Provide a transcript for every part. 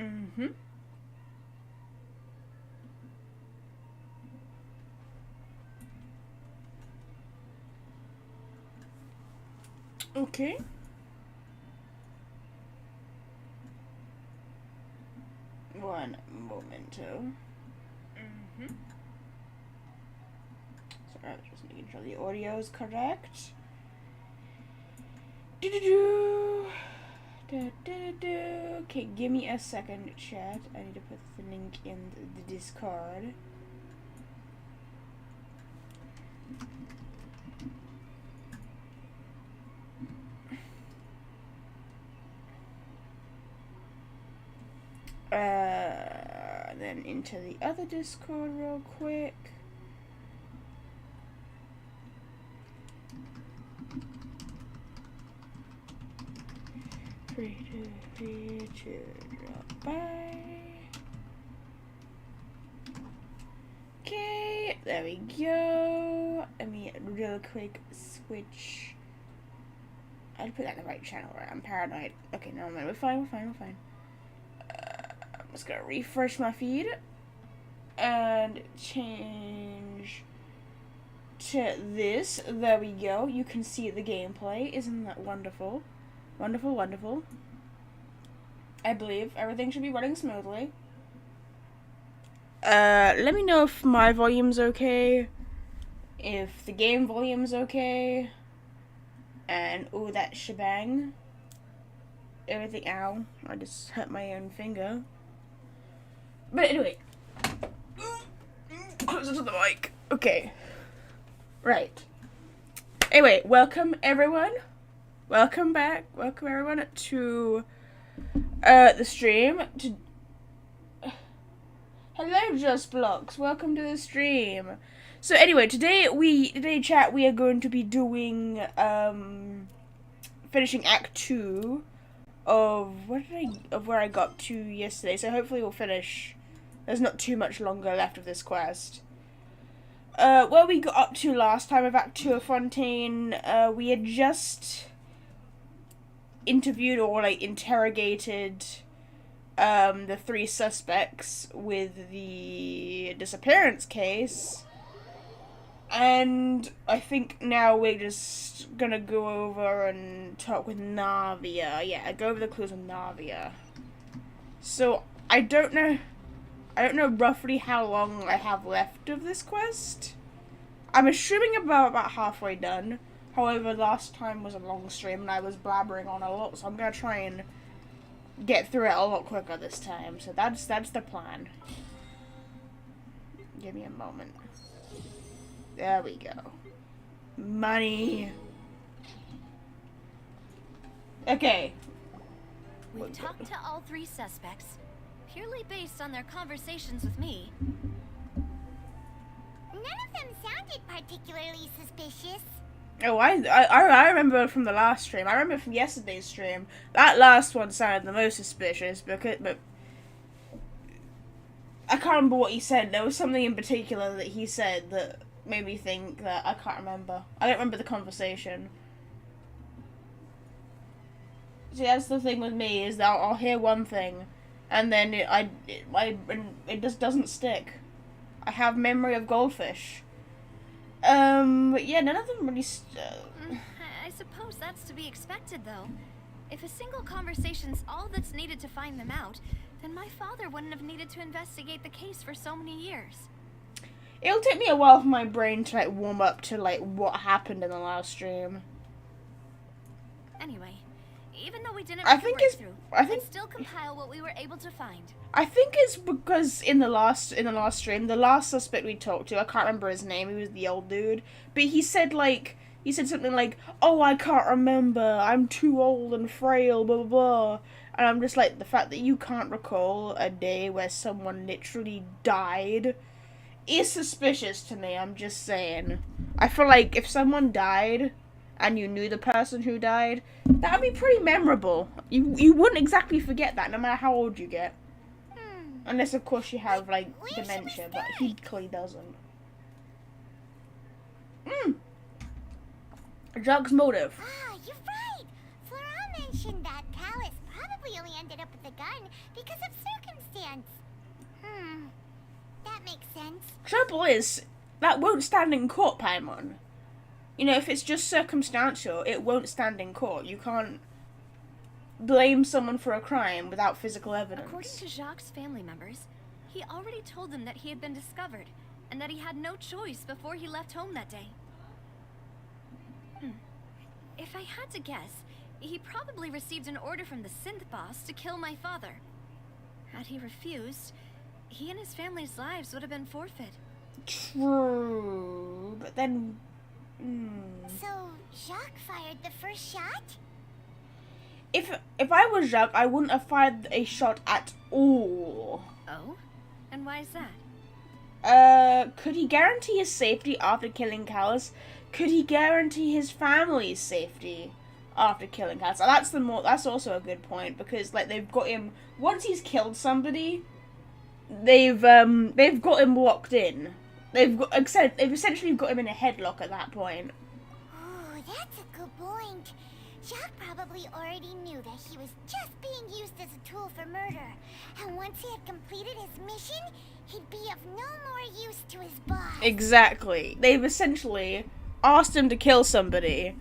Mm-hmm. Okay. One momento. Mm-hmm. Sorry, I was just making sure the audio is correct. Do-do-do. Da-da-da. Okay, give me a second, chat. I need to put the link in the Discord. Then into the other Discord real quick. Free to drop by. Okay, there we go. Let me real quick switch. I had to put that in the right channel, right? I'm paranoid. Okay, no, man, we're fine. I'm just gonna refresh my feed and change to this. There we go. You can see the gameplay. Isn't that wonderful? Wonderful. I believe everything should be running smoothly. Let me know if my volume's okay, if the game volume's okay, and ooh, that shebang. Everything, ow, I just hurt my own finger. But anyway, closer to the mic. Okay. Right. Anyway, welcome everyone. Welcome back. Welcome everyone to the stream. Hello, Just Blocks. Welcome to the stream. So anyway, today chat, we are going to be doing finishing Act 2 of where I got to yesterday. So hopefully we'll finish. There's not too much longer left of this quest. Where we got up to last time of Act 2 of Fontaine, we had just interviewed or interrogated the 3 suspects with the disappearance case, and I think now we're just gonna go over and talk with Navia. Yeah, go over the clues with Navia. So I don't know roughly how long I have left of this quest. I'm assuming about halfway done. However, last time was a long stream and I was blabbering on a lot, so I'm gonna try and get through it a lot quicker this time. So that's the plan. Give me a moment. There we go. Money. Okay. We've talked to all 3 suspects, purely based on their conversations with me. None of them sounded particularly suspicious. Oh, I remember from the last stream. I remember from yesterday's stream. That last one sounded the most suspicious, but I can't remember what he said. There was something in particular that he said that made me think that I can't remember. I don't remember the conversation. See, that's the thing with me, is that I'll hear one thing, and then it just doesn't stick. I have memory of goldfish. But yeah, none of them really. I suppose that's to be expected, though. If a single conversation's all that's needed to find them out, then my father wouldn't have needed to investigate the case for so many years. It'll take me a while for my brain to warm up to what happened in the last stream. Anyway, even though we didn't I think still compile what we were able to find. I think it's because in the last stream, the last suspect we talked to, I can't remember his name, he was the old dude, but he said something like, "Oh, I can't remember, I'm too old and frail, blah blah blah." And I'm just like, the fact that you can't recall a day where someone literally died is suspicious to me. I'm just saying. I feel like if someone died and you knew the person who died, that would be pretty memorable. You wouldn't exactly forget that, no matter how old you get. Unless, of course, you have, dementia, but he clearly doesn't. Jug's motive. Ah, you're right. Flora mentioned that Cal is probably only ended up with the gun because of circumstance. That makes sense. Trouble is, that won't stand in court, Paimon. You know, if it's just circumstantial, it won't stand in court. You can't blame someone for a crime without physical evidence. According to Jacques' family members, he already told them that he had been discovered, and that he had no choice before he left home that day. If I had to guess, he probably received an order from the synth boss to kill my father. Had he refused, he and his family's lives would have been forfeit. True, but then... So, Jacques fired the first shot? If I was Jacques, I wouldn't have fired a shot at all. Oh? And why is that? Could he guarantee his safety after killing Callus? Could he guarantee his family's safety after killing Callus? That's also a good point, because like they've got him once he's killed somebody, they've got him locked in. They've essentially got him in a headlock at that point. Oh, that's a good point. Jacques probably already knew that he was just being used as a tool for murder, and once he had completed his mission, he'd be of no more use to his boss. Exactly. They've essentially asked him to kill somebody,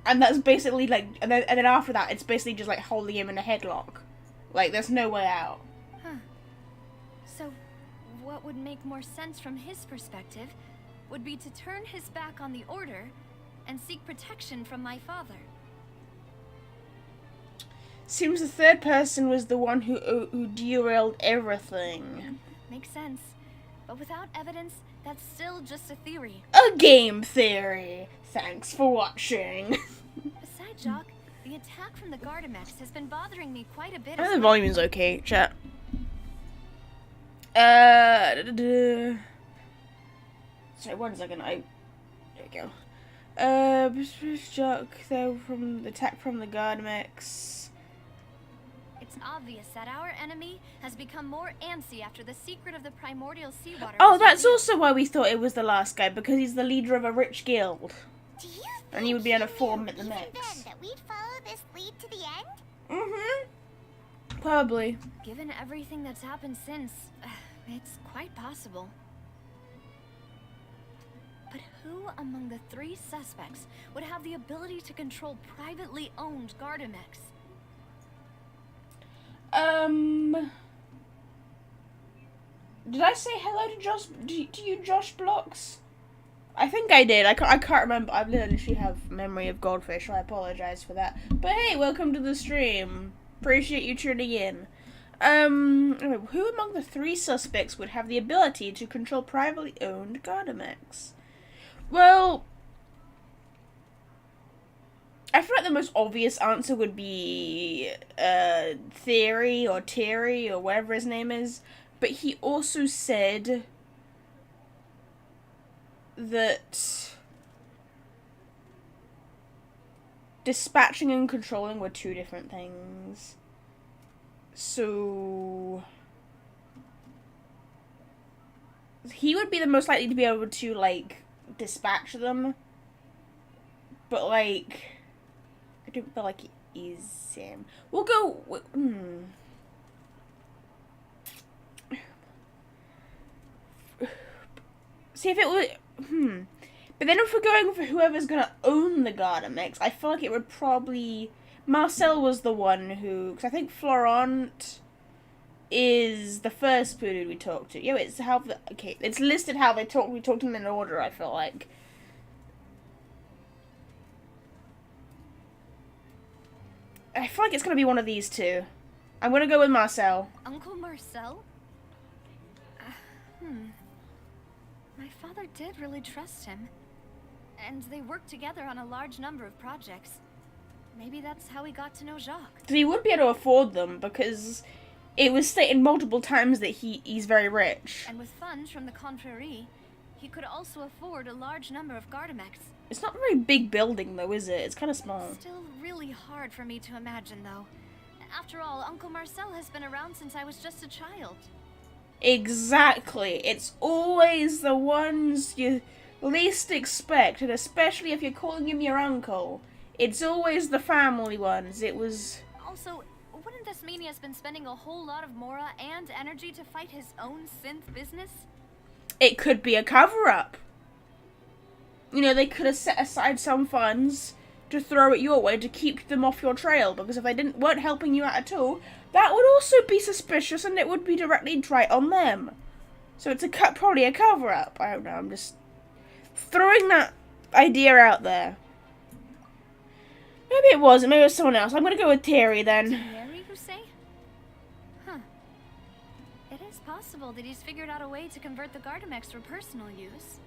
and that's basically like, and then after that, it's basically just like holding him in a headlock. Like, there's no way out. So, what would make more sense from his perspective would be to turn his back on the order and seek protection from my father. Seems the third person was the one who derailed everything. Makes sense. But without evidence, that's still just a theory. A game theory. Thanks for watching. Besides, Jacques, the attack from the Gardamex has been bothering me quite a bit. The volume's okay, chat. Sorry, 1 second. There we go. Jacques, though, from the attack from the Gardamex. It's obvious that our enemy has become more antsy after the secret of the primordial seawater. Oh, that's also why we thought it was the last guy, because he's the leader of a rich guild. Do you And he would be able to think form at the even mix. then that we'd follow this lead to the end? Mm-hmm. Probably. Given everything that's happened since, it's quite possible. But who among the 3 suspects would have the ability to control privately owned Gardamex? Did I say hello to Josh? Do you Josh Blocks? I think I did. I can't remember. I literally have memory of goldfish, so I apologize for that. But hey, welcome to the stream. Appreciate you tuning in. Anyway, who among the 3 suspects would have the ability to control privately owned Gardamex? Well, I feel like the most obvious answer would be Theory or Terry or whatever his name is. But he also said that dispatching and controlling were 2 different things. So he would be the most likely to be able to, like, dispatch them. But, like, I don't feel like it is him. We'll go... See, if it was... But then if we're going for whoever's gonna own the Gardamex, I feel like it would probably... Marcel was the one who... Because I think Florent is the first dude we talked to. Yeah, it's how... Okay, it's listed how we talked to them in order, I feel like. I feel like it's gonna be one of these 2. I'm gonna go with Marcel. Uncle Marcel? My father did really trust him. And they worked together on a large number of projects. Maybe that's how he got to know Jacques. He wouldn't be able to afford them because it was stated multiple times that he's very rich. And with funds from the Confrérie, he could also afford a large number of Gardamex. It's not a very big building though, is it? It's kind of small. Still really hard for me to imagine, though. After all, Uncle Marcel has been around since I was just a child. Exactly. It's always the ones you least expect, and especially if you're calling him your uncle. It's always the family ones. It was... Also, wouldn't this mean he has been spending a whole lot of Mora and energy to fight his own synth business? It could be a cover-up. You know, they could have set aside some funds to throw it your way to keep them off your trail, because if they weren't helping you out at all, that would also be suspicious, and it would be directly right on them. So it's probably a cover-up. I don't know, I'm just throwing that idea out there. Maybe it wasn't, maybe it was someone else. I'm gonna go with Terry then. Terry, you say? Huh. It is possible that he's figured out a way to convert the Gardamex for personal use.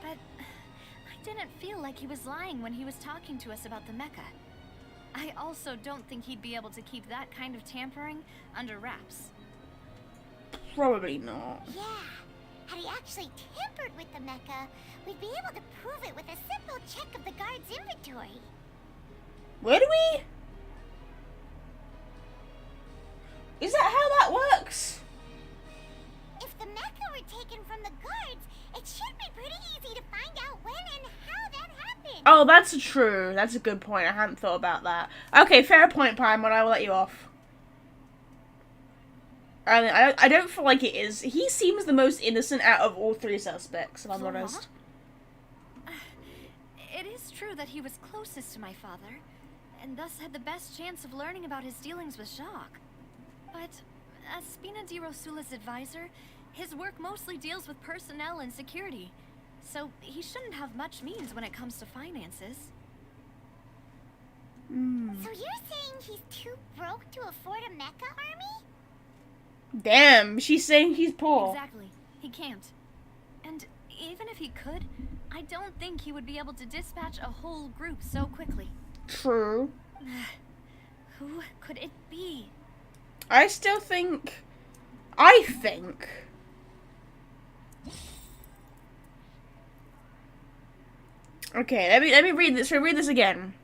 But I didn't feel like he was lying when he was talking to us about the mecha. I also don't think he'd be able to keep that kind of tampering under wraps. Probably not. Yeah. Had he actually tampered with the mecha, we'd be able to prove it with a simple check of the guard's inventory. Would we? Is that how that works? If the mecha were taken from the guards, it should be pretty easy to find out when and how that happened. Oh, that's true. That's a good point. I hadn't thought about that. Okay, fair point, Paimon. I will let you off. I don't feel like it is. He seems the most innocent out of all three suspects, if I'm honest. It is true that he was closest to my father, and thus had the best chance of learning about his dealings with Jacques. But as Spina di Rosula's advisor, his work mostly deals with personnel and security, so he shouldn't have much means when it comes to finances. So you're saying he's too broke to afford a mecha army? Damn, she's saying he's poor. Exactly. He can't. And even if he could, I don't think he would be able to dispatch a whole group so quickly. True. Who could it be? I think... Okay, let me read this. Shall I read this again?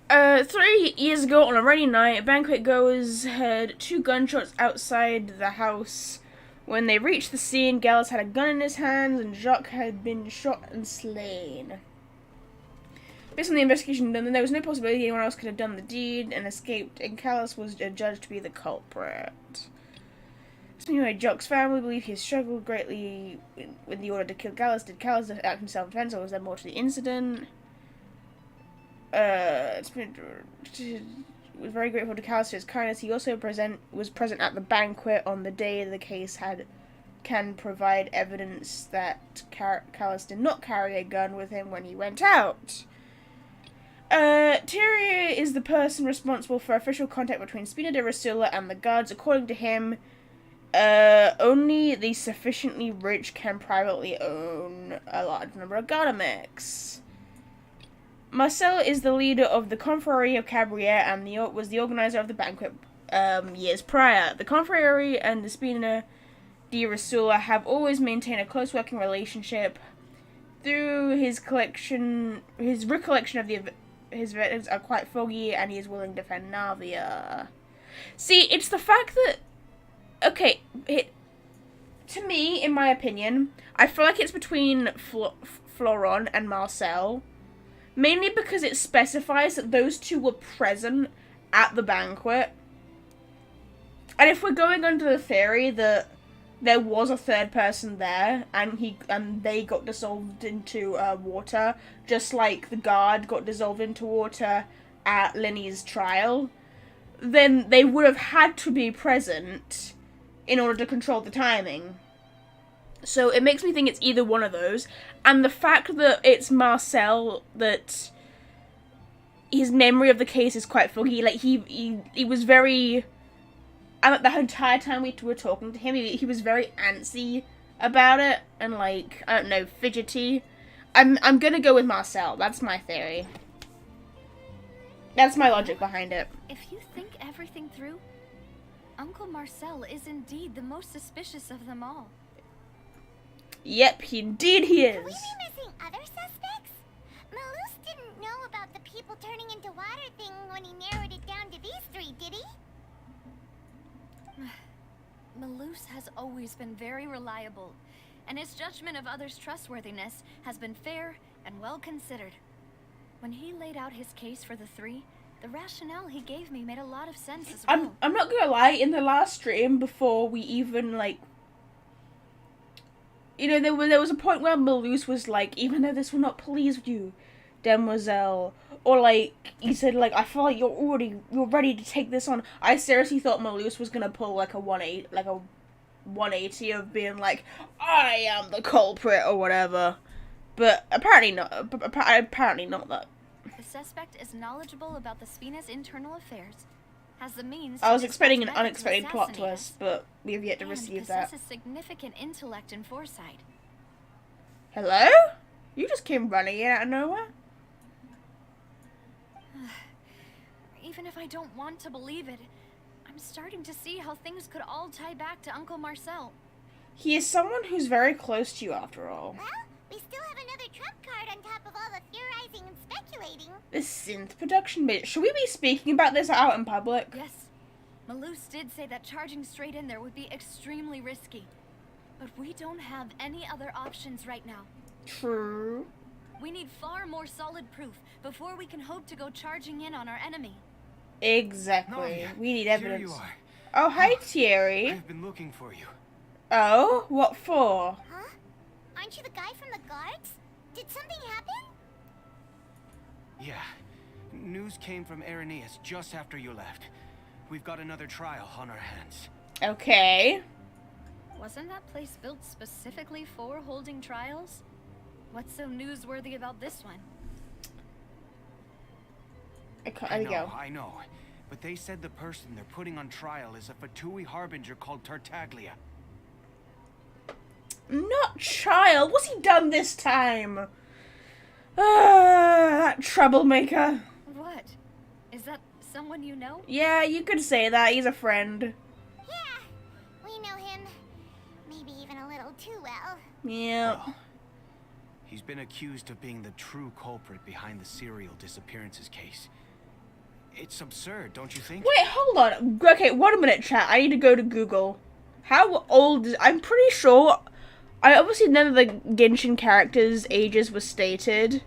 3 years ago, on a rainy night, banquet goers heard 2 gunshots outside the house. When they reached the scene, Gallus had a gun in his hands, and Jacques had been shot and slain. Based on the investigation done, there was no possibility anyone else could have done the deed and escaped, and Gallus was judged to be the culprit. Anyway, Jacques' family believe he has struggled greatly with the order to kill Gallus. Did Gallus act in self-defense, or was there more to the incident? Was very grateful to Gallus for his kindness. He also was present at the banquet on the day the case can provide evidence that Gallus did not carry a gun with him when he went out. Tyria is the person responsible for official contact between Spina di Rosula and the guards. According to him, only the sufficiently rich can privately own a large number of Gardamex. Marcel is the leader of the Confrérie of Cabriere and was the organizer of the banquet years prior. The Confrérie and the Spina di Rosula have always maintained a close working relationship. Through his recollection of his victims are quite foggy, and he is willing to defend Navia. See, it's the fact that... Okay, to me, in my opinion, I feel like it's between Florent and Marcel. Mainly because it specifies that those two were present at the banquet. And if we're going under the theory that there was a third person there, and they got dissolved into water, just like the guard got dissolved into water at Lenny's trial, then they would have had to be present in order to control the timing. So it makes me think it's either one of those. And the fact that it's Marcel, that his memory of the case is quite foggy. Like, he was very... And the entire time we were talking to him, he was very antsy about it. And, like, I don't know, fidgety. I'm gonna go with Marcel. That's my theory. That's my logic behind it. If you think everything through, Uncle Marcel is indeed the most suspicious of them all. Yep, indeed he is. Could we be missing other suspects? Malus didn't know about the people turning into water thing when he narrowed it down to these 3, did he? Malus has always been very reliable, and his judgment of others' trustworthiness has been fair and well considered. When he laid out his case for the 3, The rationale he gave me made a lot of sense as well. I'm not gonna lie, in the last stream, before we even, like, you know, there was a point where Malus was like, even though this will not please you, demoiselle, or like, he said, like, I feel like you're ready to take this on. I seriously thought Malus was gonna pull, like, a 180 of being like, I am the culprit, or whatever. But apparently not that. The suspect is knowledgeable about the Spina's internal affairs, has the means. I was expecting an unexpected plot twist, but we have yet to receive that. Possesses significant intellect and foresight. Hello? You just came running in out of nowhere? Even if I don't want to believe it, I'm starting to see how things could all tie back to Uncle Marcel. He is someone who's very close to you, after all. Well, we still have another trump card on top of all the theorizing and speculating. The synth production bit. Should we be speaking about this out in public? Yes. Malus did say that charging straight in there would be extremely risky. But we don't have any other options right now. True. We need far more solid proof before we can hope to go charging in on our enemy. Exactly. Nadia, We need here evidence. you are. Oh, hi, Thierry. I've been looking for you. Oh, what for? Huh? Aren't you the guy from the guards? Did something happen? Yeah. News came from Irenaeus just after you left. We've got another trial on our hands. Okay. Wasn't that place built specifically for holding trials? What's so newsworthy about this one? I know. But they said the person they're putting on trial is a Fatui harbinger called Tartaglia. Not child. What's he done this time? That troublemaker. What? Is that someone you know? Yeah, you could say that. He's a friend. Yeah, we know him. Maybe even a little too well. Yeah. Well, he's been accused of being the true culprit behind the serial disappearances case. It's absurd, don't you think? Wait, hold on. Okay, 1 minute, chat. I need to go to Google. How old is... I'm pretty sure... obviously none of the Genshin characters' ages were stated.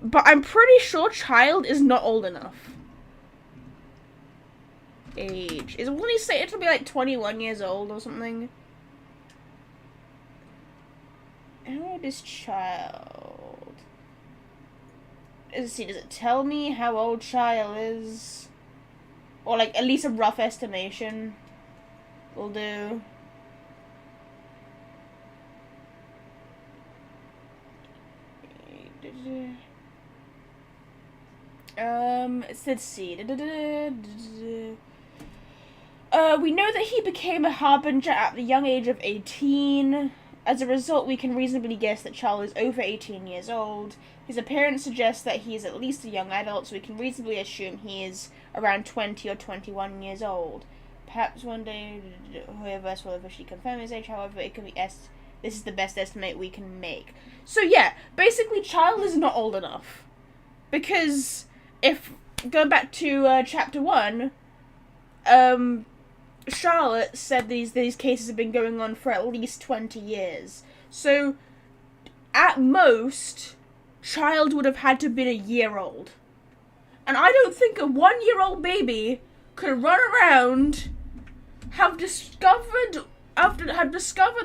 But I'm pretty sure child is not old enough. Age. Is when he stated to be like 21 years old or something? How old is child? Let's see, does it tell me how old child is? Or like at least a rough estimation will do. Let's see. We know that he became a harbinger at the young age of 18. As a result, we can reasonably guess that Charles is over 18 years old. His appearance suggests that he is at least a young adult, so we can reasonably assume he is around 20 or 21 years old. Perhaps one day, whoever else will officially confirm his age, however, it can be this is the best estimate we can make. So yeah, basically, child is not old enough. Because, if, going back to chapter 1, Charlotte said these cases have been going on for at least 20 years. So, at most, child would have had to have been a year old. And I don't think a 1-year-old baby could run around, have discovered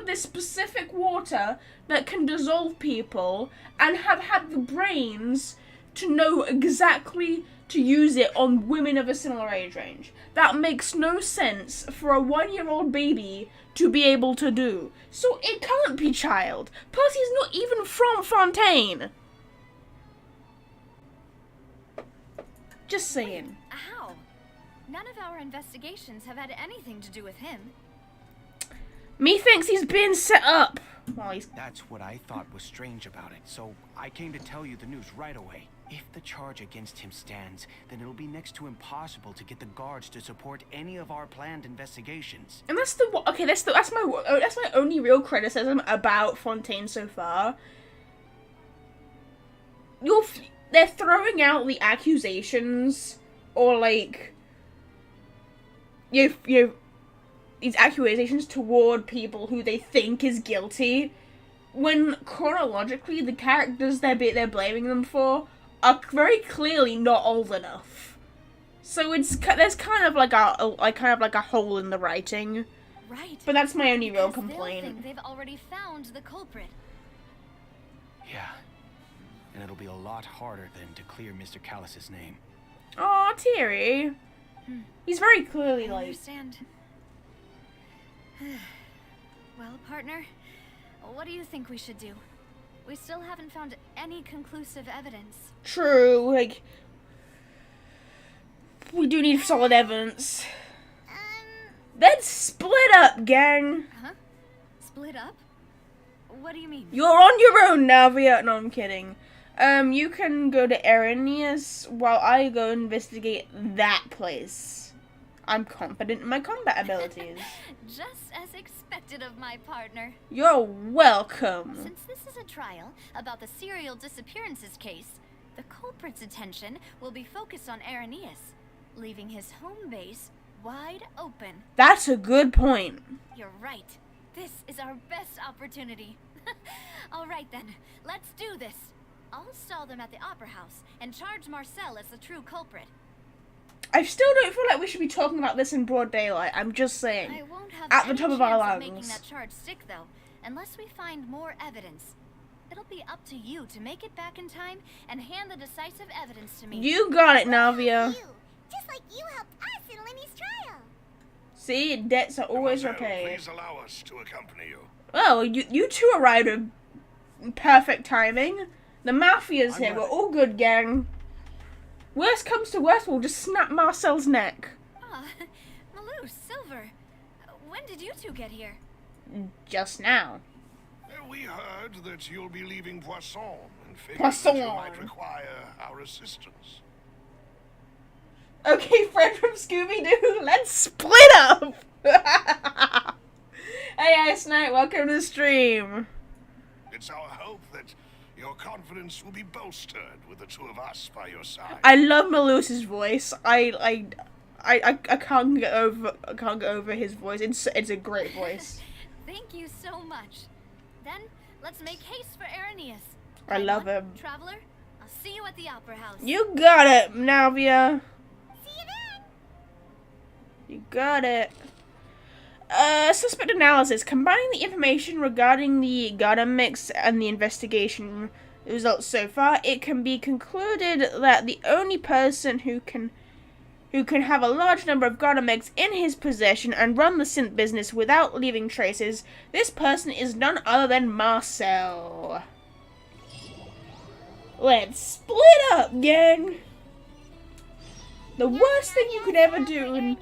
this specific water that can dissolve people, and have had the brains to know exactly to use it on women of a similar age range. That makes no sense for a 1-year-old baby to be able to do. So it can't be child. Plus, he's not even from Fontaine. Just saying. How? None of our investigations have had anything to do with him. Methinks he's been set up. Well, he's... That's what I thought was strange about it, so I came to tell you the news right away. If the charge against him stands, then it'll be next to impossible to get the guards to support any of our planned investigations. And that's my only real criticism about Fontaine so far. They're throwing out the accusations, or like, these accusations toward people who they think is guilty, when chronologically the characters they're blaming them for are very clearly not old enough. So there's kind of like a hole in the writing. Right. But that's my only real Because they'll complaint. think they've already found the culprit. Yeah. And it'll be a lot harder then to clear Mr. Callus's name. Aw, Teary. He's very clearly I like... understand. Well, partner, what do you think we should do? We still haven't found any conclusive evidence. True, like... We do need solid evidence. Let's split up, gang. Huh? Split up? What do you mean? You're on your own, Navia. No, I'm kidding. You can go to Arrhenius while I go investigate that place. I'm confident in my combat abilities. Just as expected of my partner. You're welcome. Since this is a trial about the serial disappearances case, the culprit's attention will be focused on Arrhenius, leaving his home base wide open. That's a good point. You're right. This is our best opportunity. All right then, let's do this. I'll stall them at the Opera House and charge Marcel as the true culprit. I still don't feel like we should be talking about this in broad daylight. I'm just saying. I won't have At the any top of our chance making lungs. that charge stick, though, unless we find more evidence. It'll be up to you to make it back in time and hand the decisive evidence to me. You got it, Navia. You, just like you helped us in Lenny's trial. See, debts are always Mademoiselle, repaid. please allow us to accompany you. Oh, you two arrived at perfect timing. The Mafia's here. We're all good, gang. Worst comes to worst, we'll just snap Marcel's neck. Ah, Malou, Silver, when did you two get here? Just now. We heard that you'll be leaving Poisson and figured Poisson. that you might require our assistance. Okay, friend from Scooby-Doo, let's split up! Hey, Ice Knight, welcome to the stream. It's our hope that your confidence will be bolstered with the two of us by your side. I love Malus's voice. I can't get over his voice. It's a great voice. Thank you so much. Then, let's make haste for Arrhenius. I love him. Traveler, I'll see you at the Opera House. You got it, Navia. See you then. You got it. Suspect analysis. Combining the information regarding the Gundam mix and the investigation results so far, it can be concluded that the only person who can have a large number of Gundam mix in his possession and run the synth business without leaving traces, this person is none other than Marcel. Let's split up, gang. The worst thing you could ever do in...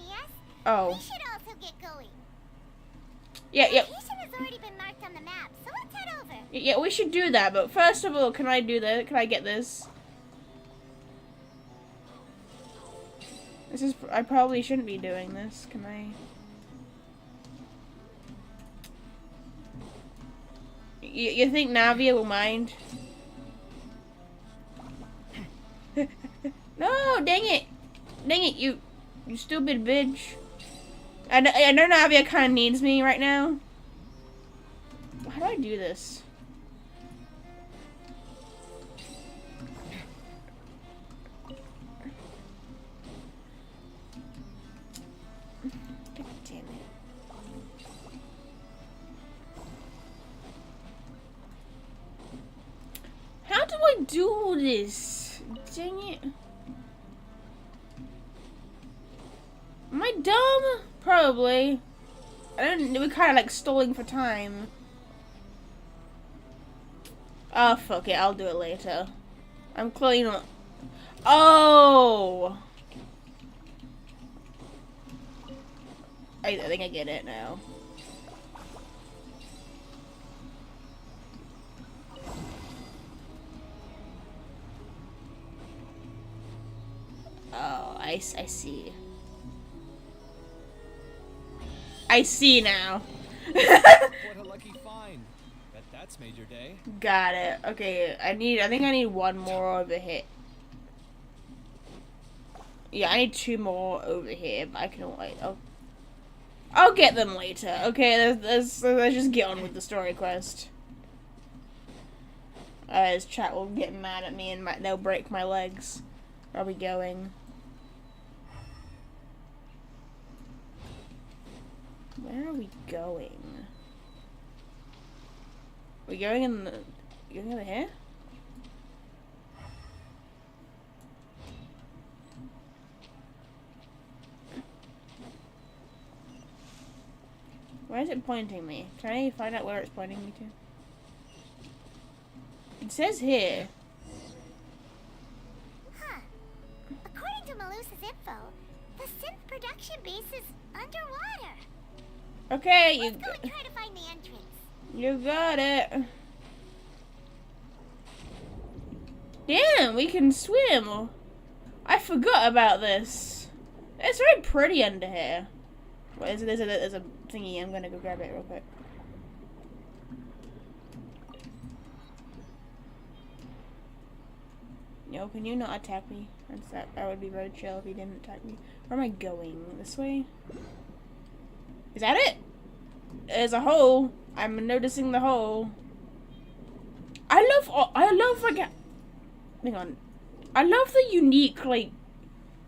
Oh. We should also get going. Yeah. Location has already been marked on the map, so let's head over. Yeah, we should do that, but first of all, can I do that? Can I get this? I probably shouldn't be doing this. Can I? You think Navia will mind? No, dang it. Dang it, you stupid bitch. I know Navia kind of needs me right now. How do I do this? God damn it. How do I do this? Dang it. Am I dumb? Probably. We're kind of like stalling for time. Oh, fuck it. I'll do it later. I'm clearly not. Oh! I think I get it now. Oh, I see. I see now. What a lucky find. That's made your day. Got it. Okay, I think I need one more over here. Yeah, I need two more over here, but I can wait. I'll get them later. Okay, let's just get on with the story quest. As chat will get mad at me and they'll break my legs. Where are we going? Where are we going? We going in the... Going over here? Where is it pointing me? Can I find out where it's pointing me to? It says here. Huh. According to Melusa's info, the synth production base is underwater. Okay, Let's go and try to find the entrance. You got it. Damn, we can swim. I forgot about this. It's very pretty under here. Wait, there's a thingy. I'm gonna go grab it real quick. Yo, can you not attack me? That would be very chill if you didn't attack me. Where am I going? This way? Is that it? There's a hole. I'm noticing the hole. I love like, hang on. I love the unique, like,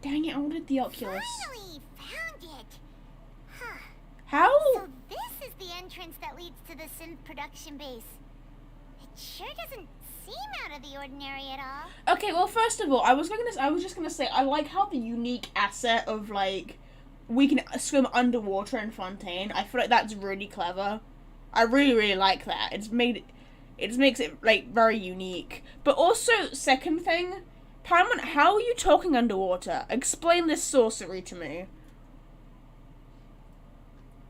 dang it, I wanted the Oculus. Finally found it. Huh. How? So this is the entrance that leads to the synth production base. It sure doesn't seem out of the ordinary at all. Okay, well, first of all, I was just gonna say, I like how the unique asset of, like, we can swim underwater in Fontaine. I feel like that's really clever. I really, really like that. It makes it, like, very unique. But also, second thing, Paramount, how are you talking underwater? Explain this sorcery to me.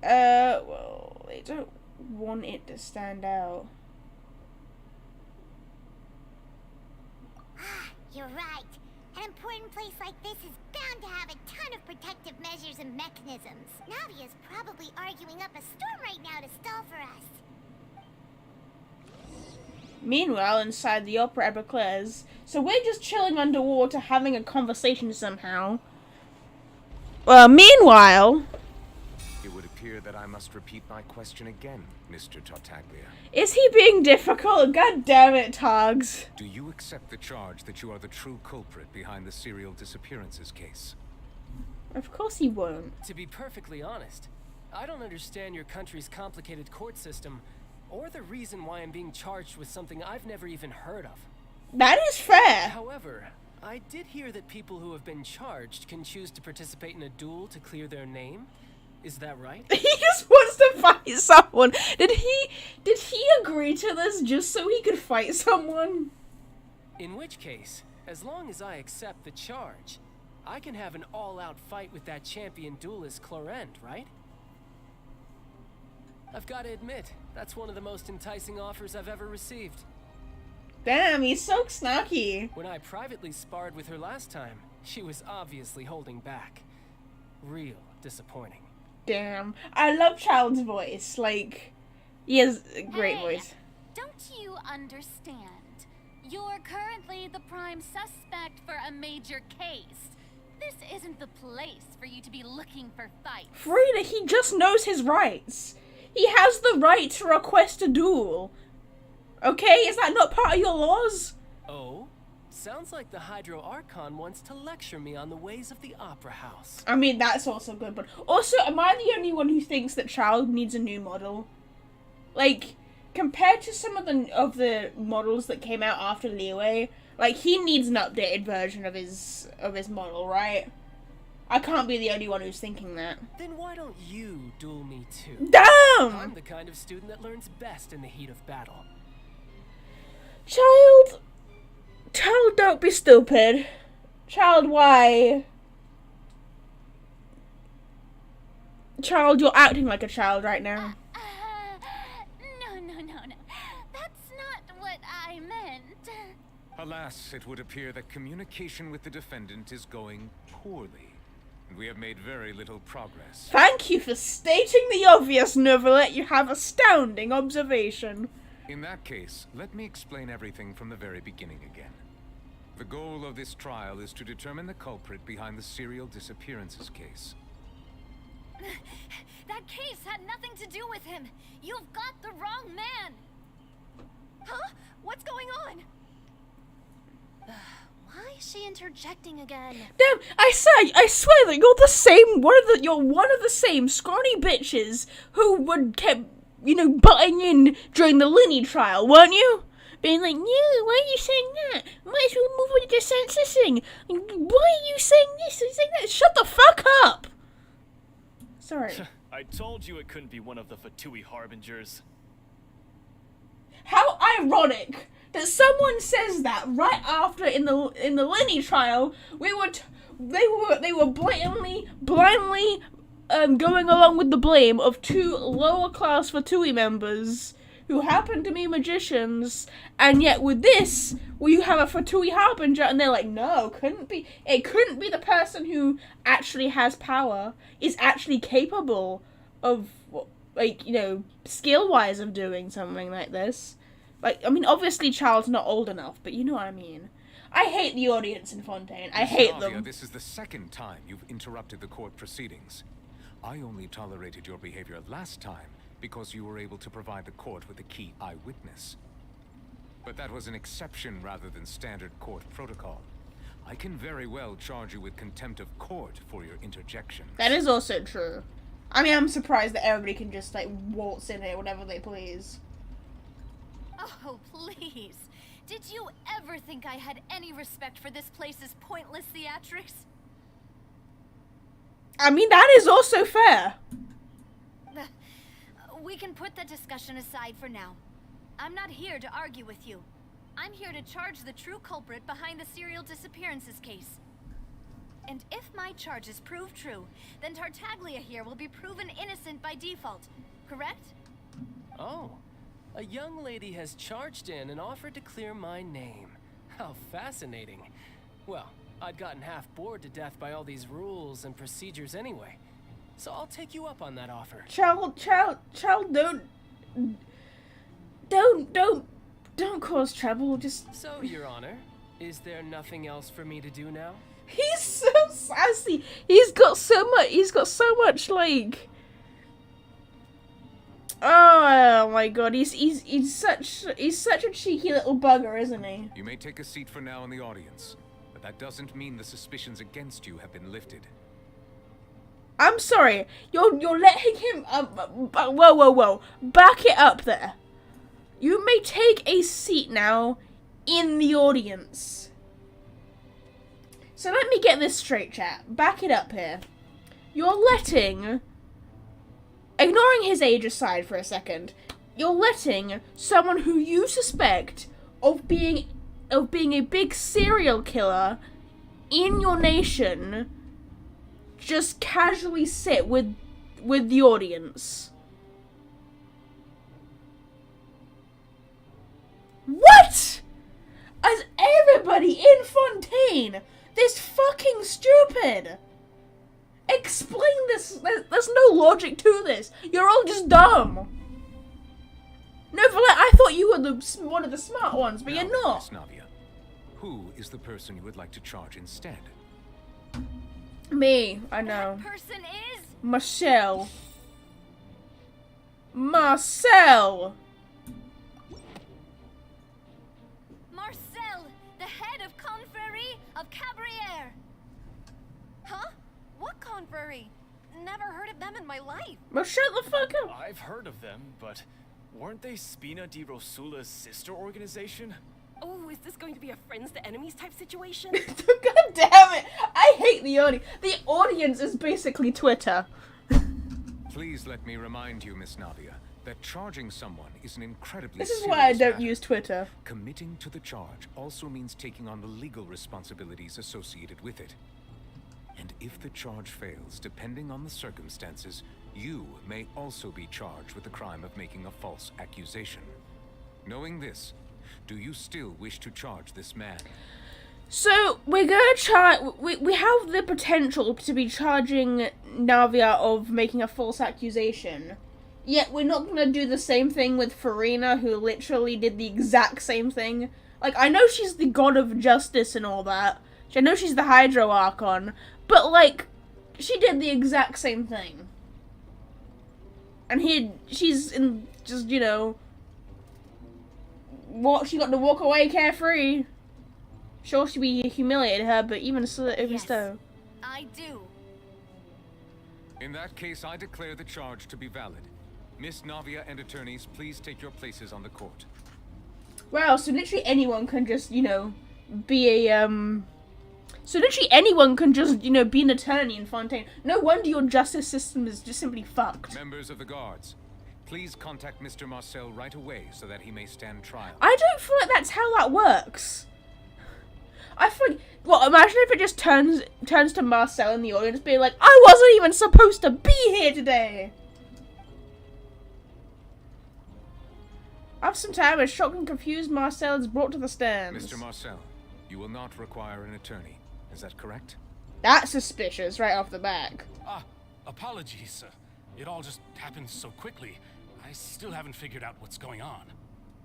Well, they don't want it to stand out. Ah, you're right. An important place like this is bound to have a ton of protective measures and mechanisms. Navia's probably arguing up a storm right now to stall for us. Meanwhile, inside the Opera Epiclese, so we're just chilling underwater having a conversation somehow. Meanwhile... It would appear that I must repeat my question again, Mr. Tartaglia. Is he being difficult? God damn it, Togs. Do you accept the charge that you are the true culprit behind the serial disappearances case? Of course he won't. To be perfectly honest, I don't understand your country's complicated court system, or the reason why I'm being charged with something I've never even heard of. That is fair. However, I did hear that people who have been charged can choose to participate in a duel to clear their name. Is that right? He just wants to fight someone. Did he agree to this just so he could fight someone? In which case, as long as I accept the charge, I can have an all-out fight with that champion duelist Clorend, right? I've got to admit, that's one of the most enticing offers I've ever received. Damn, he's so snarky. When I privately sparred with her last time, she was obviously holding back. Real disappointing. Damn. I love Child's voice. Like, he has a great Hey, voice. Don't you understand? You're currently the prime suspect for a major case. This isn't the place for you to be looking for fights. Frida, he just knows his rights. He has the right to request a duel. Okay, is that not part of your laws? Oh? Sounds like the Hydro Archon wants to lecture me on the ways of the Opera House. I mean, that's also good, but also, am I the only one who thinks that Child needs a new model? Like, compared to some of the models that came out after Leeway, like, he needs an updated version of his model, right? I can't be the only one who's thinking that. Then why don't you duel me too? Damn! I'm the kind of student that learns best in the heat of battle. Child, don't be stupid. Child, why? Child, you're acting like a child right now. No. That's not what I meant. Alas, it would appear that communication with the defendant is going poorly, and we have made very little progress. Thank you for stating the obvious, Neuvillette. You have astounding observation. In that case, let me explain everything from the very beginning again. The goal of this trial is to determine the culprit behind the serial disappearances case. That case had nothing to do with him. You've got the wrong man. Huh? What's going on? Why is she interjecting again? Damn, I swear that you're the same, you're one of the same scrawny bitches who would kept, butting in during the Linny trial, weren't you? Being like, no, why are you saying that? Might as well move on to the censusing. Why are you saying this and saying that? Shut the fuck up! Sorry. I told you it couldn't be one of the Fatui Harbingers. How ironic that someone says that right after in the Lenny trial they were blatantly, blindly going along with the blame of 2 lower class Fatui members who happen to be magicians, and yet with this, you have a Fatui Harbinger, and they're like, no, it couldn't be the person who actually has power, is actually capable of, skill-wise of doing something like this. Obviously Child's not old enough, but you know what I mean. I hate the audience in Fontaine. I hate them. This is the second time you've interrupted the court proceedings. I only tolerated your behavior last time because you were able to provide the court with a key eyewitness. But that was an exception rather than standard court protocol. I can very well charge you with contempt of court for your interjection. That is also true. I'm surprised that everybody can just, waltz in here whenever they please. Oh, please. Did you ever think I had any respect for this place's pointless theatrics? That is also fair. We can put the discussion aside for now. I'm not here to argue with you. I'm here to charge the true culprit behind the serial disappearances case. And if my charges prove true, then Tartaglia here will be proven innocent by default, correct? Oh, a young lady has charged in and offered to clear my name. How fascinating. Well, I'd gotten half bored to death by all these rules and procedures anyway. So I'll take you up on that offer. Child, don't cause trouble, just... So, Your Honor, is there nothing else for me to do now? He's so sassy. He's got so much, oh my god, he's such a cheeky little bugger, isn't he? You may take a seat for now in the audience, but that doesn't mean the suspicions against you have been lifted. I'm sorry, you're letting him, whoa, back it up there. You may take a seat now in the audience. So let me get this straight, chat. Back it up here. You're letting, ignoring his age aside for a second, you're letting someone who you suspect of being a big serial killer in your nation just casually sit with the audience. What? As everybody in Fontaine, this fucking stupid. Explain this. There's no logic to this. You're all just dumb. No, Valette, I thought you were one of the smart ones, but now, you're not. Miss Navia, who is the person you would like to charge instead? Me, I know. That person is... Marcel. Marcel, the head of Confrérie of Cabriere. Huh? What Confrérie? Never heard of them in my life. well, shut the fuck up. I've heard of them, but weren't they Spina di Rosula's sister organization? Oh, is this going to be a friends to enemies type situation? God damn it! I hate the audience. The audience is basically Twitter. Please let me remind you, Miss Navia, that charging someone is an incredibly This is serious why I don't matter. use Twitter. Committing to the charge also means taking on the legal responsibilities associated with it. And if the charge fails, depending on the circumstances, you may also be charged with the crime of making a false accusation. Knowing this, do you still wish to charge this man? So, we're gonna charge... We have the potential to be charging Navia of making a false accusation. Yet, we're not gonna do the same thing with Farina, who literally did the exact same thing. I know she's the god of justice and all that. I know she's the Hydro Archon. But, she did the exact same thing. And she's in, just, what, she got to walk away carefree. Sure, we humiliated her, but even so, I do. In that case, I declare the charge to be valid. Miss Navia and attorneys, please take your places on the court. Wow, so literally anyone can just, you know, be a, So literally anyone can just, you know, be an attorney in Fontaine. No wonder your justice system is just simply fucked. Members of the guards, please contact Mr. Marcel right away so that he may stand trial. I don't feel like that's how that works. I feel like, well, imagine if it just turns to Marcel in the audience being like, I wasn't even supposed to be here today. After some time, a shocked and confused Marcel is brought to the stands. Mr. Marcel, you will not require an attorney. Is that correct? That's suspicious right off the back. Apologies, sir. It all just happened so quickly. I still haven't figured out what's going on.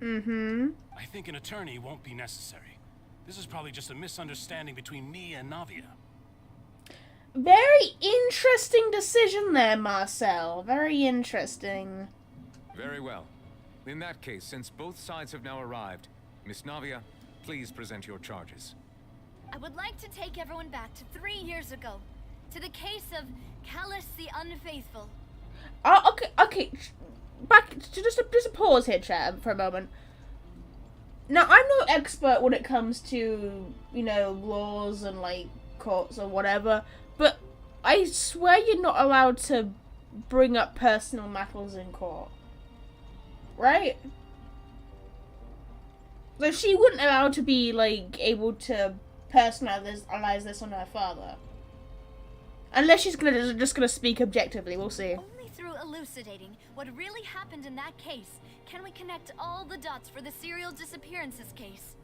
Mm-hmm. I think an attorney won't be necessary. This is probably just a misunderstanding between me and Navia. Very interesting decision there, Marcel. Very interesting. Very well. In that case, since both sides have now arrived, Miss Navia, please present your charges. I would like to take everyone back to 3 years ago, to the case of Callus the Unfaithful. Oh, okay. Back to just a pause here, chat, for a moment. Now, I'm no expert when it comes to, you know, laws and, like, courts or whatever, but I swear you're not allowed to bring up personal matters in court. Right? Like, she wouldn't allow to be, like, able to personalize this on her father. Unless she's just gonna speak objectively, we'll see. Only through elucidating what really happened in that case can we connect all the dots for the serial disappearances case.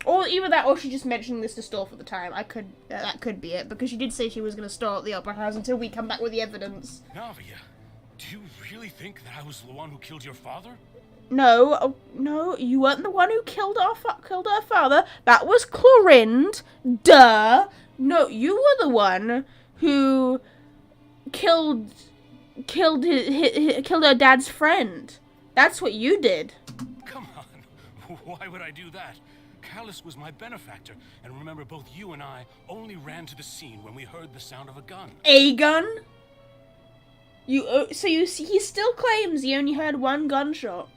Or either that, or she just mentioned this to stall for the time. That could be it, because she did say she was gonna stall at the Opera House until we come back with the evidence. Navia, do you really think that I was the one who killed your father? No, no, you weren't the one who killed her father. That was Clorinde. Duh. No, you were the one who killed her dad's friend. That's what you did. Come on, why would I do that? Callus was my benefactor, and remember, both you and I only ran to the scene when we heard the sound of a gun. A gun? He still claims he only heard one gunshot.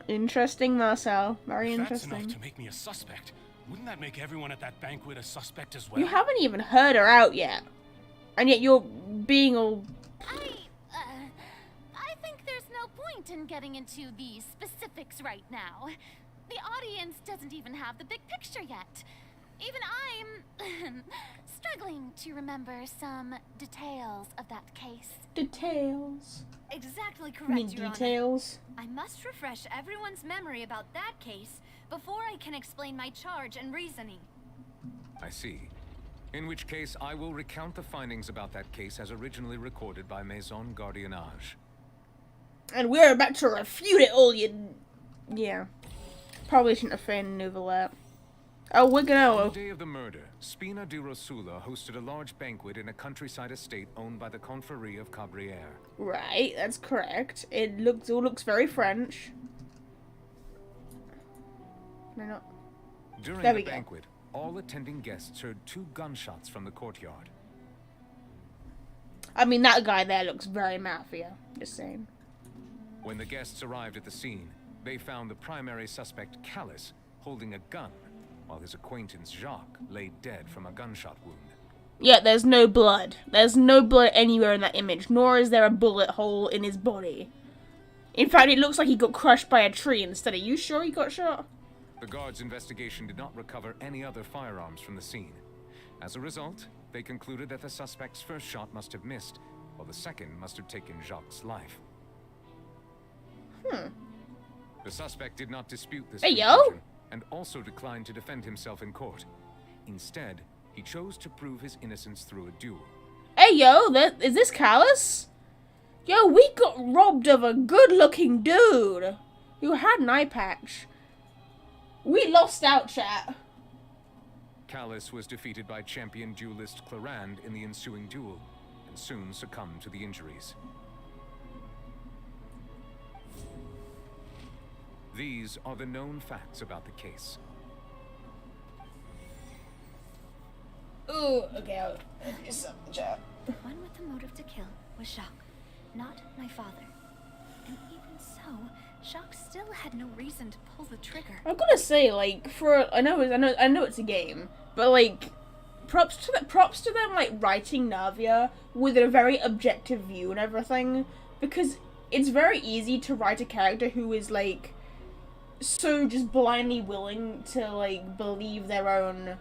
Interesting, Marcel. Very interesting. That's enough to make me a suspect. Wouldn't that make everyone at that banquet a suspect as well? You haven't even heard her out yet. And yet you're being all... I think there's no point in getting into the specifics right now. The audience doesn't even have the big picture yet. Even I'm struggling to remember some details of that case. Details? Exactly correct, Your Honor. Details? I must refresh everyone's memory about that case before I can explain my charge and reasoning. I see. In which case, I will recount the findings about that case as originally recorded by Maison Gardiennage. And we're about to refute it all, Yeah. Probably shouldn't have feigned Nouvellette. Oh, we're gonna... On the day of the murder, Spina di Rosula hosted a large banquet in a countryside estate owned by the Confrérie of Cabrières. Right, that's correct. It all looks very French. No, not. During There the we go. banquet, all attending guests heard 2 gunshots from the courtyard. I mean, that guy there looks very mafia. Just saying. When the guests arrived at the scene, they found the primary suspect, Callus, holding a gun, while his acquaintance Jacques lay dead from a gunshot wound. Yeah, there's no blood. There's no blood anywhere in that image, nor is there a bullet hole in his body. In fact, it looks like he got crushed by a tree instead. Are you sure he got shot? The guards' investigation did not recover any other firearms from the scene. As a result, they concluded that the suspect's first shot must have missed, while the second must have taken Jacques' life. The suspect did not dispute this conclusion, and also declined to defend himself in court. Instead, he chose to prove his innocence through a duel. Hey, yo, is this Callus? Yo, we got robbed of a good-looking dude who had an eye patch. We lost out, chat. Callus was defeated by champion duelist Clorinde in the ensuing duel, and soon succumbed to the injuries. These are the known facts about the case. Ooh, okay, I'll do some chat. The one with the motive to kill was Jacques, not my father. And even so, Jacques still had no reason to pull the trigger. I've got to say, like, I know it's a game, but like, props to them, like, writing Navia with a very objective view and everything, because it's very easy to write a character who is like so just blindly willing to like believe their own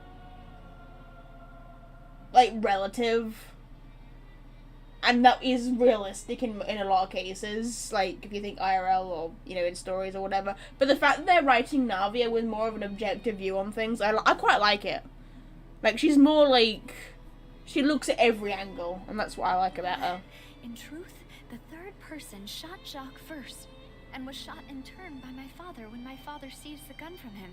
like relative, and that is realistic in a lot of cases, like if you think IRL or, you know, in stories or whatever. But the fact that they're writing Navia with more of an objective view on things, I quite like it. Like, she's more like, she looks at every angle, and that's what I like about her. In truth, the third person shot Jacques first, and was shot in turn by my father when my father seized the gun from him.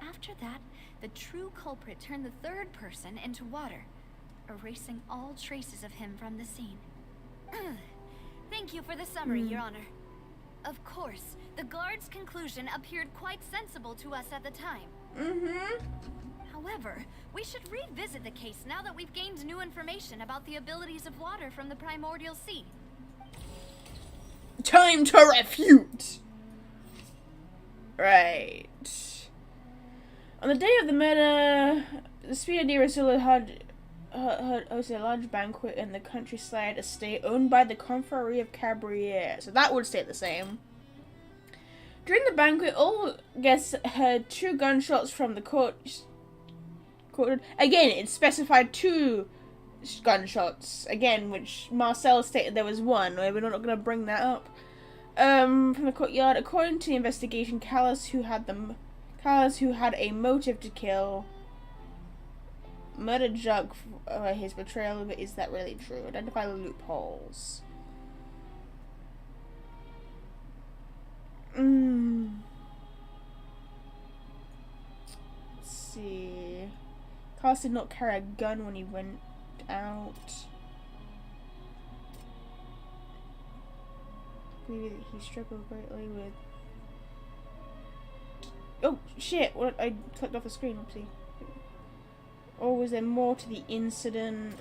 After that, the true culprit turned the third person into water, erasing all traces of him from the scene. Thank you for the summary, Your Honor. Of course, the guard's conclusion appeared quite sensible to us at the time. However, we should revisit the case now that we've gained new information about the abilities of water from the primordial sea. Time to refute! Right. On the day of the murder, the Spina di Rosula had hosted a large banquet in the countryside estate owned by the Confrérie of Cabrières. So that would stay the same. During the banquet, all guests heard 2 gunshots from the court. Again, it specified 2 gunshots. Again, which Marcel stated there was 1. We're not going to bring that up. From the courtyard. According to the investigation, Callus, who had a motive to kill, murdered Jacques for his betrayal. But is that really true? Identify the loopholes. Let's see. Callus did not carry a gun when he went out. He struggled greatly with. Oh shit! What, I clicked off the screen. Oopsie. Or was there more to the incident?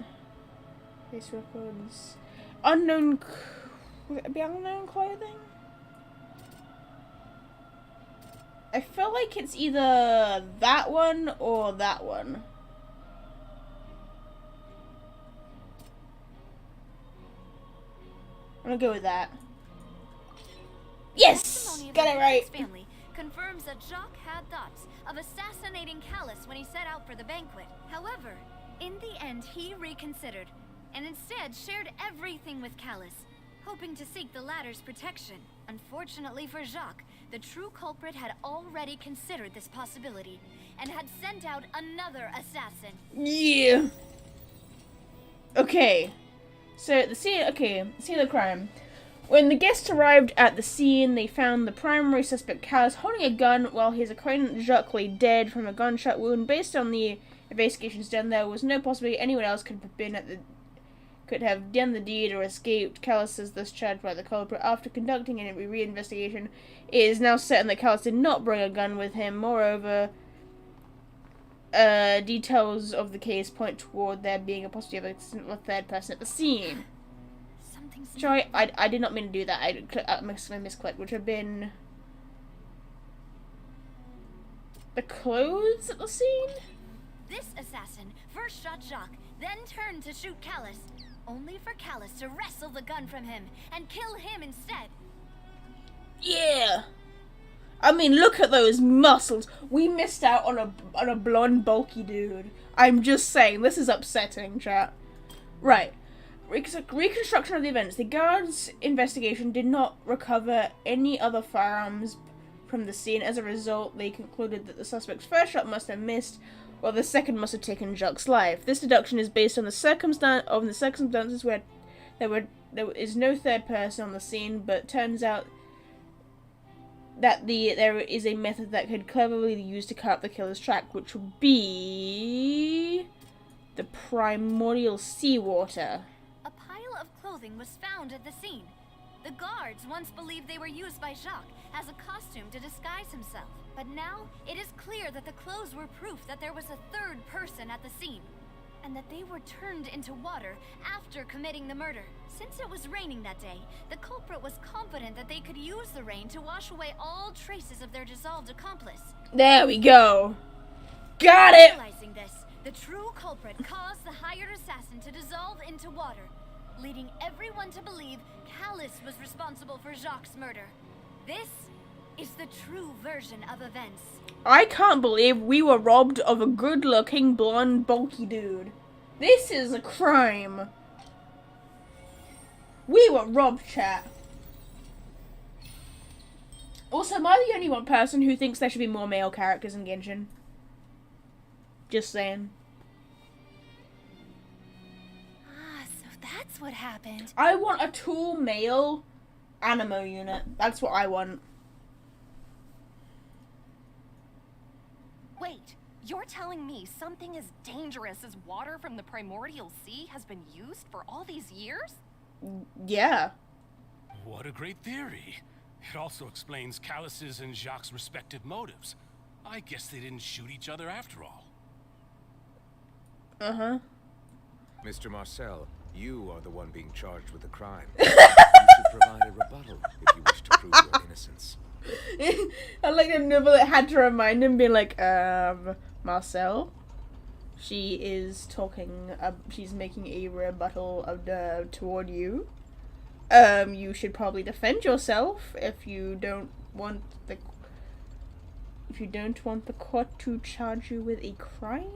Case records. Unknown. Would it be unknown clothing? I feel like it's either that one or that one. I'm gonna go with that. Yes! Got it right! Family confirms that Jacques had thoughts of assassinating Callus when he set out for the banquet. However, in the end, he reconsidered, and instead shared everything with Callus, hoping to seek the latter's protection. Unfortunately for Jacques, the true culprit had already considered this possibility, and had sent out another assassin. Yeah. Okay. So, the scene of the crime. When the guests arrived at the scene, they found the primary suspect, Callus, holding a gun while his acquaintance Jacques lay dead from a gunshot wound. Based on the investigations done, there was no possibility anyone else could have done the deed or escaped. Callus is thus charged by the culprit. After conducting a reinvestigation, it is now certain that Callus did not bring a gun with him. Moreover, details of the case point toward there being a possibility of a third person at the scene. Sorry, I did not mean to do that. I misclicked, which have been the clothes at the scene? This assassin first shot Jacques, then turned to shoot Callus, only for Callus to wrestle the gun from him and kill him instead. Yeah! I mean, look at those muscles. We missed out on a blonde, bulky dude. I'm just saying, this is upsetting, chat. Right. Reconstruction of the events. The guards' investigation did not recover any other firearms from the scene. As a result, they concluded that the suspect's first shot must have missed, while the second must have taken Jacques' life. This deduction is based on the circumstances where there is no third person on the scene, but turns out that there is a method that could cleverly be used to cut up the killer's track, which would be the primordial seawater. A pile of clothing was found at the scene. The guards once believed they were used by Jacques as a costume to disguise himself. But now, it is clear that the clothes were proof that there was a third person at the scene, and that they were turned into water after committing the murder. Since it was raining that day, the culprit was confident that they could use the rain to wash away all traces of their dissolved accomplice. There we go. Got it! Realizing this, the true culprit caused the hired assassin to dissolve into water, leading everyone to believe Callus was responsible for Jacques' murder. This is the true version of events. I can't believe we were robbed of a good-looking, blonde, bulky dude. This is a crime. We were robbed, chat. Also, am I the only one person who thinks there should be more male characters in Genshin? Just saying. Ah, so that's what happened. I want a tool male animo unit. That's what I want. Wait, you're telling me something as dangerous as water from the primordial sea has been used for all these years? Yeah. What a great theory. It also explains Callus's and Jacques' respective motives. I guess they didn't shoot each other after all. Uh-huh. Mr. Marcel, you are the one being charged with the crime. You should provide a rebuttal if you wish to prove your innocence. I like a nibble that had to remind him, being like, Marcel, she is talking, she's making a rebuttal of toward you. You should probably defend yourself if you don't want the court to charge you with a crime.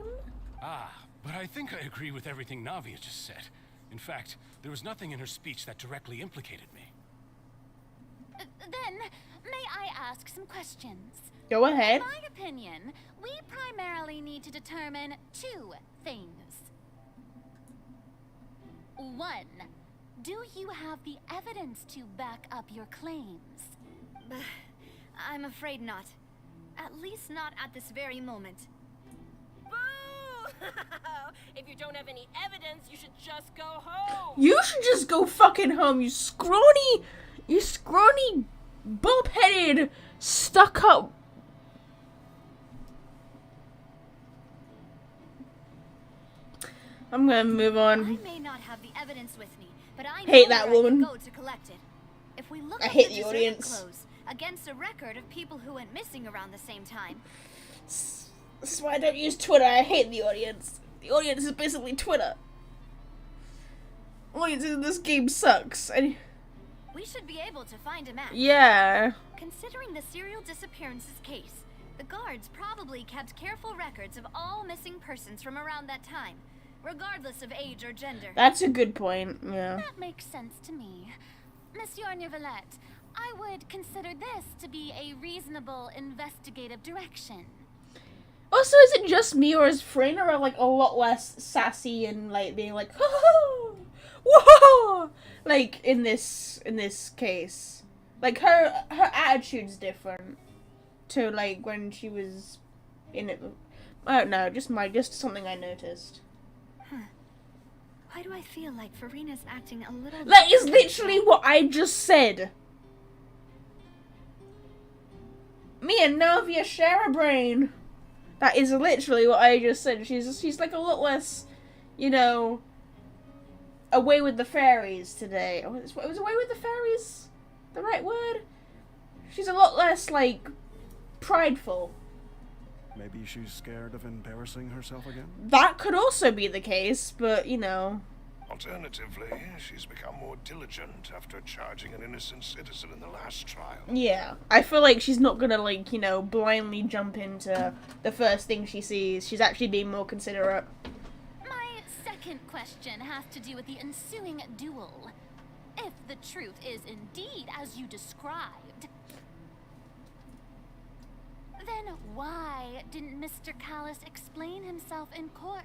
Ah, but I think I agree with everything Navia just said. In fact, there was nothing in her speech that directly implicated me. Then, may I ask some questions? Go ahead. In my opinion, we primarily need to determine two things. One, do you have the evidence to back up your claims? I'm afraid not. At least not at this very moment. Boo! If you don't have any evidence, you should just go home. You should just go fucking home, you scrawny, bump-headed, stuck-up. I'm gonna move on. I may not have the evidence with me, but I know Hate that where woman. I can go to collect it. If we look I up hate the the deserted audience. clothes against a record of people who went missing around the same time. This is why I don't use Twitter. I hate the audience. The audience is basically Twitter. Audience in this game sucks. We should be able to find a match. Yeah. Considering the serial disappearances case, the guards probably kept careful records of all missing persons from around that time, regardless of age or gender. That's a good point, yeah. That makes sense to me. Monsieur Neuvillette, I would consider this to be a reasonable investigative direction. Also, is it just me, or is Freyna like a lot less sassy and like being like, whoa, whoa, like in this case, like her attitude's different to like when she was in it. I don't know, just something I noticed. Why do I feel like Farina's acting a little... That is literally what I just said. Me and Navia share a brain. That is literally what I just said. She's like a lot less, you know, away with the fairies today. Oh, was away with the fairies the right word? She's a lot less, like, prideful. Maybe she's scared of embarrassing herself again? That could also be the case, but, you know. Alternatively, she's become more diligent after charging an innocent citizen in the last trial. Yeah, I feel like she's not gonna, like, you know, blindly jump into the first thing she sees. She's actually being more considerate. My second question has to do with the ensuing duel. If the truth is indeed as you described, then why didn't Mr. Callus explain himself in court?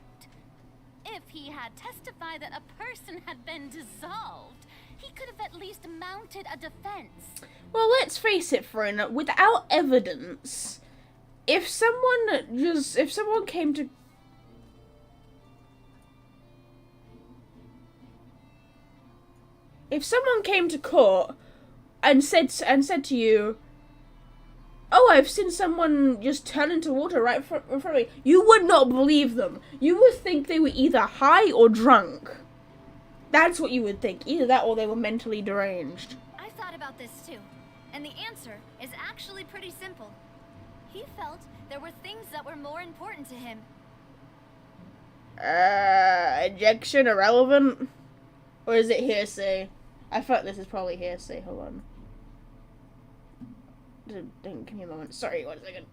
If he had testified that a person had been dissolved, he could have at least mounted a defense. Well, let's face it, Frona, without evidence, if someone came to... If someone came to court and said to you, "Oh, I've seen someone just turn into water right in front of me," you would not believe them. You would think they were either high or drunk. That's what you would think. Either that or they were mentally deranged. I've thought about this too, and the answer is actually pretty simple. He felt there were things that were more important to him. Ejection irrelevant? Or is it hearsay? I thought this is probably hearsay. Hold on. Give me a moment. Sorry, 1 second.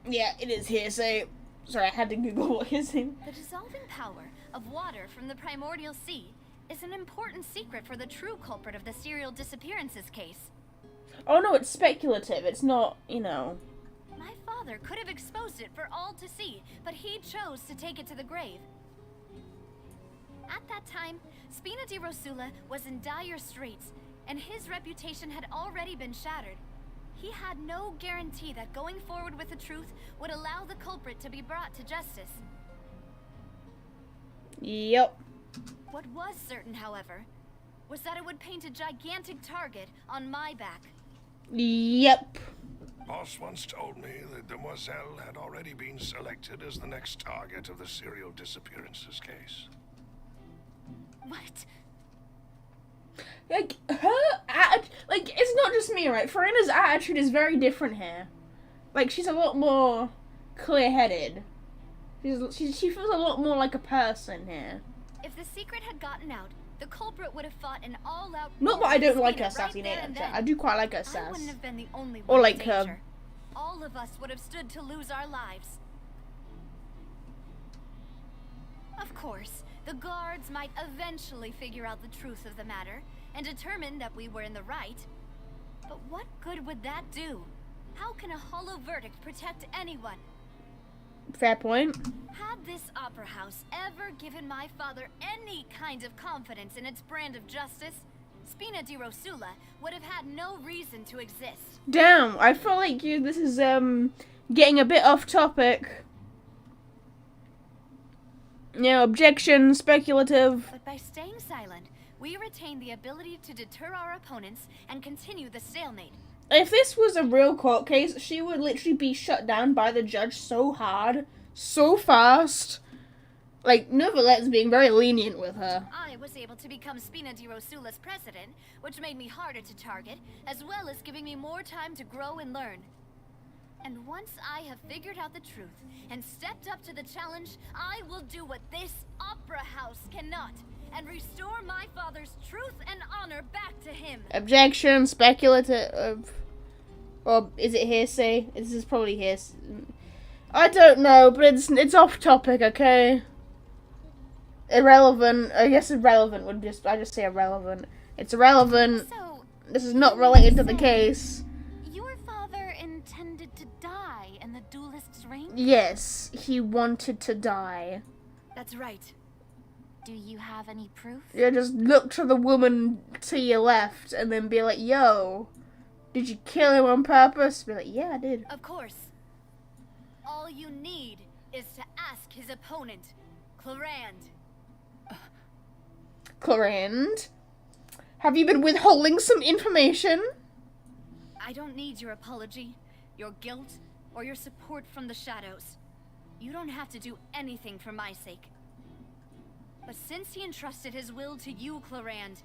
Yeah, it is hearsay. Sorry, I had to Google what hearsay. The dissolving power of water from the primordial sea is an important secret for the true culprit of the serial disappearances case. Oh no, it's speculative. It's not, you know. My father could have exposed it for all to see, but he chose to take it to the grave. At that time, Spina di Rosula was in dire straits, and his reputation had already been shattered. He had no guarantee that going forward with the truth would allow the culprit to be brought to justice. Yep. What was certain, however, was that it would paint a gigantic target on my back. Yep. Boss once told me that Demoiselle had already been selected as the next target of the serial disappearances case. What? Like, it's not just me, right? Farina's attitude is very different here. Like, she's a lot more clear-headed. She feels a lot more like a person here. If the secret had gotten out, the culprit would have fought an all-out. Not that I don't like her right sassy there nature. and I do quite like her I sass. wouldn't have been the only Or one like in her. danger. All of us would have stood to lose our lives. Of course, the guards might eventually figure out the truth of the matter and determine that we were in the right. But what good would that do? How can a hollow verdict protect anyone? Fair point. Had this opera house ever given my father any kind of confidence in its brand of justice, Spina di Rosula would have had no reason to exist. Damn, I feel like this is getting a bit off topic. You know, objection, speculative. But by staying silent, we retain the ability to deter our opponents and continue the stalemate. If this was a real court case, she would literally be shut down by the judge so hard, so fast. Like, Novelette's being very lenient with her. I was able to become Spina di Rosula's president, which made me harder to target, as well as giving me more time to grow and learn. And once I have figured out the truth and stepped up to the challenge, I will do what this opera house cannot, and restore my father's truth and honor back to him. Objection, speculative. Or is it hearsay? This is probably hearsay. I don't know, but it's off topic, okay? Irrelevant. I guess irrelevant would I just say irrelevant. It's irrelevant. So, this is not related to the case. your father intended to die in the duelist's ring? Yes, he wanted to die. That's right. Do you have any proof? Yeah, just look to the woman to your left and then be like, yo, did you kill him on purpose? Be like, yeah, I did. Of course. All you need is to ask his opponent, Clarand. Clarand? Have you been withholding some information? I don't need your apology, your guilt, or your support from the shadows. You don't have to do anything for my sake. But since he entrusted his will to you, Clarand,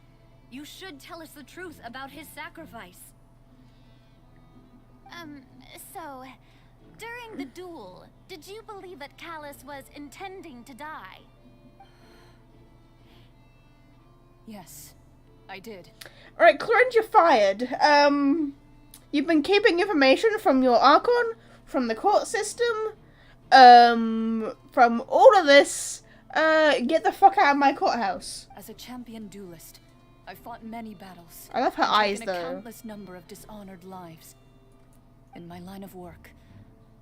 you should tell us the truth about his sacrifice. So, during the duel, did you believe that Callus was intending to die? Yes, I did. Alright, Clarence, you're fired. You've been keeping information from your Archon, from the court system, from all of this. Get the fuck out of my courthouse. As a champion duelist, I've fought many battles. I love her and eyes, taken a though. countless number of dishonored lives. In my line of work,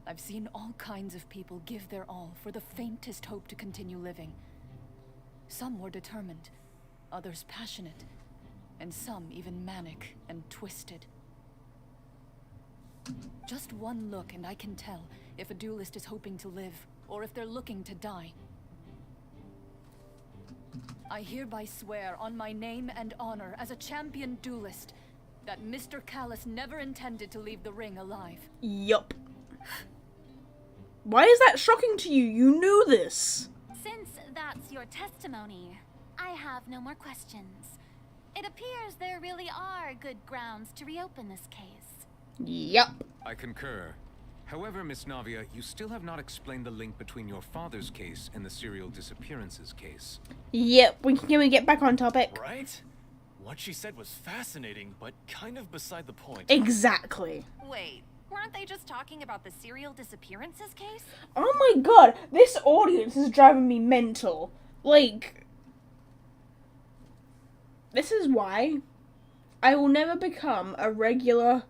I've seen all kinds of people give their all for the faintest hope to continue living. Some were determined, others passionate, and some even manic and twisted. Just one look and I can tell if a duelist is hoping to live, or if they're looking to die. I hereby swear on my name and honor as a champion duelist that Mr. Callus never intended to leave the ring alive. Yup. Why is that shocking to you? You knew this. Since that's your testimony, I have no more questions. It appears there really are good grounds to reopen this case. Yup. I concur. However, Miss Navia, you still have not explained the link between your father's case and the serial disappearances case. Yep, can we get back on topic? Right? What she said was fascinating, but kind of beside the point. Exactly. Wait, weren't they just talking about the serial disappearances case? Oh my god, this audience is driving me mental. Like, this is why I will never become a regular...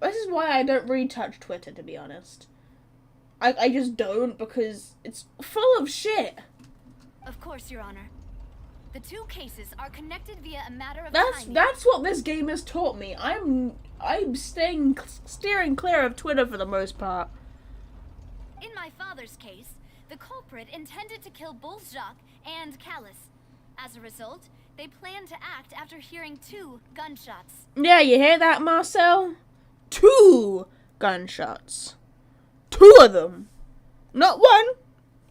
This is why I don't really touch Twitter, to be honest. I just don't, because it's full of shit. Of course, Your Honor. The two cases are connected via a matter of timing. That's what this game has taught me. I'm steering clear of Twitter for the most part. In my father's case, the culprit intended to kill both Jacques and Callus. As a result, they planned to act after hearing 2 gunshots. Yeah, you hear that, Marcel? 2 gunshots. 2 of them. Not 1,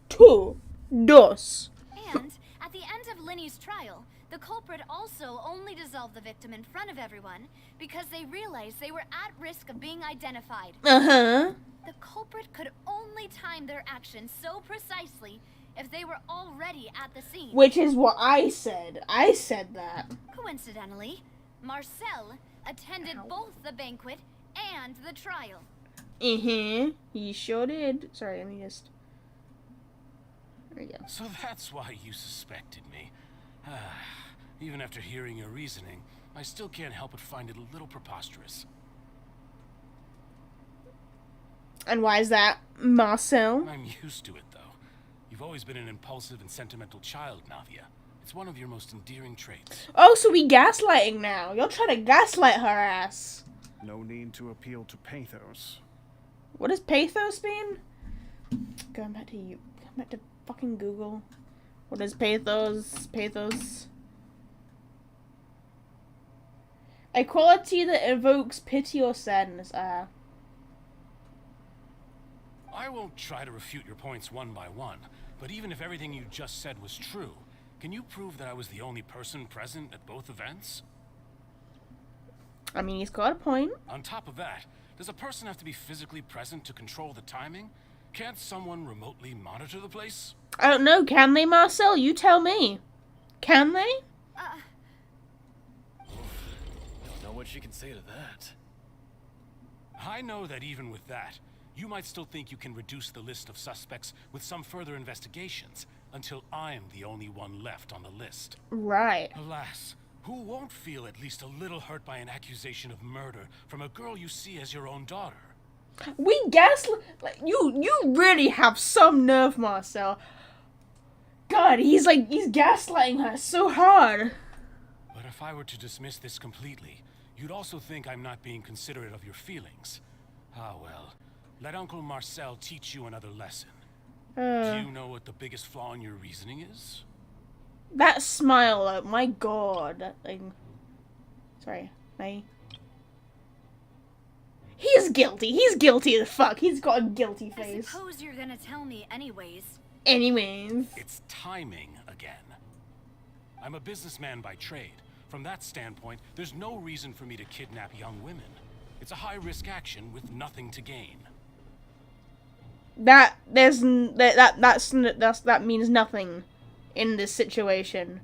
2. Dos. And at the end of Linny's trial, the culprit also only dissolved the victim in front of everyone because they realized they were at risk of being identified. Uh-huh. The culprit could only time their actions so precisely if they were already at the scene. Which is what I said. I said that. Coincidentally, Marcel attended both the banquet and the trial. He sure did. Sorry, let me just... There we go. So that's why you suspected me. Even after hearing your reasoning, I still can't help but find it a little preposterous. And why is that, Marcel? I'm used to it, though. You've always been an impulsive and sentimental child, Navia. It's one of your most endearing traits. Oh, so we gaslighting now. You're trying to gaslight her ass. No need to appeal to pathos. What does pathos mean? Going back to fucking Google. What is pathos? Pathos. A quality that evokes pity or sadness. I won't try to refute your points one by one, but even if everything you just said was true, can you prove that I was the only person present at both events? I mean, he's got a point. On top of that, does a person have to be physically present to control the timing? Can't someone remotely monitor the place? I don't know, can they, Marcel? You tell me. Can they? Don't know what she can say to that. I know that even with that, you might still think you can reduce the list of suspects with some further investigations, until I'm the only one left on the list. Right. Alas, who won't feel at least a little hurt by an accusation of murder from a girl you see as your own daughter? We gaslight... You really have some nerve, Marcel. God, he's gaslighting her so hard. But if I were to dismiss this completely, you'd also think I'm not being considerate of your feelings. Ah, well. Let Uncle Marcel teach you another lesson. Do you know what the biggest flaw in your reasoning is? That smile, my god. That thing. Sorry, He's guilty. He's guilty as fuck. He's got a guilty face. I suppose you're gonna tell me anyways. It's timing again. I'm a businessman by trade. From that standpoint, there's no reason for me to kidnap young women. It's a high-risk action with nothing to gain. That means nothing in this situation.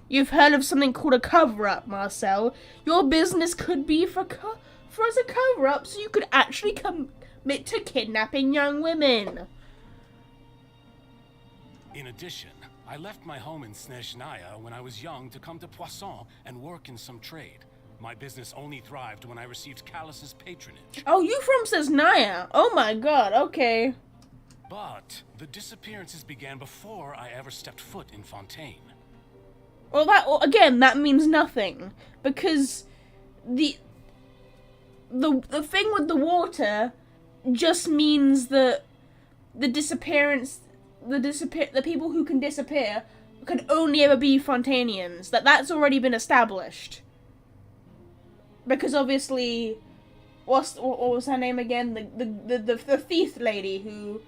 You've heard of something called a cover-up, Marcel. Your business could be for as a cover-up, so you could actually commit to kidnapping young women. In addition, I left my home in Snezhnaya when I was young to come to Poisson and work in some trade. My business only thrived when I received Callus's patronage. Oh, you from Snezhnaya? Oh my god, okay. But the disappearances began before I ever stepped foot in Fontaine. Well, that means nothing, because the thing with the water just means that the people who can disappear can only ever be Fontainians. That's already been established. Because obviously, what was her name again? The thief lady who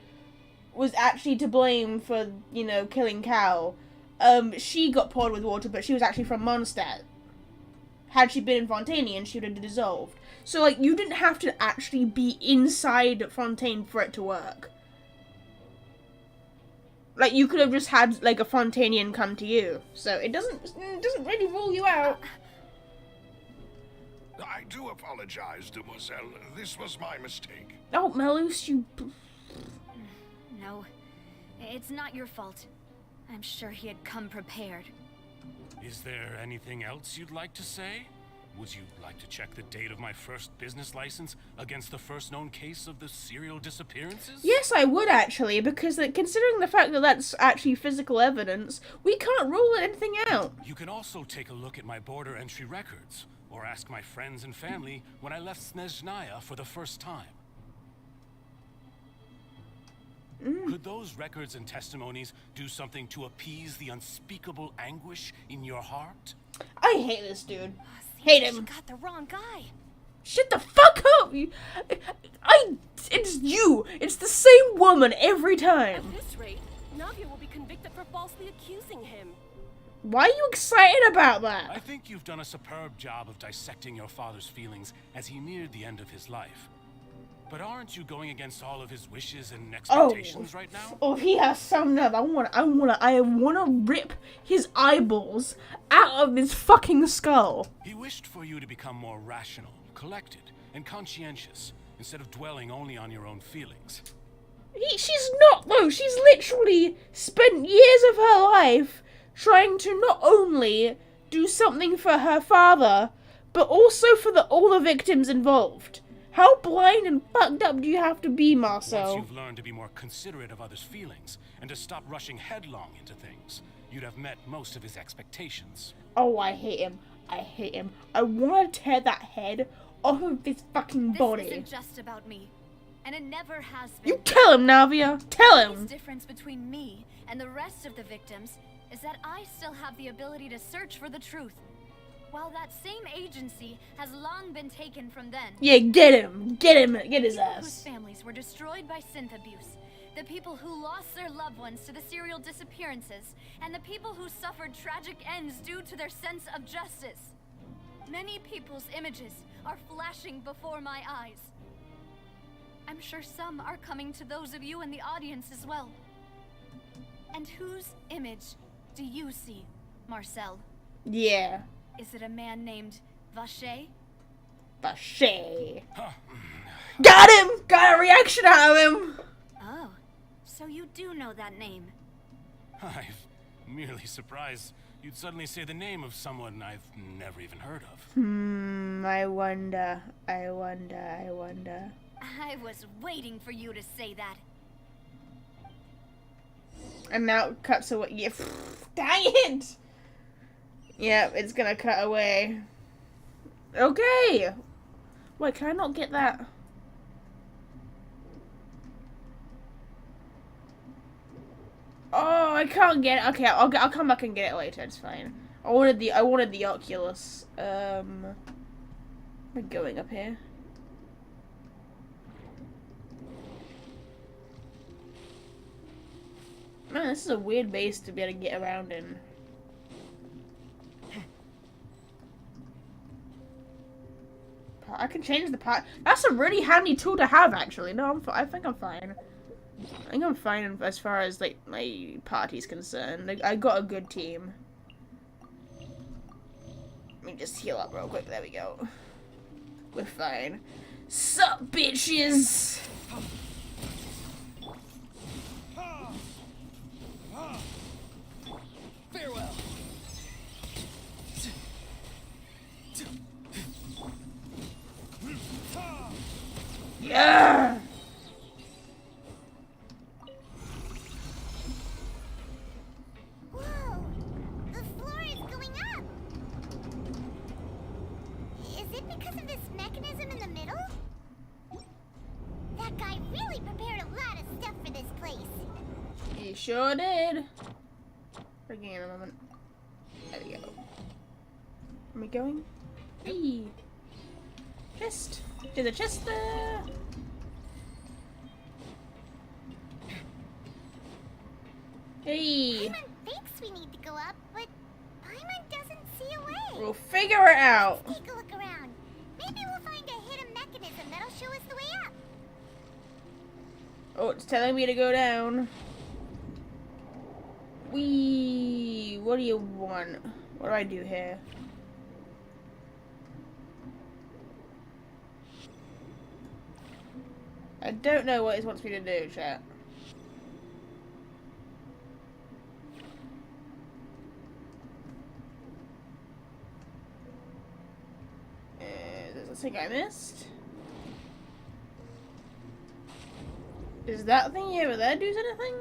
was actually to blame for, you know, killing Cal. She got poured with water, but she was actually from Mondstadt. Had she been in Fontainian, she would have dissolved. So, like, you didn't have to actually be inside Fontaine for it to work. Like, you could have just had, like, a Fontainian come to you. So, it doesn't really rule you out. I do apologize, demoiselle. This was my mistake. Oh, Melus, you... No, it's not your fault. I'm sure he had come prepared. Is there anything else you'd like to say? Would you like to check the date of my first business license against the first known case of the serial disappearances? Yes, I would actually, because considering the fact that that's actually physical evidence, we can't rule anything out. You can also take a look at my border entry records, or ask my friends and family when I left Snezhnaya for the first time. Could those records and testimonies do something to appease the unspeakable anguish in your heart? I hate this dude. Hate him. You got the wrong guy. Shut the fuck up! It's you! It's the same woman every time! At this rate, Navia will be convicted for falsely accusing him. Why are you excited about that? I think you've done a superb job of dissecting your father's feelings as he neared the end of his life. But aren't you going against all of his wishes and expectations right now? Oh, he has some nerve. I wanna rip his eyeballs out of his fucking skull. He wished for you to become more rational, collected, and conscientious, instead of dwelling only on your own feelings. She's not, though. She's literally spent years of her life trying to not only do something for her father, but also for all the victims involved. How blind and fucked up do you have to be, Marcel? Once you've learned to be more considerate of others' feelings, and to stop rushing headlong into things, you'd have met most of his expectations. Oh, I hate him. I hate him. I want to tear that head off of his fucking body. This isn't just about me, and it never has been. You tell him, Navia. Tell him. The difference between me and the rest of the victims is that I still have the ability to search for the truth, while that same agency has long been taken from them. Yeah, get him. Get him. Get his People whose ass. families were destroyed by synth abuse, the people who lost their loved ones to the serial disappearances, and the people who suffered tragic ends due to their sense of justice. Many people's images are flashing before my eyes. I'm sure some are coming to those of you in the audience as well. And whose image do you see, Marcel? Yeah. Is it a man named Vache? Vache. Got him! Got a reaction out of him! Oh, so you do know that name. I'm merely surprised you'd suddenly say the name of someone I've never even heard of. I wonder. I was waiting for you to say that. And now it cuts away. Yeah, dang it! Yeah, it's gonna cut away. Okay! Wait, can I not get that? Oh, I can't get it. Okay, I'll come back and get it later. It's fine. I wanted the Oculus. Am I going up here? Man, this is a weird base to be able to get around in. I can change the part. That's a really handy tool to have, actually. No, I think I'm fine. I think I'm fine as far as like my party's concerned. Like, I got a good team. Let me just heal up real quick. There we go. We're fine. Sup, bitches? Farewell. Yeah. Whoa! The floor is going up! Is it because of this mechanism in the middle? You sure did. Forgetting a moment. There we go. Am I going? Hey! Chest! To the chest there! Hey! Paimon thinks we need to go up, but Paimon doesn't see a way. We'll figure it out. Let's take a look around. Maybe we'll find a hidden mechanism that'll show us the way up. Oh, it's telling me to go down. Wee! What do you want? What do I do here? I don't know what it wants me to do, chat. There's a thing I missed. Does that thing over there do anything?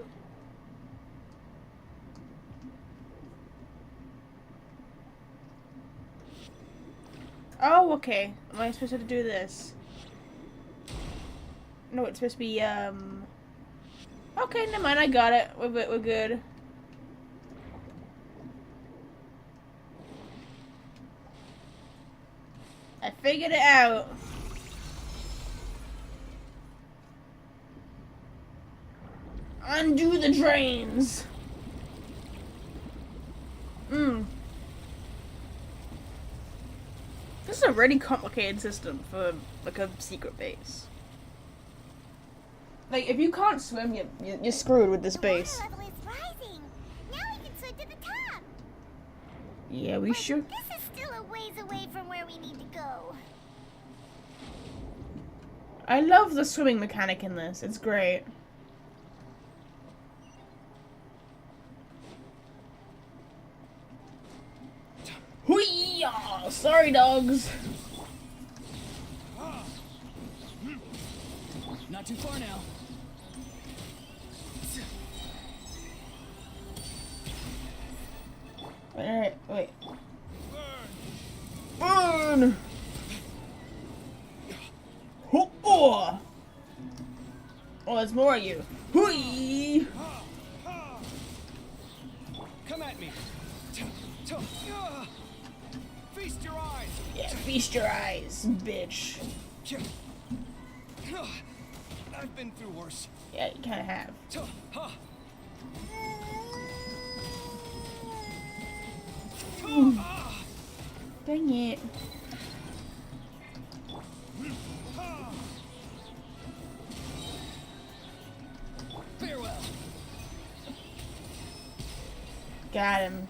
Oh, okay. Am I supposed to do this? No, it's supposed to be, Okay, never mind, I got it. We're good. I figured it out. Undo the drains. This is a really complicated system for, like, a secret base. Like, if you can't swim, you're screwed with this base. The water level is rising. Now we can swim to the top. Yeah, we should. This is still a ways away from where we need to go. I love the swimming mechanic in this. It's great. Hoo-yah! Sorry, dogs. Not too far now. Alright, wait. Burn! Oh, there's more of you. Hoo-yee! Come at me. Feast your eyes. Yeah, feast your eyes, bitch. I've been through worse. Yeah, you kinda have. Dang it. Farewell. Got him.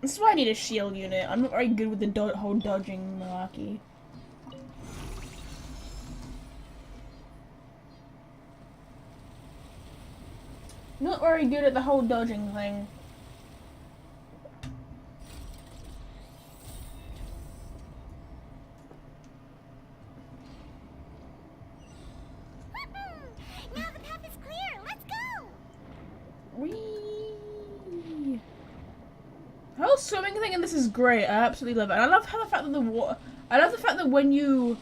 This is why I need a shield unit. I'm not very good with the whole dodging malarkey. Not very good at the whole dodging thing. Now the path is clear. Let's go. Whee! The whole swimming thing in this is great. I absolutely love it. And I love how the fact that the water. I love the fact that when you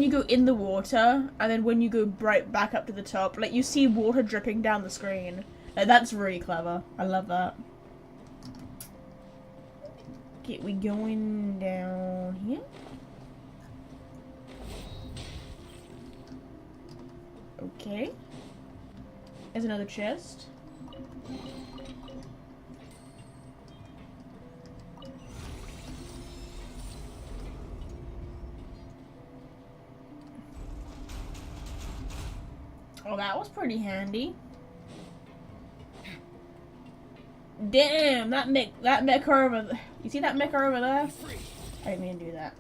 go in the water and then when you go right back up to the top, like you see water dripping down the screen. Like, that's really clever. I love that. Okay, we going down here. Okay. There's another chest. Oh, that was pretty handy. Damn, that mecha over there. You see that mecha over there? I didn't mean to do that.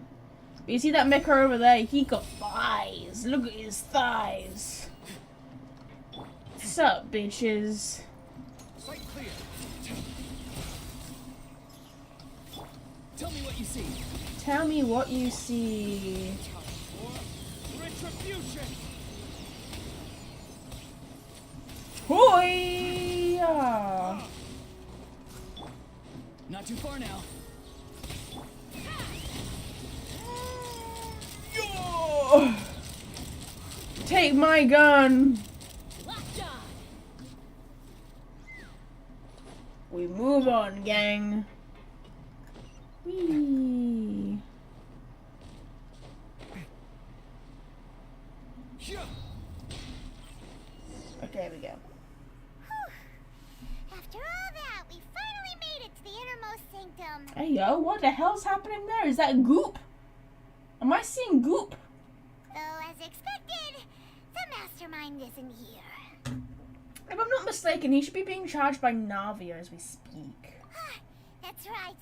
But you see that mecha over there? He got thighs. Look at his thighs. What's up, bitches? Sight clear. Tell me what you see. Tell me what you see. Retribution. Hoi-ya! Not too far now. Oh! Take my gun! We move on, gang. Whee! Okay, we go. After all that, we finally made it to the innermost sanctum. Hey yo, what the hell's happening there? Is that goop? Am I seeing goop? Though, as expected, the mastermind isn't here. If I'm not mistaken, he should be being charged by Navia as we speak. That's right.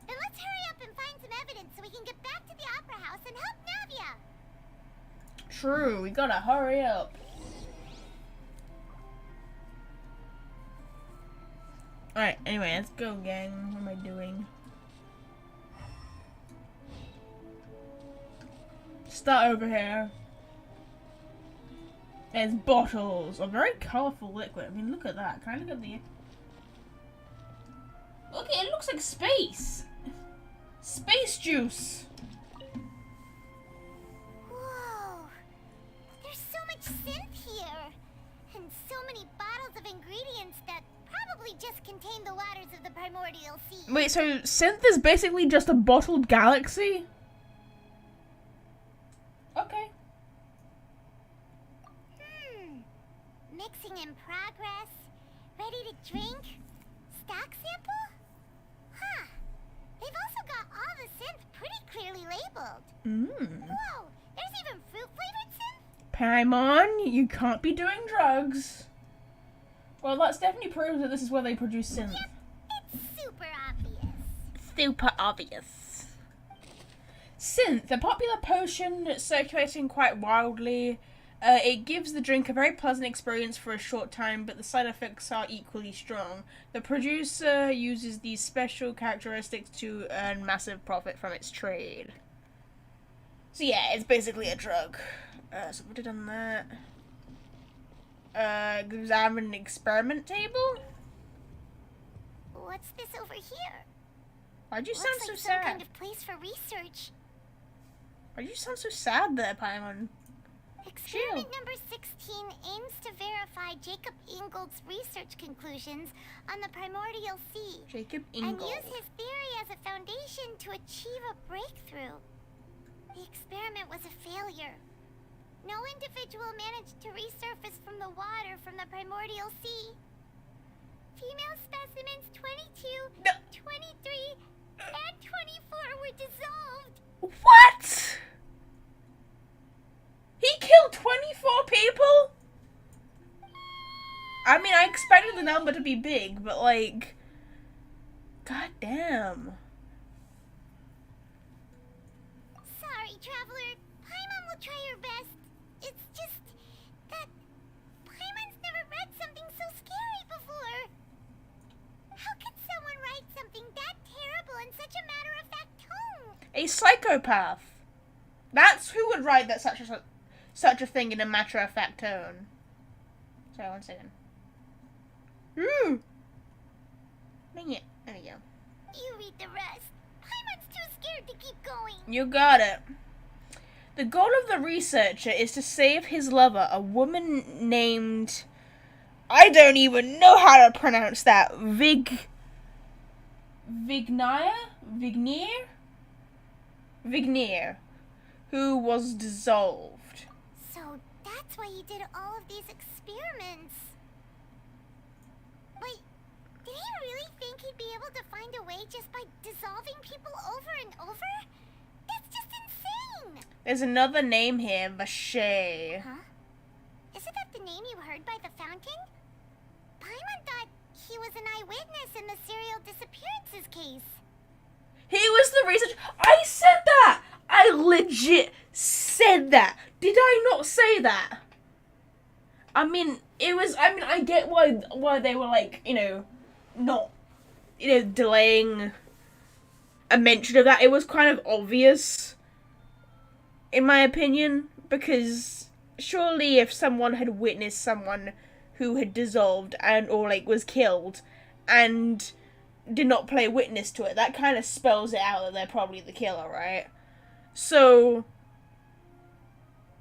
Then let's hurry up and find some evidence so we can get back to the Opera House and help Navia. True, we gotta hurry up. Alright, anyway, let's go, gang. What am I doing? Start over here. There's bottles of very colourful liquid. I mean, look at that. Can I look at the... Look, it looks like space. Space juice. Whoa. There's so much synth here. And so many bottles of ingredients that probably just contain the waters of the primordial sea. Wait, so synth is basically just a bottled galaxy? Okay. Mixing in progress. Ready to drink? Stock sample? Huh. They've also got all the synth pretty clearly labeled. Whoa, there's even fruit-flavored synth? Paimon, you can't be doing drugs. Well, that's definitely proves that this is where they produce synth. Yep, it's super obvious. Super obvious. Synth, a popular potion circulating quite wildly. It gives the drink a very pleasant experience for a short time, but the side effects are equally strong. The producer uses these special characteristics to earn massive profit from its trade. So yeah, it's basically a drug. So put it on that. Examine an experiment table? What's this over here? Why'd you Looks sound so like sad? some kind of place for research. Why'd you sound so sad there, Paimon? Experiment number 16 aims to verify Jacob Ingold's research conclusions on the primordial sea. Jacob And Ingold. use his theory as a foundation to achieve a breakthrough. The experiment was a failure. No individual managed to resurface from the water from the primordial sea. Female specimens 22, 23, and 24 were dissolved. What? He killed 24 people? I mean, I expected the number to be big, but like... God damn. Sorry, Traveler. Paimon will try her best. It's just that Paimon's never read something so scary before. How could someone write something that terrible in such a matter-of-fact tone? A psychopath. That's who would write that such a thing in a matter-of-fact tone. Sorry, 1 second. Dang it. There we go. You read the rest. Paimon's too scared to keep going. You got it. The goal of the researcher is to save his lover, a woman named... I don't even know how to pronounce that. Vigneer, who was dissolved. So that's why you did all of these experiments. Wait, did he really think he'd be able to find a way just by dissolving people over and over? That's just insane! There's another name here, Vache. Huh? Isn't that the name you heard by the fountain? Paimon thought he was an eyewitness in the serial disappearances case. He was the researcher. I said that! I legit said that. Did I not say that? I mean, I get why they were like, not, delaying a mention of that. It was kind of obvious, in my opinion, because surely if someone had witnessed someone who had dissolved or was killed and did not play witness to it, that kind of spells it out that they're probably the killer, right? So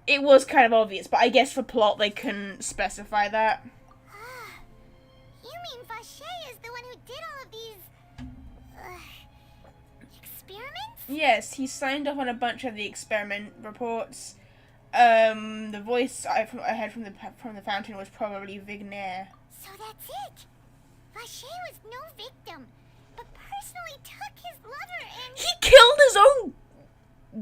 It was kind of obvious, but I guess for plot they couldn't specify that. You mean Vacher is the one who did all of these experiments? Yes, he signed off on a bunch of the experiment reports. The voice I heard from the fountain was probably Vigner. So that's it. Vacher was no victim, but personally took his lover and... He killed his own...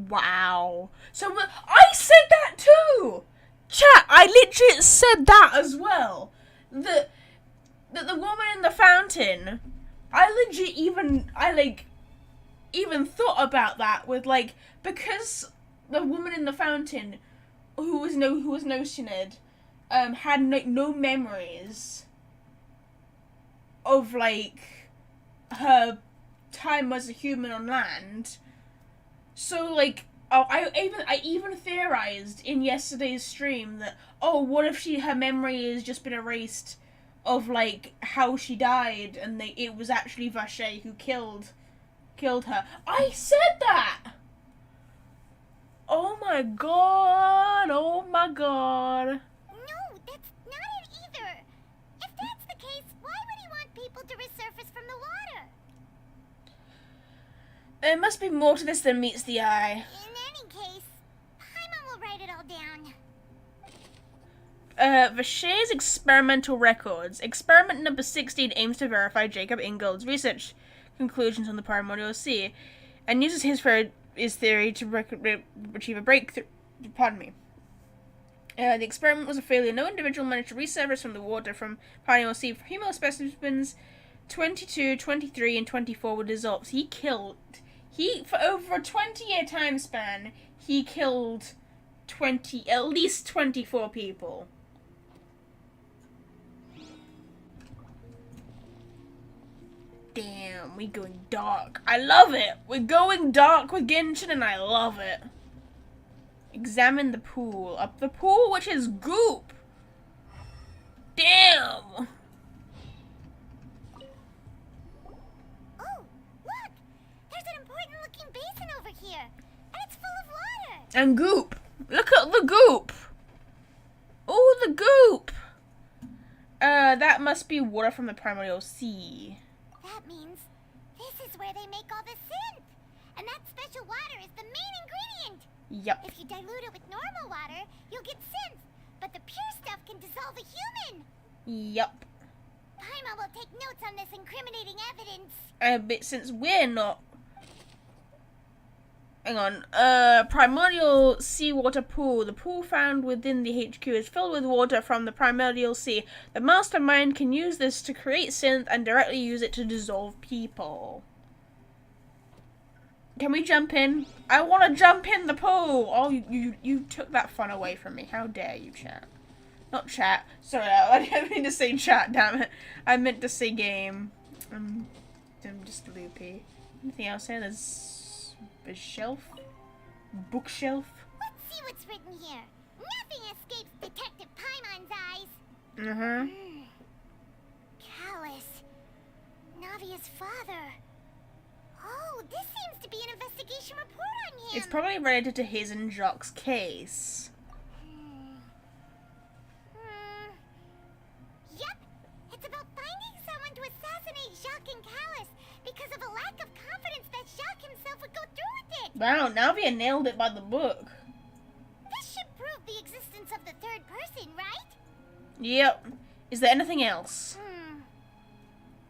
Wow. So I said that too! Chat, I literally said that as well. The woman in the fountain, I even thought about that with, like, because the woman in the fountain who was notioned, had no memories of, like, her time as a human on land. So, like, I even theorized in yesterday's stream that, oh, what if her memory has just been erased of, like, how she died, and it was actually Vacher who killed her. I said that! Oh my god, oh my god. No, that's not it either. If that's the case, why would he want people to resurface from the water? There must be more to this than meets the eye. In any case, Paimon will write it all down. Vacher's experimental records. Experiment number 16 aims to verify Jacob Ingold's research conclusions on the primordial sea, and uses his theory to achieve a breakthrough. Pardon me. The experiment was a failure. No individual managed to resurface from the water from primordial sea. For female specimens 22, 23, and 24 were dissolved. For over a 20-year time span, he killed at least 24 people. Damn, we going dark. I love it. We're going dark with Genshin and I love it. Examine the pool. Up the pool, which is goop. Damn. Oh, look! There's an important looking basin over here. And it's full of water. And goop. Look at the goop. Oh, the goop. That must be water from the primordial sea. That means this is where they make all the synth. And that special water is the main ingredient. Yep. If you dilute it with normal water, you'll get synth. But the pure stuff can dissolve a human. Yep. Paimon will take notes on this incriminating evidence. But since we're not... Hang on. Primordial seawater pool. The pool found within the HQ is filled with water from the primordial sea. The mastermind can use this to create synth and directly use it to dissolve people. Can we jump in? I want to jump in the pool! Oh, you took that fun away from me. How dare you, chat. Not chat. Sorry, I didn't mean to say chat, damn it. I meant to say game. I'm just loopy. Anything else here? There's... a shelf? Bookshelf? Let's see what's written here. Nothing escapes Detective Paimon's eyes. Uh-huh. Callus. Navia's father. Oh, this seems to be an investigation report on him. It's probably related to his and Jacques' case. Yep. It's about finding someone to assassinate Jacques and Callus because of a lack of confidence that Jacques himself would go through with it. Wow, Navia nailed it by the book. This should prove the existence of the third person, right? Yep. Is there anything else?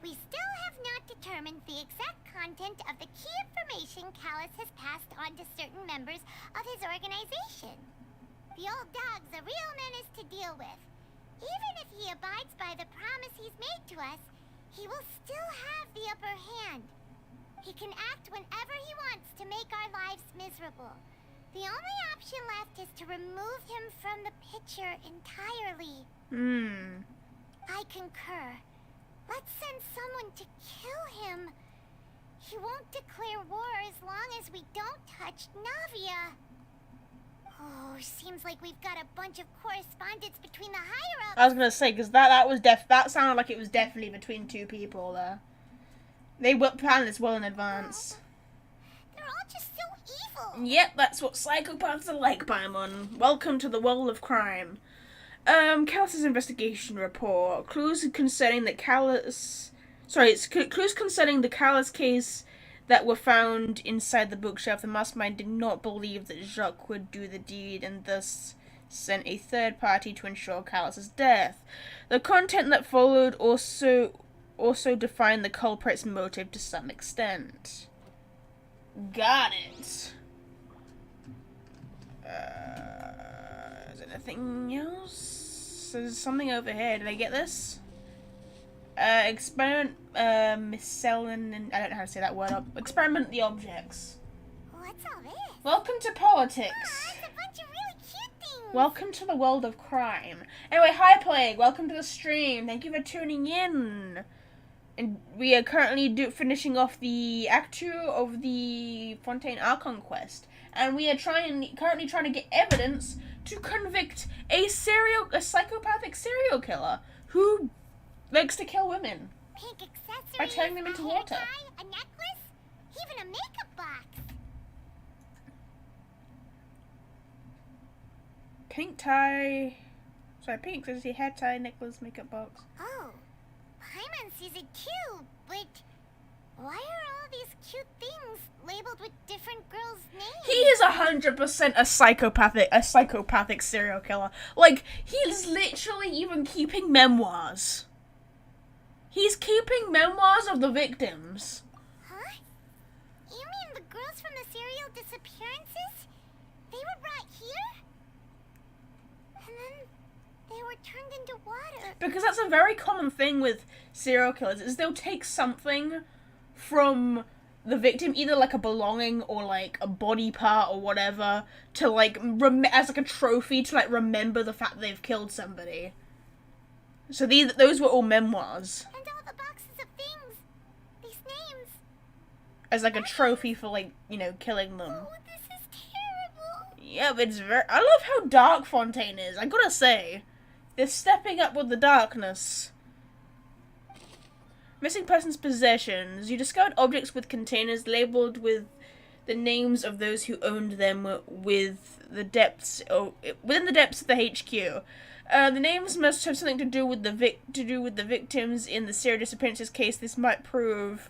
We still have not determined the exact content of the key information Callus has passed on to certain members of his organization. The old dog's a real menace to deal with. Even if he abides by the promise he's made to us, he will still have the upper hand. He can act whenever he wants to make our lives miserable. The only option left is to remove him from the picture entirely. I concur. Let's send someone to kill him. He won't declare war as long as we don't touch Navia. Oh, seems like we've got a bunch of correspondence between the higher-ups. I was gonna say, because that sounded like it was definitely between two people there. They planned this well in advance. They're all just so evil. awful! Yep, that's what psychopaths are like, Paimon. Welcome to the world of crime. Callus's investigation report. Clues concerning the Callus case that were found inside the bookshelf. The mastermind did not believe that Jacques would do the deed and thus sent a third party to ensure Callus's death. The content that followed also defined the culprit's motive to some extent. Got it. Is there anything else? There's something over here. Did I get this? Experiment, miscellin, I don't know how to say that word up. Experiment the objects. What's all this? Welcome to politics. Aw, it's a bunch of really cute things. Welcome to the world of crime. Anyway, hi Plague, welcome to the stream. Thank you for tuning in. And we are currently finishing off the Act 2 of the Fontaine Archon quest. And we are currently trying to get evidence to convict a psychopathic serial killer who likes to kill women. Pink accessories, by turning them into a hair water. tie, a necklace, even a makeup box. Pink tie. Sorry, pink. There's your hair tie, necklace, makeup box. Oh, Paimon sees it too, but why are all these cute things labeled with different girls' names? He is 100% a psychopathic serial killer. Like, he's literally even keeping memoirs. He's keeping memoirs of the victims. Huh? You mean the girls from the serial disappearances? They were brought here? And then they were turned into water. Because that's a very common thing with serial killers, is they'll take something from the victim, either like a belonging or like a body part or whatever, to like, as like a trophy to like remember the fact that they've killed somebody. So those were all memoirs. And all the boxes of things. These names. As like a trophy for like, you know, killing them. Oh, this is terrible. Yeah, but it's I love how dark Fontaine is, I gotta say. They're stepping up with the darkness. Missing persons' possessions. You discovered objects with containers labeled with the names of those who owned them within the depths of the HQ. The names must have something to do with the victims in the serial disappearances case. This might prove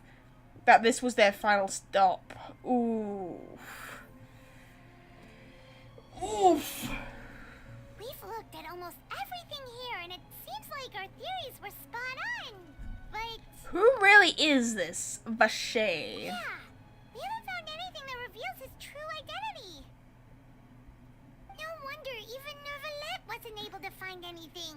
that this was their final stop. Ooh. Oof. We've looked at almost everything here, and it seems like our theories were spot on. But Who really is this Vache? yeah, we haven't found anything that reveals his true identity. No wonder even Nervalette wasn't able to find anything.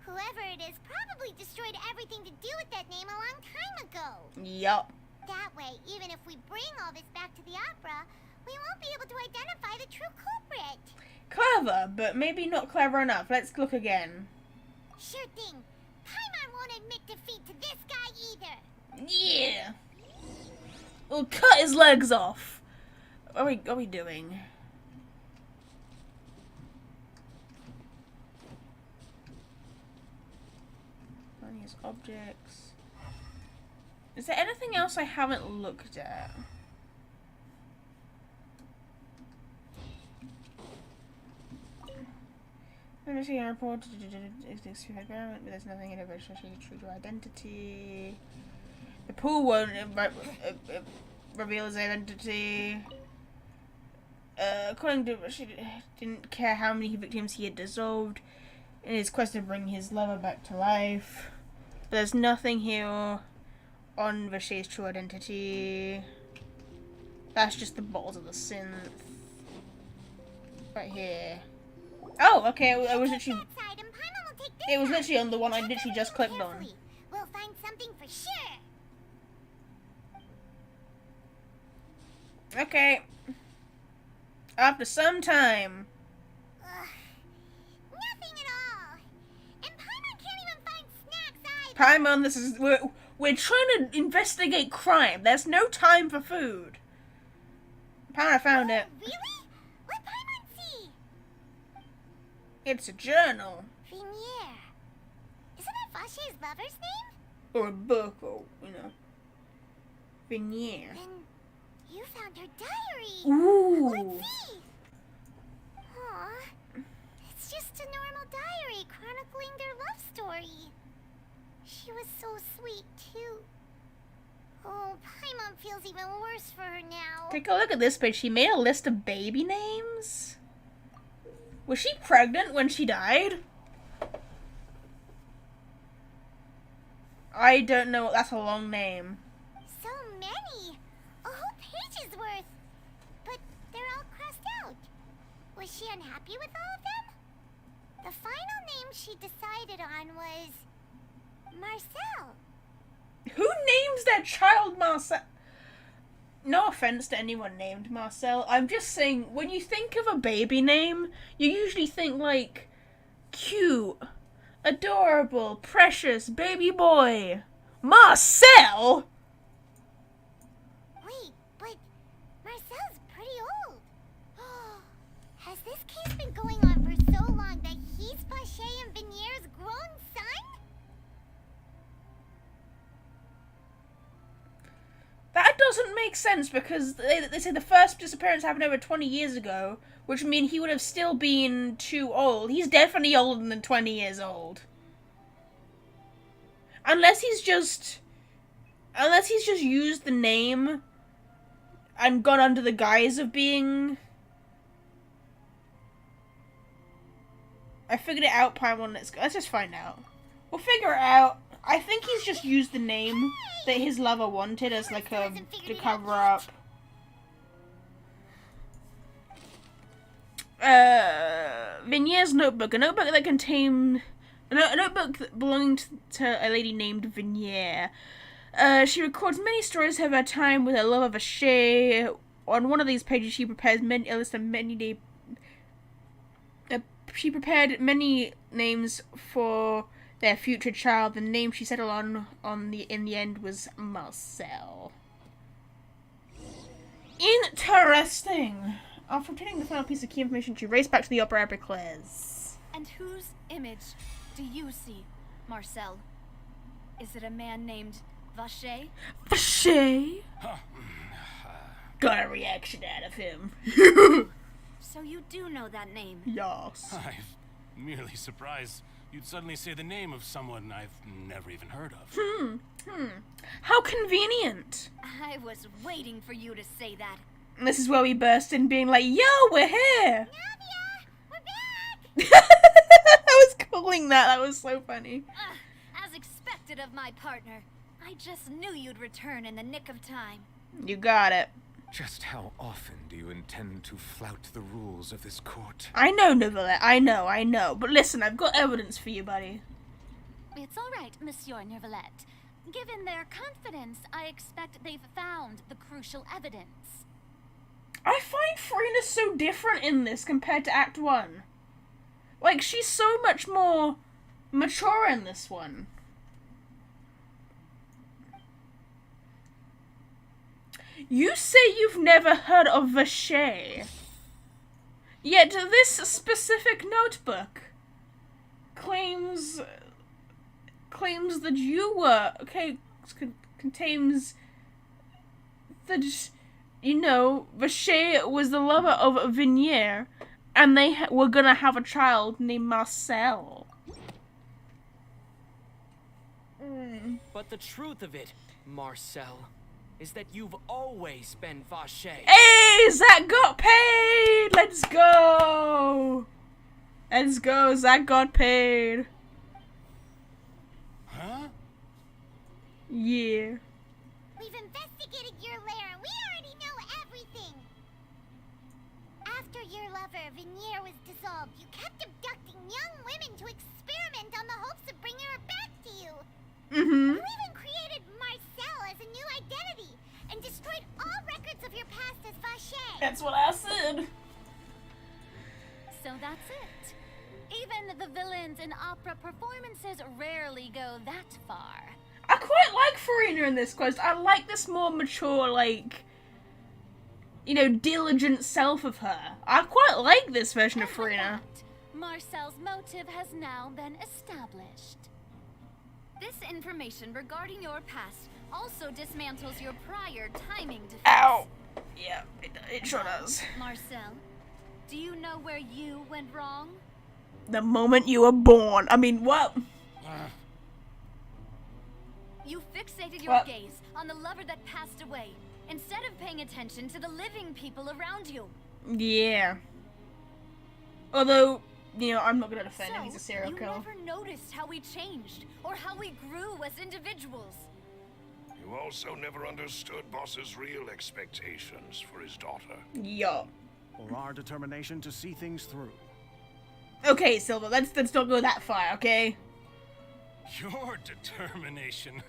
Whoever it is probably destroyed everything to do with that name a long time ago. Yup. That way, even if we bring all this back to the opera, we won't be able to identify the true culprit. Clever, but maybe not clever enough. Let's look again. Sure thing. Paimon won't admit defeat to this guy either. Yeah. We'll cut his legs off. What are we doing? Funniest objects. Is there anything else I haven't looked at? Investigating report. There's nothing in it true to identity. The pool won't reveal his identity. According to she didn't care how many victims he had dissolved in his quest to bring his lover back to life. But there's nothing here on Vache's true identity. That's just the bottles of the synth. Right here. Oh, okay, I was literally... It was literally on the one I literally just clicked on. We'll find something for sure. Okay. After some time. Nothing at all. And Paimon can't even find snacks either. Paimon, this is... We're trying to investigate crime. There's no time for food. Paimon, I found it. Really? What Paimon see? It's a journal. Venier. Isn't it Vache's lover's name? Or a book, or, you know. Venier. Then You found her diary. Ooh. Let's see. Aw. It's just a normal diary chronicling their love story. She was so sweet, too. Oh, Paimon feels even worse for her now. Take a look at this page. She made a list of baby names. Was she pregnant when she died? I don't know. That's a long name. So many. A whole page's worth. But they're all crossed out. Was she unhappy with all of them? The final name she decided on was Marcel. Who names their child Marcel? No offense to anyone named Marcel. I'm just saying, when you think of a baby name, you usually think like cute, adorable, precious baby boy. Marcel? Wait, but Marcel's pretty old. Has this case been going on for so long that he's Vacher and Vinier's grown son? That doesn't make sense because they say the first disappearance happened over 20 years ago, which would mean he would have still been too old. He's definitely older than 20 years old. Unless he's just used the name and gone under the guise of being... I figured it out, Paimon. Let's just find out. We'll figure it out. I think he's just used the name that his lover wanted as like to cover up. Vinier's notebook. A notebook that contained... A notebook belonging to a lady named Vinier. She records many stories of her time with her lover Vacher. On one of these pages, she prepares she prepared many names for their future child. The name she settled on in the end was Marcel. Interesting. After obtaining the final piece of key information, she raced back to the Opera Epicles. And whose image do you see, Marcel? Is it a man named Vacher? Vacher? Got a reaction out of him. So you do know that name? Yes. I'm merely surprised you'd suddenly say the name of someone I've never even heard of. How convenient. I was waiting for you to say that. And this is where we burst in being like, yo, we're here! Navia, we're back! I was calling that. That was so funny. As expected of my partner. I just knew you'd return in the nick of time. You got it. Just how often do you intend to flout the rules of this court? I know, Neuvillette. I know. But listen, I've got evidence for you, buddy. It's all right, Monsieur Neuvillette. Given their confidence, I expect they've found the crucial evidence. I find Furina so different in this compared to Act 1. Like, she's so much more mature in this one. You say you've never heard of Vacher. Yet this specific notebook claims that you were... Okay, contains that, you know, Vacher was the lover of Vinier, and they were gonna have a child named Marcel. But the truth of it, Marcel, is that you've always been Vacher. Hey, Zach got paid! Let's go! Let's go, Zach got paid. Huh? Yeah. We've investigated your lair and we already know everything. After your lover, Vinier, was dissolved, you kept abducting young women to experiment on the hopes of bringing her back to you. You even created Marcel as a new identity and destroyed all records of your past as Vacher. That's what I said. So that's it. Even the villains in opera performances rarely go that far. I quite like Furina in this quest. I like this more mature, like, you know, diligent self of her. I quite like this version of Furina. Marcel's motive has now been established. This information regarding your past also dismantles your prior timing defense. Ow. Yeah, it sure does. Marcel, do you know where you went wrong? The moment you were born. I mean, what? You fixated your gaze on the lover that passed away, instead of paying attention to the living people around you. Yeah. Although, you know, I'm not gonna defend him, he's a serial killer. You never noticed how we changed, or how we grew as individuals. You also never understood Boss's real expectations for his daughter. Yeah. Or our determination to see things through. Okay, Silver, let's not go that far, okay? Your determination.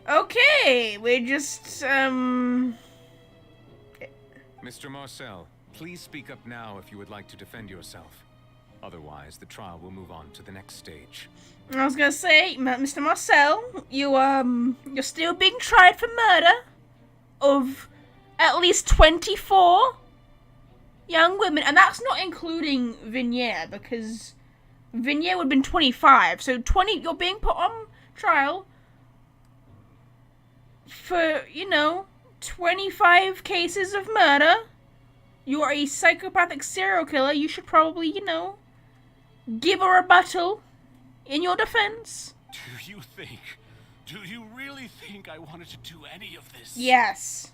Okay, we're just, Mr. Marcel, please speak up now if you would like to defend yourself. Otherwise, the trial will move on to the next stage. I was gonna say, Mr. Marcel, you're still being tried for murder of at least 24 young women, and that's not including Vignier, because Vignier would have been 25, so 20, you're being put on trial for, 25 cases of murder. You are a psychopathic serial killer. You should probably, give a rebuttal in your defense. Do you really think I wanted to do any of this? Yes.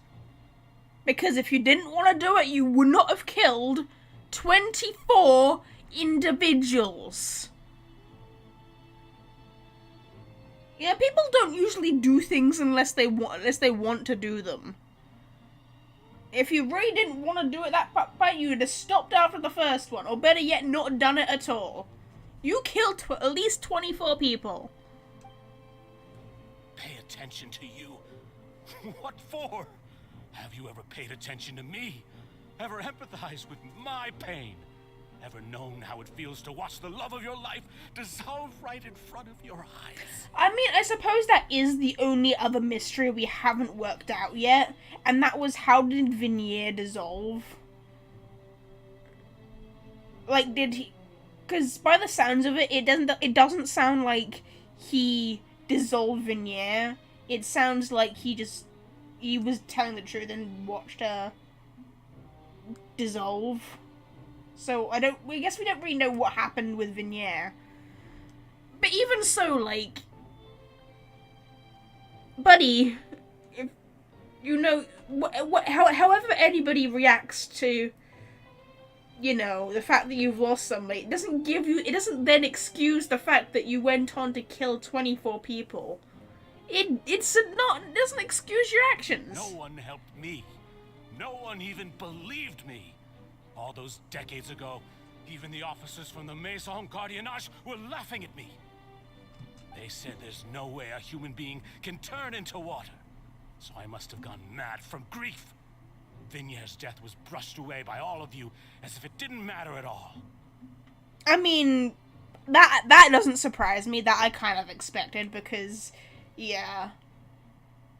Because if you didn't want to do it, you would not have killed 24 individuals. Yeah, people don't usually do things unless they want to do them. If you really didn't want to do it that fight, you'd have stopped after the first one, or better yet, not done it at all. You killed at least 24 people. Pay attention to you? What for? Have you ever paid attention to me? Ever empathized with my pain? Ever known how it feels to watch the love of your life dissolve right in front of your eyes? I mean, I suppose that is the only other mystery we haven't worked out yet, and that was, how did Vignier dissolve? Like, did he... Because by the sounds of it, it doesn't sound like he dissolved Vignier. It sounds like he was telling the truth and watched her dissolve. So I guess we don't really know what happened with Vignier. But even so, like, buddy, if however anybody reacts to, the fact that you've lost somebody, it doesn't then excuse the fact that you went on to kill 24 people. It doesn't excuse your actions. No one helped me. No one even believed me. All those decades ago, even the officers from the Maison Gardiennage were laughing at me. They said there's no way a human being can turn into water. So I must have gone mad from grief. Vignier's death was brushed away by all of you as if it didn't matter at all. I mean, that doesn't surprise me. That I kind of expected, because, yeah.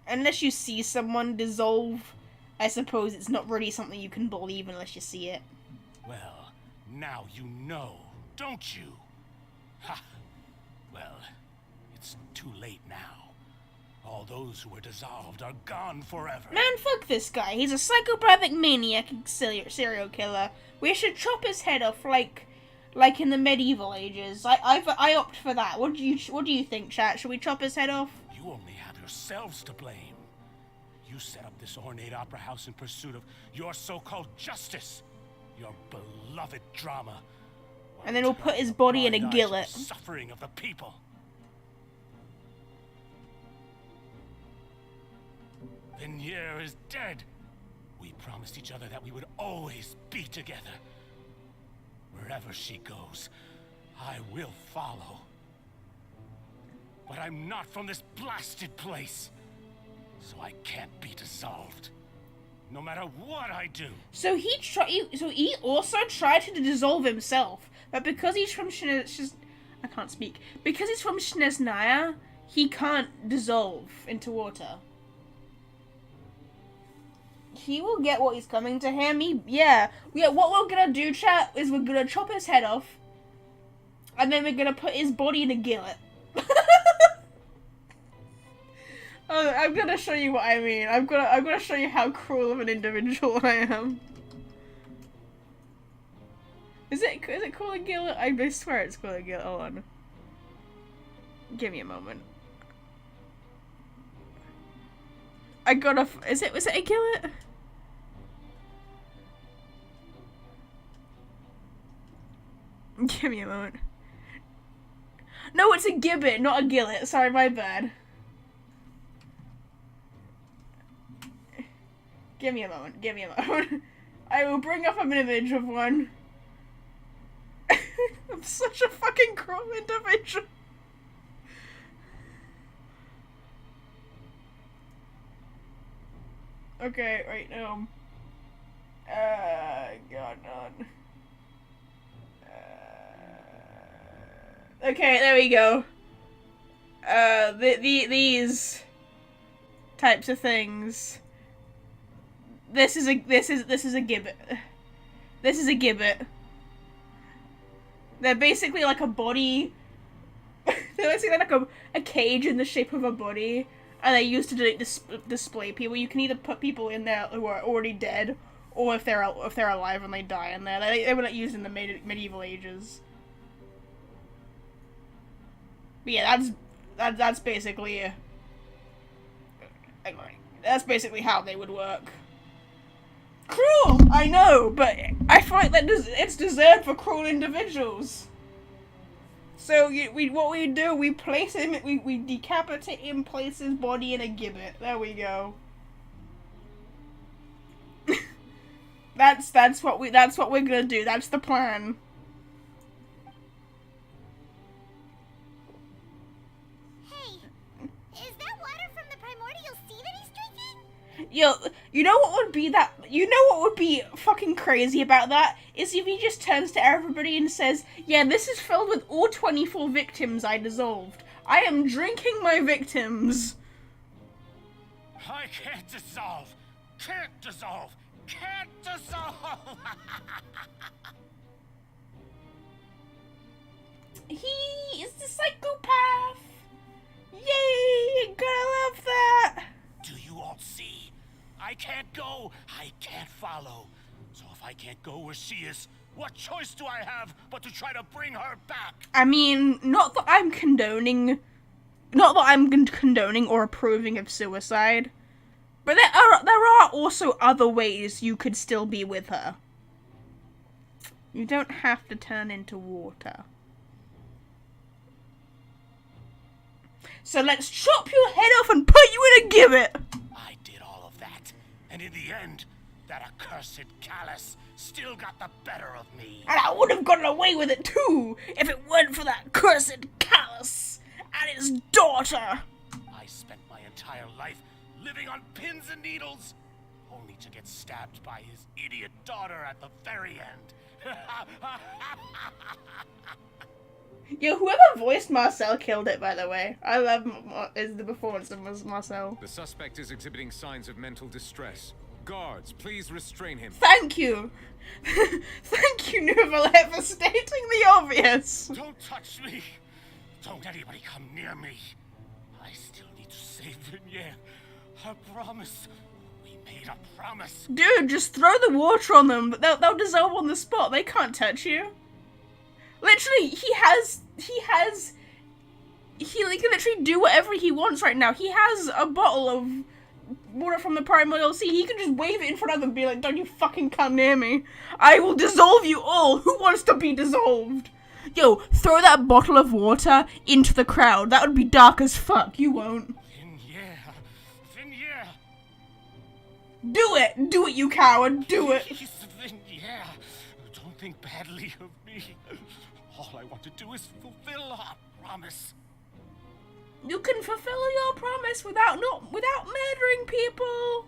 Unless you see someone dissolve, I suppose it's not really something you can believe unless you see it. Well, now you know, don't you? Ha! Well, it's too late now. All those who were dissolved are gone forever. Man, fuck this guy. He's a psychopathic maniac serial killer. We should chop his head off like in the medieval ages. I opt for that. What do you think, chat? Should we chop his head off? You only have yourselves to blame. You set up this ornate opera house in pursuit of your so-called justice, your beloved drama. And then we'll put his body in a gillet. Suffering of the people. Vignier is dead. We promised each other that we would always be together. Wherever she goes, I will follow. But I'm not from this blasted place. So I can't be dissolved. No matter what I do. So he also tried to dissolve himself, but because he's from I can't speak. Because he's from Snezhnaya, he can't dissolve into water. He will get what is coming to him. What we're gonna do, chat, is we're gonna chop his head off, and then we're gonna put his body in a gillet. Oh, I'm gonna show you what I mean. I'm gonna show you how cruel of an individual I am. Is it Cooler Gillet? I swear it's Cooler Gillet. Hold on. Give me a moment. I gotta. Was it a Gillet? Give me a moment. No, it's a Gibbet, not a Gillet. Sorry, my bad. Give me a moment. Give me a moment. I will bring up an image of one. I'm such a fucking cruel individual. Okay, right now. God, no. Okay, there we go. These types of things. This is a gibbet. This is a gibbet. They're basically like a body. They're basically like a cage in the shape of a body, and they're used to display people. You can either put people in there who are already dead, or if they're alive and they die in there. They were not used in the medieval ages. But yeah, that's basically that's basically how they would work. Cruel, I know, but I feel like it's deserved for cruel individuals. So what we do, we place him, we decapitate him, place his body in a gibbet. There we go. that's what we're gonna do. That's the plan. Yo, you know what would be fucking crazy about that? Is if he just turns to everybody and says, yeah, this is filled with all 24 victims I dissolved. I am drinking my victims. I can't dissolve. Can't dissolve. Can't dissolve. He is the psychopath. Yay, gotta love that. Do you all see? I can't go, I can't follow. So if I can't go where she is, what choice do I have but to try to bring her back? I mean, not that I'm condoning or approving of suicide, but there are also other ways you could still be with her. You don't have to turn into water. So let's chop your head off and put you in a gibbet! I did all of that, and in the end, that accursed Callus still got the better of me. And I would have gotten away with it too, if it weren't for that cursed Callus and his daughter. I spent my entire life living on pins and needles, only to get stabbed by his idiot daughter at the very end. Yo, whoever voiced Marcel killed it, by the way. I love the performance of Marcel. The suspect is exhibiting signs of mental distress. Guards, please restrain him. Thank you. Thank you, Nouvelet, for stating the obvious. Don't touch me. Don't anybody come near me. I still need to save Vignere. I promise. We made a promise. Dude, just throw the water on them. They'll dissolve on the spot. They can't touch you. Literally, he can literally do whatever he wants right now. He has a bottle of water from the Primordial Sea. He can just wave it in front of them and be like, don't you fucking come near me. I will dissolve you all. Who wants to be dissolved? Yo, throw that bottle of water into the crowd. That would be dark as fuck. You won't. Vignere. Do it. Do it, you coward. Do it. Please, Vignere. Don't think badly of me. All I want to do is fulfill our promise. You can fulfill your promise without murdering people.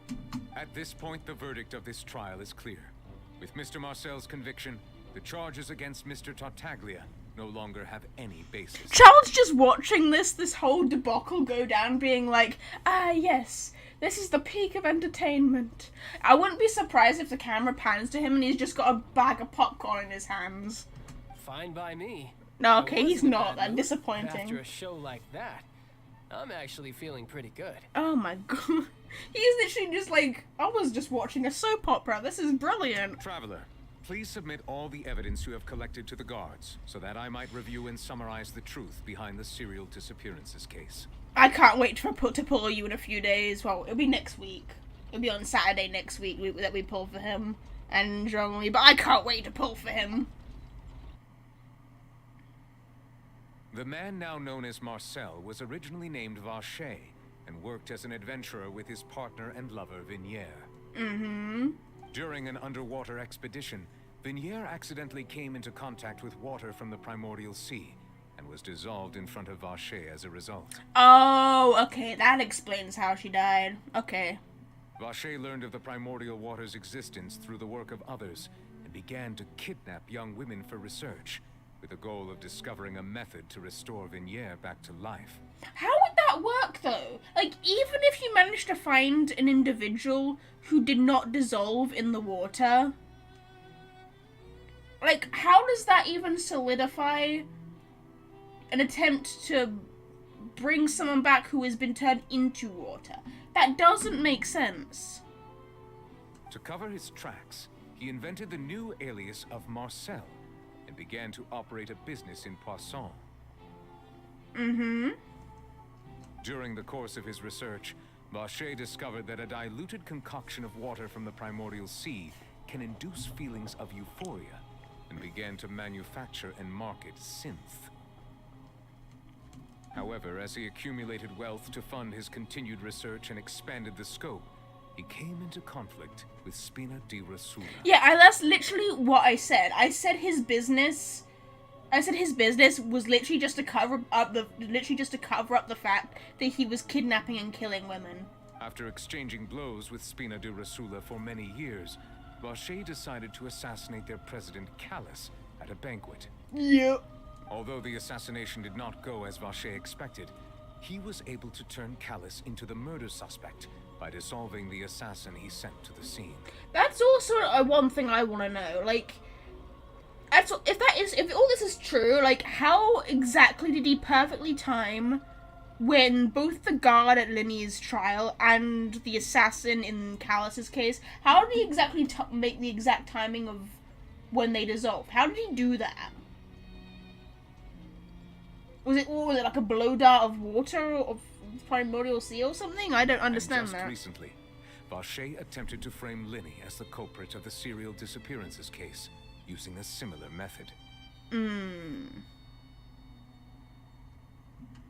At this point, the verdict of this trial is clear. With Mr. Marcel's conviction, the charges against Mr. Tartaglia no longer have any basis. Charles just watching this whole debacle go down, being like, ah, yes, this is the peak of entertainment. I wouldn't be surprised if the camera pans to him and he's just got a bag of popcorn in his hands. Fine by me. No, okay, he's not. That's disappointing. After a show like that, I'm actually feeling pretty good. Oh my god. He's literally just like, I was just watching a soap opera. This is brilliant. Traveler, please submit all the evidence you have collected to the guards, so that I might review and summarize the truth behind the serial disappearances case. I can't wait to pull you in a few days. Well, it'll be next week. It'll be on Saturday next week that we pull for him and Zhongli, but I can't wait to pull for him. The man now known as Marcel was originally named Vacher and worked as an adventurer with his partner and lover Vignier. Mm-hmm. During an underwater expedition, Vignier accidentally came into contact with water from the primordial sea and was dissolved in front of Vacher as a result. Oh, okay, that explains how she died. Okay. Vacher learned of the primordial water's existence through the work of others and began to kidnap young women for research, with the goal of discovering a method to restore Vignier back to life. How would that work, though? Like, even if you managed to find an individual who did not dissolve in the water, like, how does that even solidify an attempt to bring someone back who has been turned into water? That doesn't make sense. To cover his tracks, he invented the new alias of Marcel and began to operate a business in Poisson. Mm-hmm. During the course of his research, Vacher discovered that a diluted concoction of water from the primordial sea can induce feelings of euphoria, and began to manufacture and market synth. However, as he accumulated wealth to fund his continued research and expanded the scope, he came into conflict with Spina di Rosula. Yeah, that's literally what I said. I said his business was literally just to cover up the fact that he was kidnapping and killing women. After exchanging blows with Spina di Rosula for many years, Vacher decided to assassinate their president Callus at a banquet. Yep. Although the assassination did not go as Vacher expected, he was able to turn Callus into the murder suspect by dissolving the assassin he sent to the scene. That's also one thing I want to know. Like, if all this is true, like, how exactly did he perfectly time when both the guard at Linny's trial and the assassin in Callus's case? How did he exactly make the exact timing of when they dissolved? How did he do that? Was it like a blow dart of water of primordial sea or something? I don't understand that. Recently, Vacher attempted to frame Linny as the culprit of the serial disappearances case, using a similar method.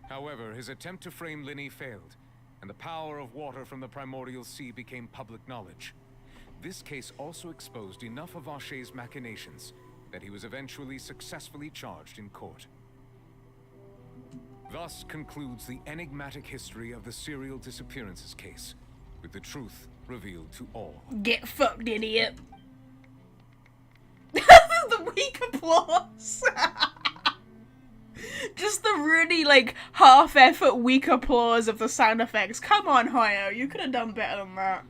However, his attempt to frame Linny failed, and the power of water from the primordial sea became public knowledge. This case also exposed enough of Vacher's machinations that he was eventually successfully charged in court. Thus concludes the enigmatic history of the serial disappearances case, with the truth revealed to all. Get fucked, idiot. The weak applause. Just the really, like, half-effort weak applause of the sound effects. Come on, Hayo, you could have done better than that.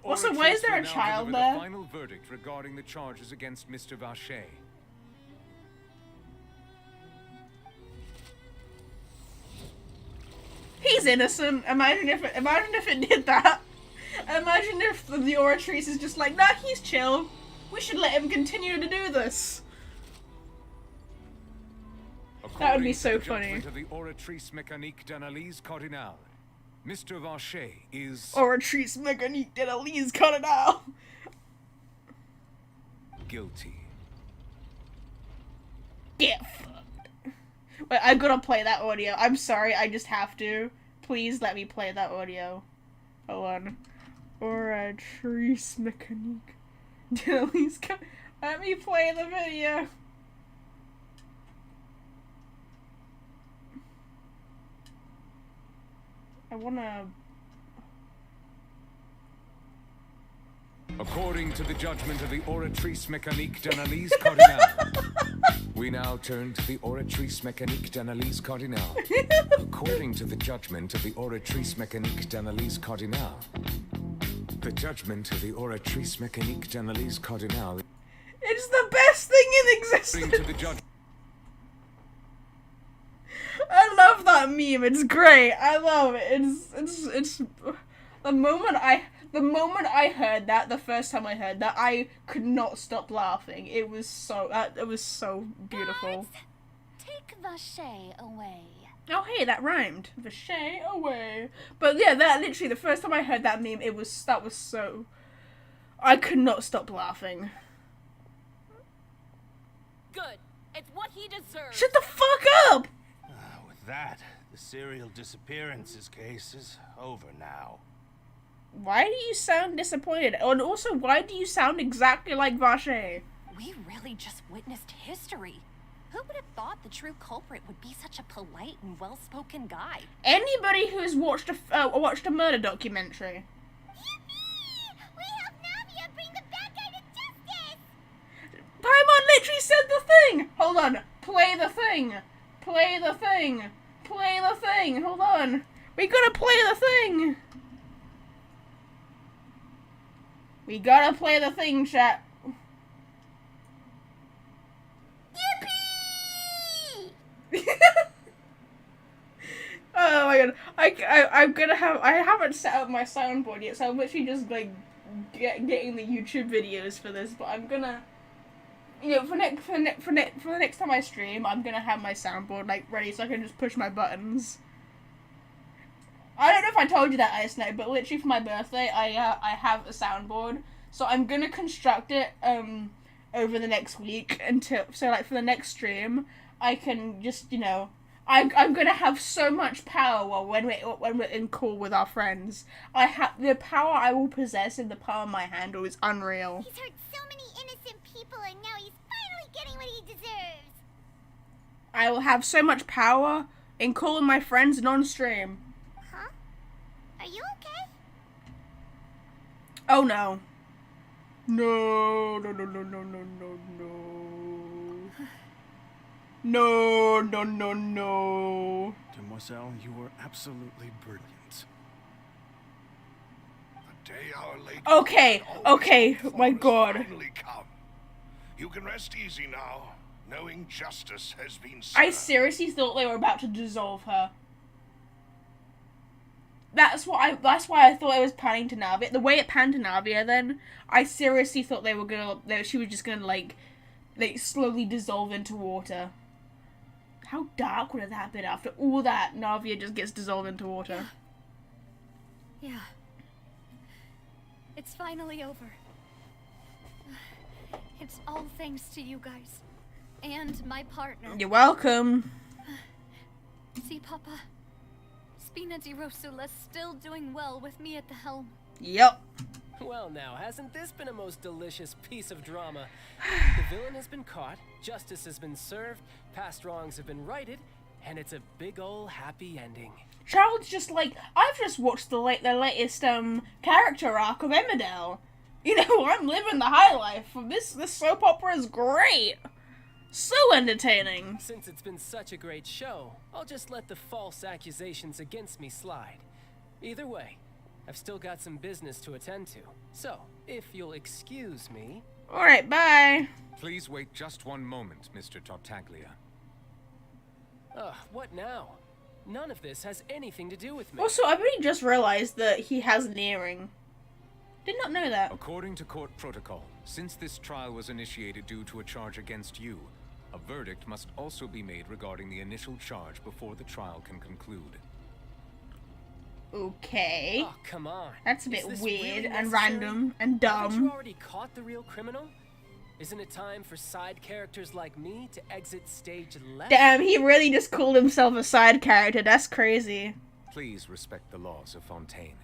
Also, why is there a child there? The final verdict regarding the charges against Mr. Vacher. He's innocent. Imagine if it did that. Imagine if the Oratrice is just like, nah, he's chill. We should let him continue to do this. That would be so funny. Of the Oratrice Mécanique d'Analyse Cardinale, Mr. Vacher is... Oratrice Mécanique d'Analyse Cardinale. Guilty. Get fucked. Wait, I'm gonna play that audio. I'm sorry, I just have to. Please let me play that audio. Hold on. Oratrice Mécanique d'Analyse Cardinale. Let me play the video. I wanna... According to the judgment of the Oratrice Mécanique d'Analyse Cardinale, we now turn to the Oratrice Mécanique d'Analyse Cardinale. According to the judgment of the Oratrice Mécanique d'Analyse Cardinale, the judgment of the Oratrice Mécanique d'Analyse Cardinale. It's the best thing in existence. According to the I love that meme. It's great. I love it. It's the moment I heard that, the first time I heard that, I could not stop laughing. It was so beautiful. Guards, take Vache away. Oh hey, that rhymed. Vache away. But yeah, that literally the first time I heard that meme, that was so. I could not stop laughing. Good. It's what he deserves. Shut the fuck up! With that, the serial disappearances case is over now. Why do you sound disappointed? And also, why do you sound exactly like Vache? We really just witnessed history. Who would have thought the true culprit would be such a polite and well-spoken guy? Anybody who's watched a murder documentary. Yippee! We helped Navia bring the bad guy to justice! Paimon literally said the thing! Hold on. Play the thing. Play the thing. Play the thing. Hold on. We gotta play the thing. We gotta play the thing, chat. Oh my god, I haven't set up my soundboard yet, so I'm literally just like getting the YouTube videos for this. But I'm gonna, for the next time I stream, I'm gonna have my soundboard like ready so I can just push my buttons. I don't know if I told you that, Ice Knight, but literally for my birthday, I have a soundboard, so I'm gonna construct it over the next week so like for the next stream, I can just I'm gonna have so much power when we're in call with our friends. The power I will possess in the palm of my hand is unreal. He's hurt so many innocent people, and now he's finally getting what he deserves. I will have so much power in calling my friends non-stream. Huh? Are you okay? Oh no. No. No. Demoiselle, you were absolutely brilliant. The day our lady Okay, my god. Finally come. You can rest easy now, knowing justice has been served. I seriously thought they were about to dissolve her. That's why I thought it was panning to Navia. The way it panned to Navia then, I seriously thought she was just gonna like slowly dissolve into water. How dark would that have been after all that? Navia just gets dissolved into water. Yeah. It's finally over. It's all thanks to you guys. And my partner. You're welcome. See, Papa? Spina di Rosula's still doing well with me at the helm. Yep. Well now, hasn't this been a most delicious piece of drama? The villain has been caught, justice has been served, past wrongs have been righted, and it's a big ol' happy ending. Child's just like, I've just watched the latest character arc of Emmerdale. I'm living the high life. This soap opera is great. So entertaining. Since it's been such a great show, I'll just let the false accusations against me slide. Either way, I've still got some business to attend to. So, if you'll excuse me... Alright, bye. Please wait just one moment, Mr. Tartaglia. What now? None of this has anything to do with me. Also, I've only just realized that he has an earring. Did not know that. According to court protocol, since this trial was initiated due to a charge against you, a verdict must also be made regarding the initial charge before the trial can conclude. Okay. Oh, come on. That's a bit weird really and necessary? random and dumb. Haven't you already caught the real criminal? Isn't it time for side characters like me to exit stage left? Damn, he really just called himself a side character. That's crazy. Please respect the laws of Fontaine.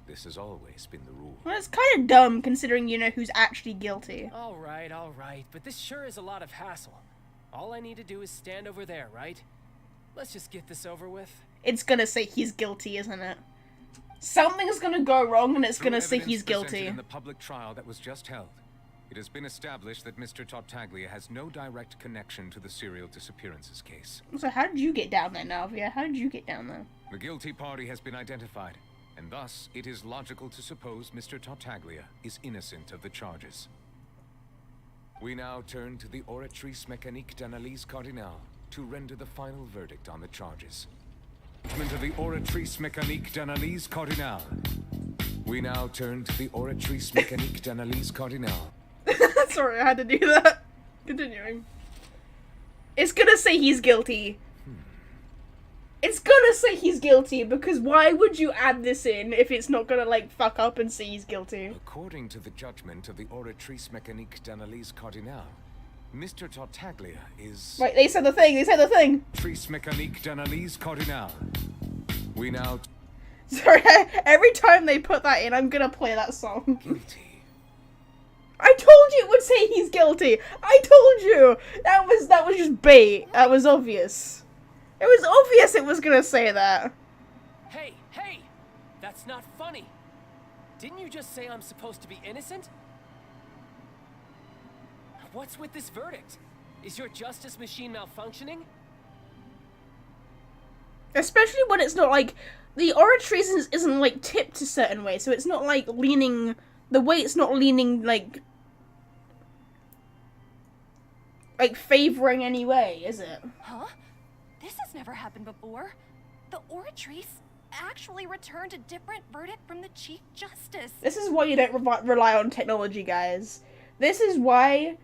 This has always been the rule. Well, it's kind of dumb considering who's actually guilty. All right, but this sure is a lot of hassle. All I need to do is stand over there, right? Let's just get this over with. It's gonna say he's guilty, isn't it? Something's gonna go wrong and it's gonna say he's guilty. In the public trial that was just held, it has been established that Mr. Tartaglia has no direct connection to the serial disappearances case. So how did you get down there, Navia? How did you get down there? The guilty party has been identified, and thus it is logical to suppose Mr. Tartaglia is innocent of the charges. We now turn to the Oratrice Mécanique d'Analyse Cardinale, to render the final verdict on the charges. Judgment of the Oratrice Mécanique d'Analyse Cardinale. We now turn to the Oratrice Mécanique d'Analyse Cardinale. Sorry, I had to do that. Continuing. It's gonna say he's guilty. It's gonna say he's guilty, because why would you add this in if it's not gonna, like, fuck up and say he's guilty? According to the judgment of the Oratrice Mécanique d'Analyse Cardinale, Mr. Tartaglia is... Right, they said the thing, Oratrice Mécanique d'Analyse Cardinale. We now... Sorry, every time they put that in, I'm gonna play that song. Guilty. I told you it would say he's guilty! I told you! That was just bait. That was obvious. It was obvious it was gonna say that. Hey, hey! That's not funny. Didn't you just say I'm supposed to be innocent? What's with this verdict? Is your justice machine malfunctioning? Especially when it's not like... The Oratrice isn't like tipped a certain way, so it's not like leaning... The weight's not leaning like favoring any way, is it? Huh? This has never happened before. The Oratrice actually returned a different verdict from the Chief Justice. This is why you don't rely on technology, guys. This is why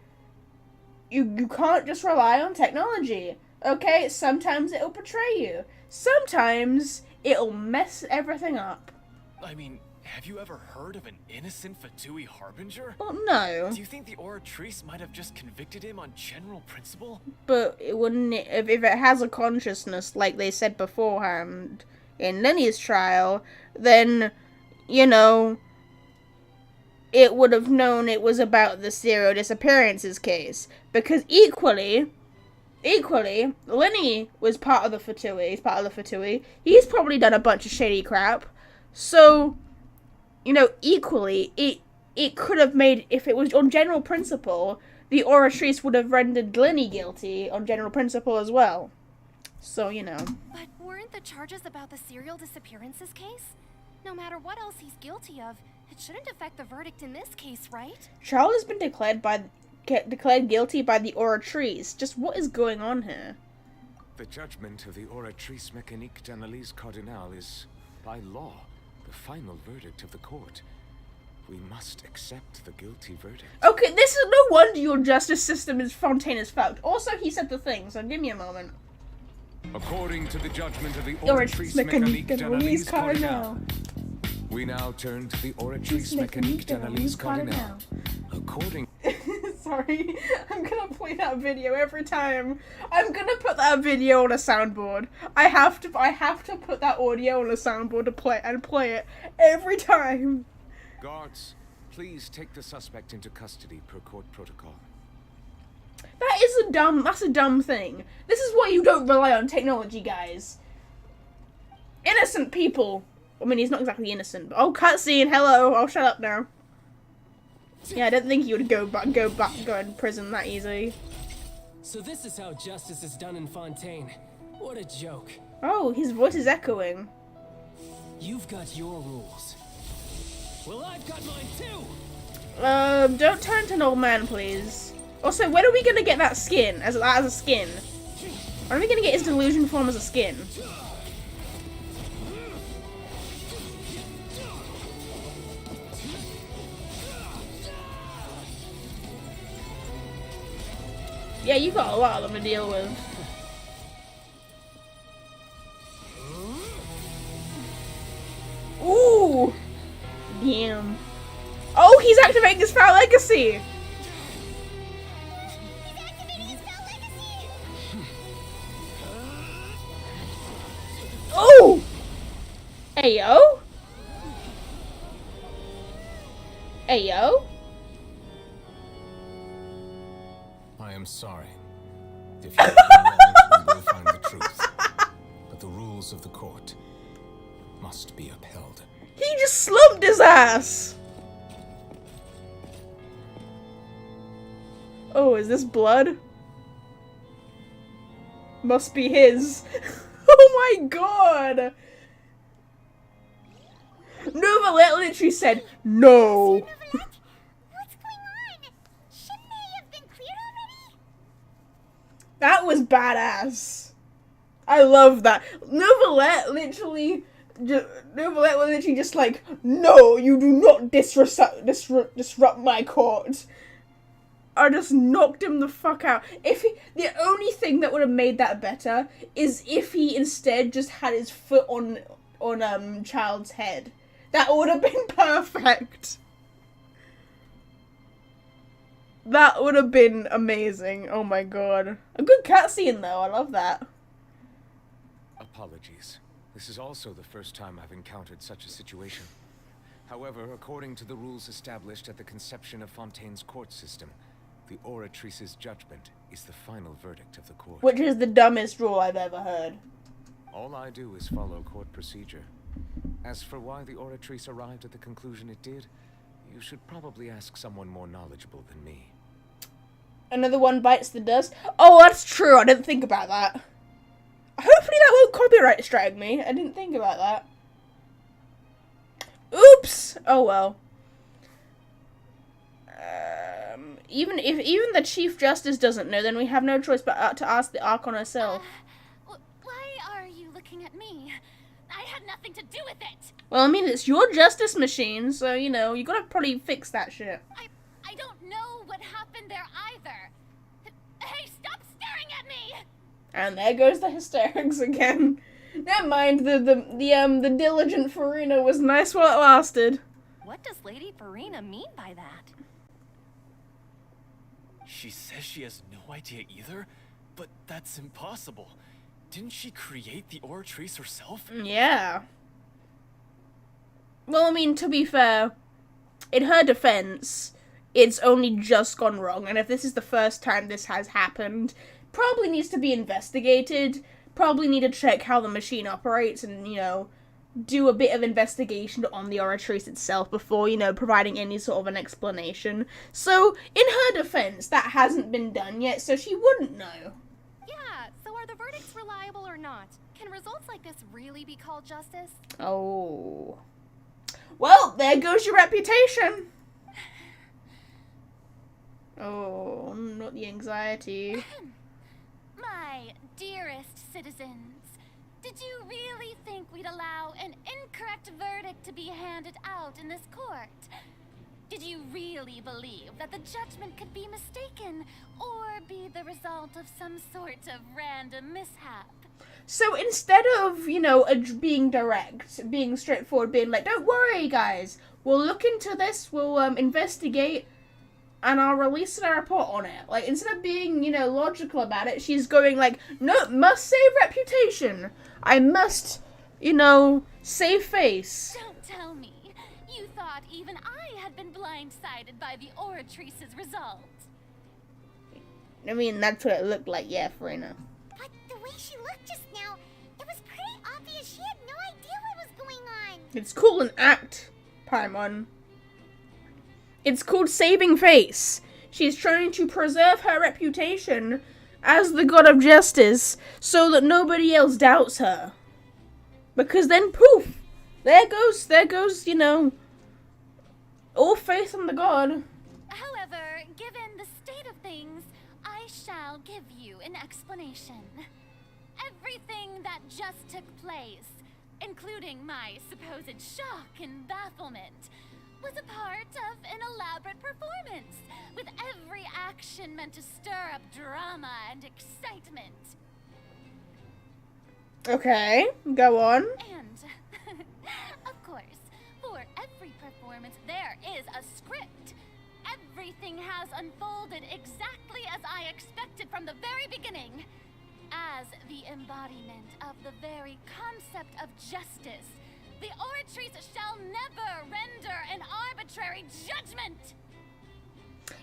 you can't just rely on technology. Okay, sometimes it'll betray you. Sometimes it'll mess everything up. I mean, have you ever heard of an innocent Fatui Harbinger? Well, no. Do you think the Oratrice might have just convicted him on general principle? But it wouldn't, if it has a consciousness, like they said beforehand in Lenny's trial, then, you know, it would have known it was about the serial disappearances case. Because equally, Lenny was part of the Fatui. He's part of the Fatui. He's probably done a bunch of shady crap. So, you know, equally, it could have made, if it was on general principle, the Oratrice would have rendered Lenny guilty on general principle as well. So, you know. But weren't the charges about the serial disappearances case? No matter what else he's guilty of, it shouldn't affect the verdict in this case, right? Charles has been declared guilty by the Oratrice. Just what is going on here? The judgment of the Oratrice Mécanique d'Analyse Cardinale is, by law, the final verdict of the court. We must accept the guilty verdict. Okay, this is no wonder your justice system is Fontaine as fucked. Also, he said the thing, so give me a moment. According to the judgment of the Oratrice Mécanique d'Analyse Cardinale, we now turn to the Oratrice Mécanique d'Analyse Cardinale. According... Sorry, I'm gonna play that video every time. I'm gonna put that video on a soundboard. I have to put that audio on a soundboard to play it every time. Guards, please take the suspect into custody per court protocol. That's a dumb thing. This is why you don't rely on technology, guys. Innocent people. I mean, he's not exactly innocent, but cutscene. Hello, I'll shut up now. Yeah, I don't think you would go in prison that easily. So this is how justice is done in Fontaine. What a joke. Oh, his voice is echoing. You've got your rules. Well, I've got mine too. Don't turn to an old man, please. Also, when are we gonna get that skin as a skin? When are we gonna get his delusion form as a skin? Yeah, you got a lot of them to deal with. Ooh! Damn. Oh, he's activating his foul legacy! Oh! Ayo? Ayo? I am sorry. If you have been wronged, we will find the truth. But the rules of the court must be upheld. He just slumped his ass! Oh, is this blood? Must be his. Oh my god! Nouvellette literally said, no! That was badass. I love that. Novelette was literally just like, no, you do not disrupt my court. I just knocked him the fuck out. The only thing that would have made that better is if he instead just had his foot on Child's head. That would have been perfect. That would have been amazing. Oh my god. A good cutscene though, I love that. Apologies. This is also the first time I've encountered such a situation. However, according to the rules established at the conception of Fontaine's court system, the Oratrice's judgment is the final verdict of the court. Which is the dumbest rule I've ever heard. All I do is follow court procedure. As for why the Oratrice arrived at the conclusion it did, you should probably ask someone more knowledgeable than me. Another one bites the dust? Oh, that's true, I didn't think about that. Hopefully that won't copyright strike me. I didn't think about that. Oops! Oh well. Even the Chief Justice doesn't know, then we have no choice but to ask the Archon herself. Why are you looking at me? I had nothing to do with it. Well, I mean, it's your justice machine, so, you know, you gotta probably fix that shit. I don't know what happened there either. Hey, stop staring at me! And there goes the hysterics again. Never mind, the diligent Farina was nice while it lasted. What does Lady Farina mean by that? She says she has no idea either, but that's impossible. Didn't she create the Oratrice herself? Yeah. Well, I mean, to be fair, in her defense, it's only just gone wrong, and if this is the first time this has happened, probably needs to be investigated, probably need to check how the machine operates, and, you know, do a bit of investigation on the Oratrice itself before, you know, providing any sort of an explanation. So, in her defense, that hasn't been done yet, so she wouldn't know. Yeah, so are the verdicts reliable or not? Can results like this really be called justice? Oh. Well, there goes your reputation. Oh, not the anxiety. My dearest citizens, did you really think we'd allow an incorrect verdict to be handed out in this court? Did you really believe that the judgment could be mistaken or be the result of some sort of random mishap? So instead of, you know, being direct, being straightforward, being like, don't worry, guys, we'll look into this, we'll investigate, and I'll release a report on it. Like, instead of being, you know, logical about it, she's going like, no, must save reputation. I must, you know, save face. Don't tell me. You thought even I had been blindsided by the Oratrice's result. I mean, that's what it looked like, yeah, Farina. But the way she looked just now, it was pretty obvious she had no idea what was going on. It's called an act, Paimon. It's called saving face. She's trying to preserve her reputation as the god of justice so that nobody else doubts her. Because then, poof, there goes, you know, all faith in the god. However, given the state of things, I shall give you an explanation. Everything that just took place, including my supposed shock and bafflement, was a part of an elaborate performance, with every action meant to stir up drama and excitement. Okay, go on. And, of course, for every performance there is a script. Everything has unfolded exactly as I expected from the very beginning. As the embodiment of the very concept of justice, the Oratrice shall never render an arbitrary judgment!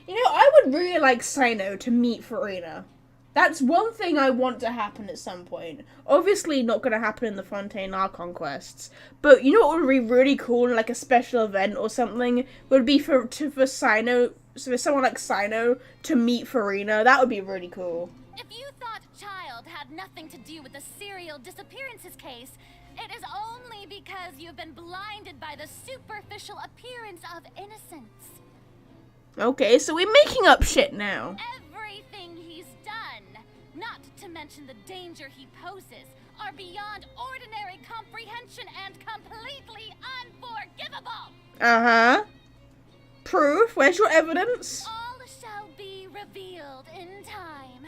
You know, I would really like Sino to meet Farina. That's one thing I want to happen at some point. Obviously not going to happen in the Fontaine Archon quests. But you know what would be really cool, like a special event or something, would be for Sino, so for someone like Sino to meet Farina. That would be really cool. If you thought Child had nothing to do with the serial disappearances case, it is only because you've been blinded by the superficial appearance of innocence. Okay, so we're making up shit now. Everything he's done, not mention the danger he poses, are beyond ordinary comprehension and completely unforgivable. Uh-huh. Proof? Where's your evidence? All shall be revealed in time.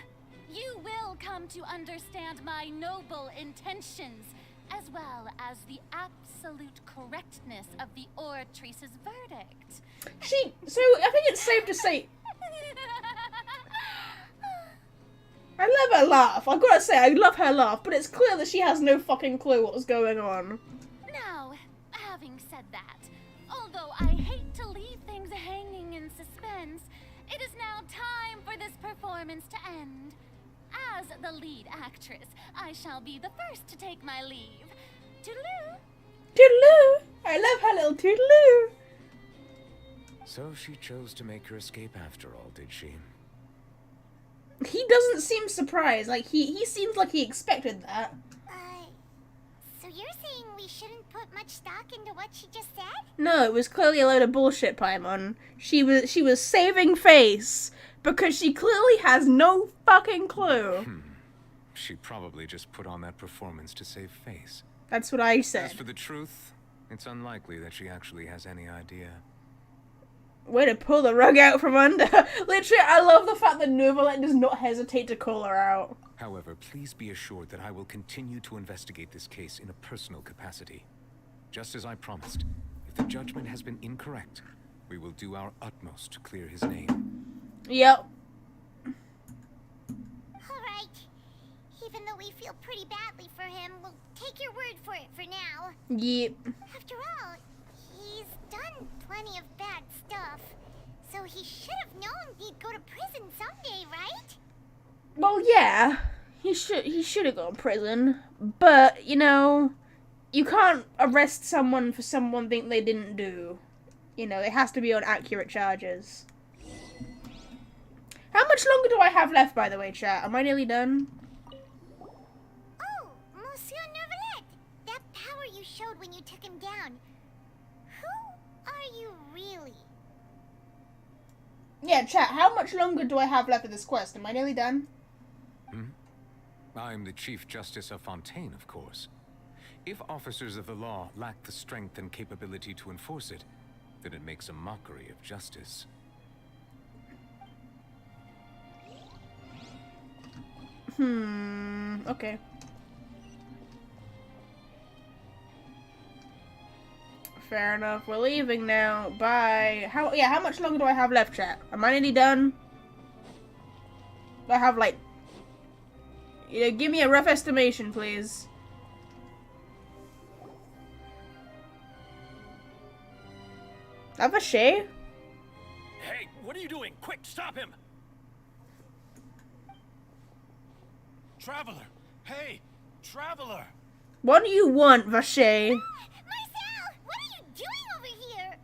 You will come to understand my noble intentions, as well as the absolute correctness of the Oratrice's verdict. So I think it's safe to say... I love her laugh. I've got to say, I love her laugh, but it's clear that she has no fucking clue what's going on. Now, having said that, although I hate to leave things hanging in suspense, it is now time for this performance to end. As the lead actress, I shall be the first to take my leave. Toodaloo! Toodaloo! I love her little toodaloo! So she chose to make her escape after all, did she? He doesn't seem surprised. Like, he seems like he expected that. So you're saying we shouldn't put much stock into what she just said? No, it was clearly a load of bullshit, Paimon. She was saving face because she clearly has no fucking clue. She probably just put on that performance to save face. That's what I said. As for the truth, it's unlikely that she actually has any idea. Way to pull the rug out from under. Literally, I love the fact that Novalet does not hesitate to call her out. However, please be assured that I will continue to investigate this case in a personal capacity. Just as I promised, if the judgment has been incorrect, we will do our utmost to clear his name. Yep. Alright. Even though we feel pretty badly for him, we'll take your word for it for now. Yep. After all, he's done plenty of bad stuff, so he should have known he'd go to prison someday, right? Well, yeah, he should have gone to prison, but you know, you can't arrest someone for something they didn't do. You know, it has to be on accurate charges. How much longer do I have left, by the way, chat? Am I nearly done? Oh, Monsieur Neuvillette, that power you showed when you took him down. Who are you really? Yeah, chat, how much longer do I have left of this quest? Am I nearly done? I'm the Chief Justice of Fontaine, of course. If officers of the law lack the strength and capability to enforce it, then it makes a mockery of justice. Okay. Fair enough. We're leaving now. Bye. How much longer do I have left, chat? Am I nearly done? I have like... You know, give me a rough estimation, please. Have a shave? Hey, what are you doing? Quick, stop him! Traveler! Hey! Traveler! What do you want, Vache? Marcel, what are you doing over here?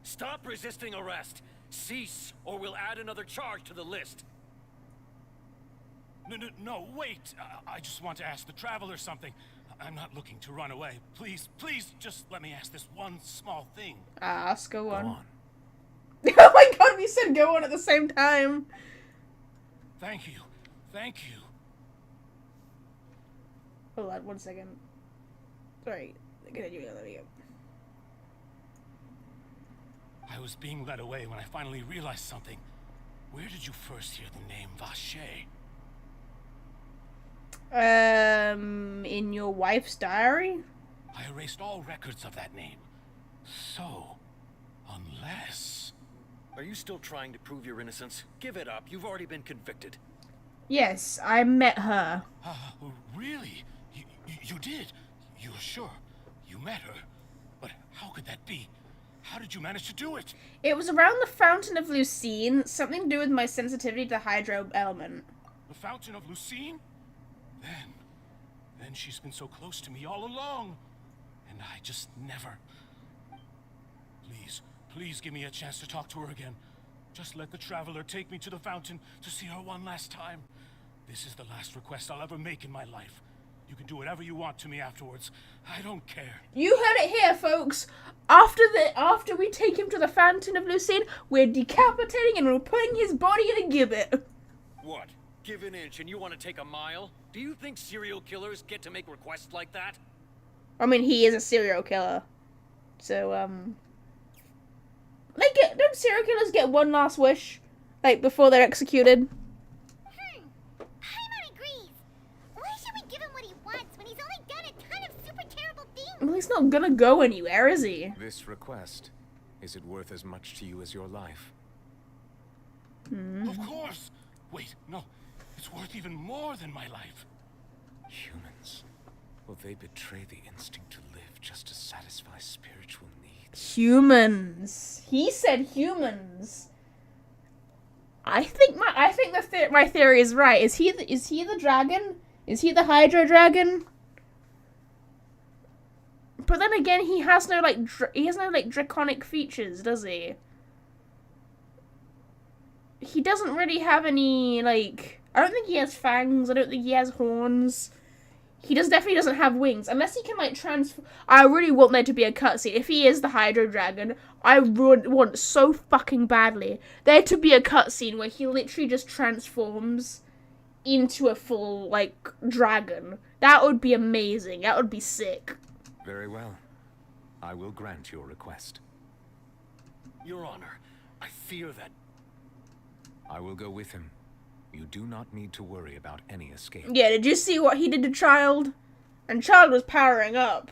Stop resisting arrest! Cease, or we'll add another charge to the list. No, wait! I just want to ask the Traveler something. I'm not looking to run away. Please, just let me ask this one small thing. Ask, go on. Go on. Oh my god, we said go on at the same time. Thank you. Thank you. Hold on, 1 second. Sorry. There we go. I was being led away when I finally realized something. Where did you first hear the name Vache? In your wife's diary? I erased all records of that name. So, unless... Are you still trying to prove your innocence? Give it up. You've already been convicted. Yes, I met her. Really? You did? You're sure? You met her? But how could that be? How did you manage to do it? It was around the Fountain of Lucine, something to do with my sensitivity to hydro element. The Fountain of Lucine? Then she's been so close to me all along. And I just never... Please give me a chance to talk to her again. Just let the Traveler take me to the fountain to see her one last time. This is the last request I'll ever make in my life. You can do whatever you want to me afterwards. I don't care. You heard it here, folks. After we take him to the Fountain of Lucine, we're decapitating and we're putting his body in a gibbet. What? Give an inch and you want to take a mile? Do you think serial killers get to make requests like that? I mean, he is a serial killer. So, don't serial killers get one last wish? Like, before they're executed? Paimon agrees. Why should we give him what he wants when he's only done a ton of super terrible things? Well, he's not gonna go anywhere, is he? This request, is it worth as much to you as your life? Of course! Wait, no. It's worth even more than my life. Humans. Will they betray the instinct to live just to satisfy spiritual needs? Humans. He said humans. I think my theory is right. Is he the dragon? Is he the Hydra dragon? But then again, he has no draconic features, does he? He doesn't really have any, like, I don't think he has fangs. I don't think he has horns. He definitely doesn't have wings. Unless he can, like, I really want there to be a cutscene. If he is the Hydro Dragon, I would want so fucking badly there to be a cutscene where he literally just transforms into a full, like, dragon. That would be amazing. That would be sick. Very well. I will grant your request. Your Honor, I fear that... I will go with him. You do not need to worry about any escape. Yeah, did you see what he did to Child? And Child was powering up.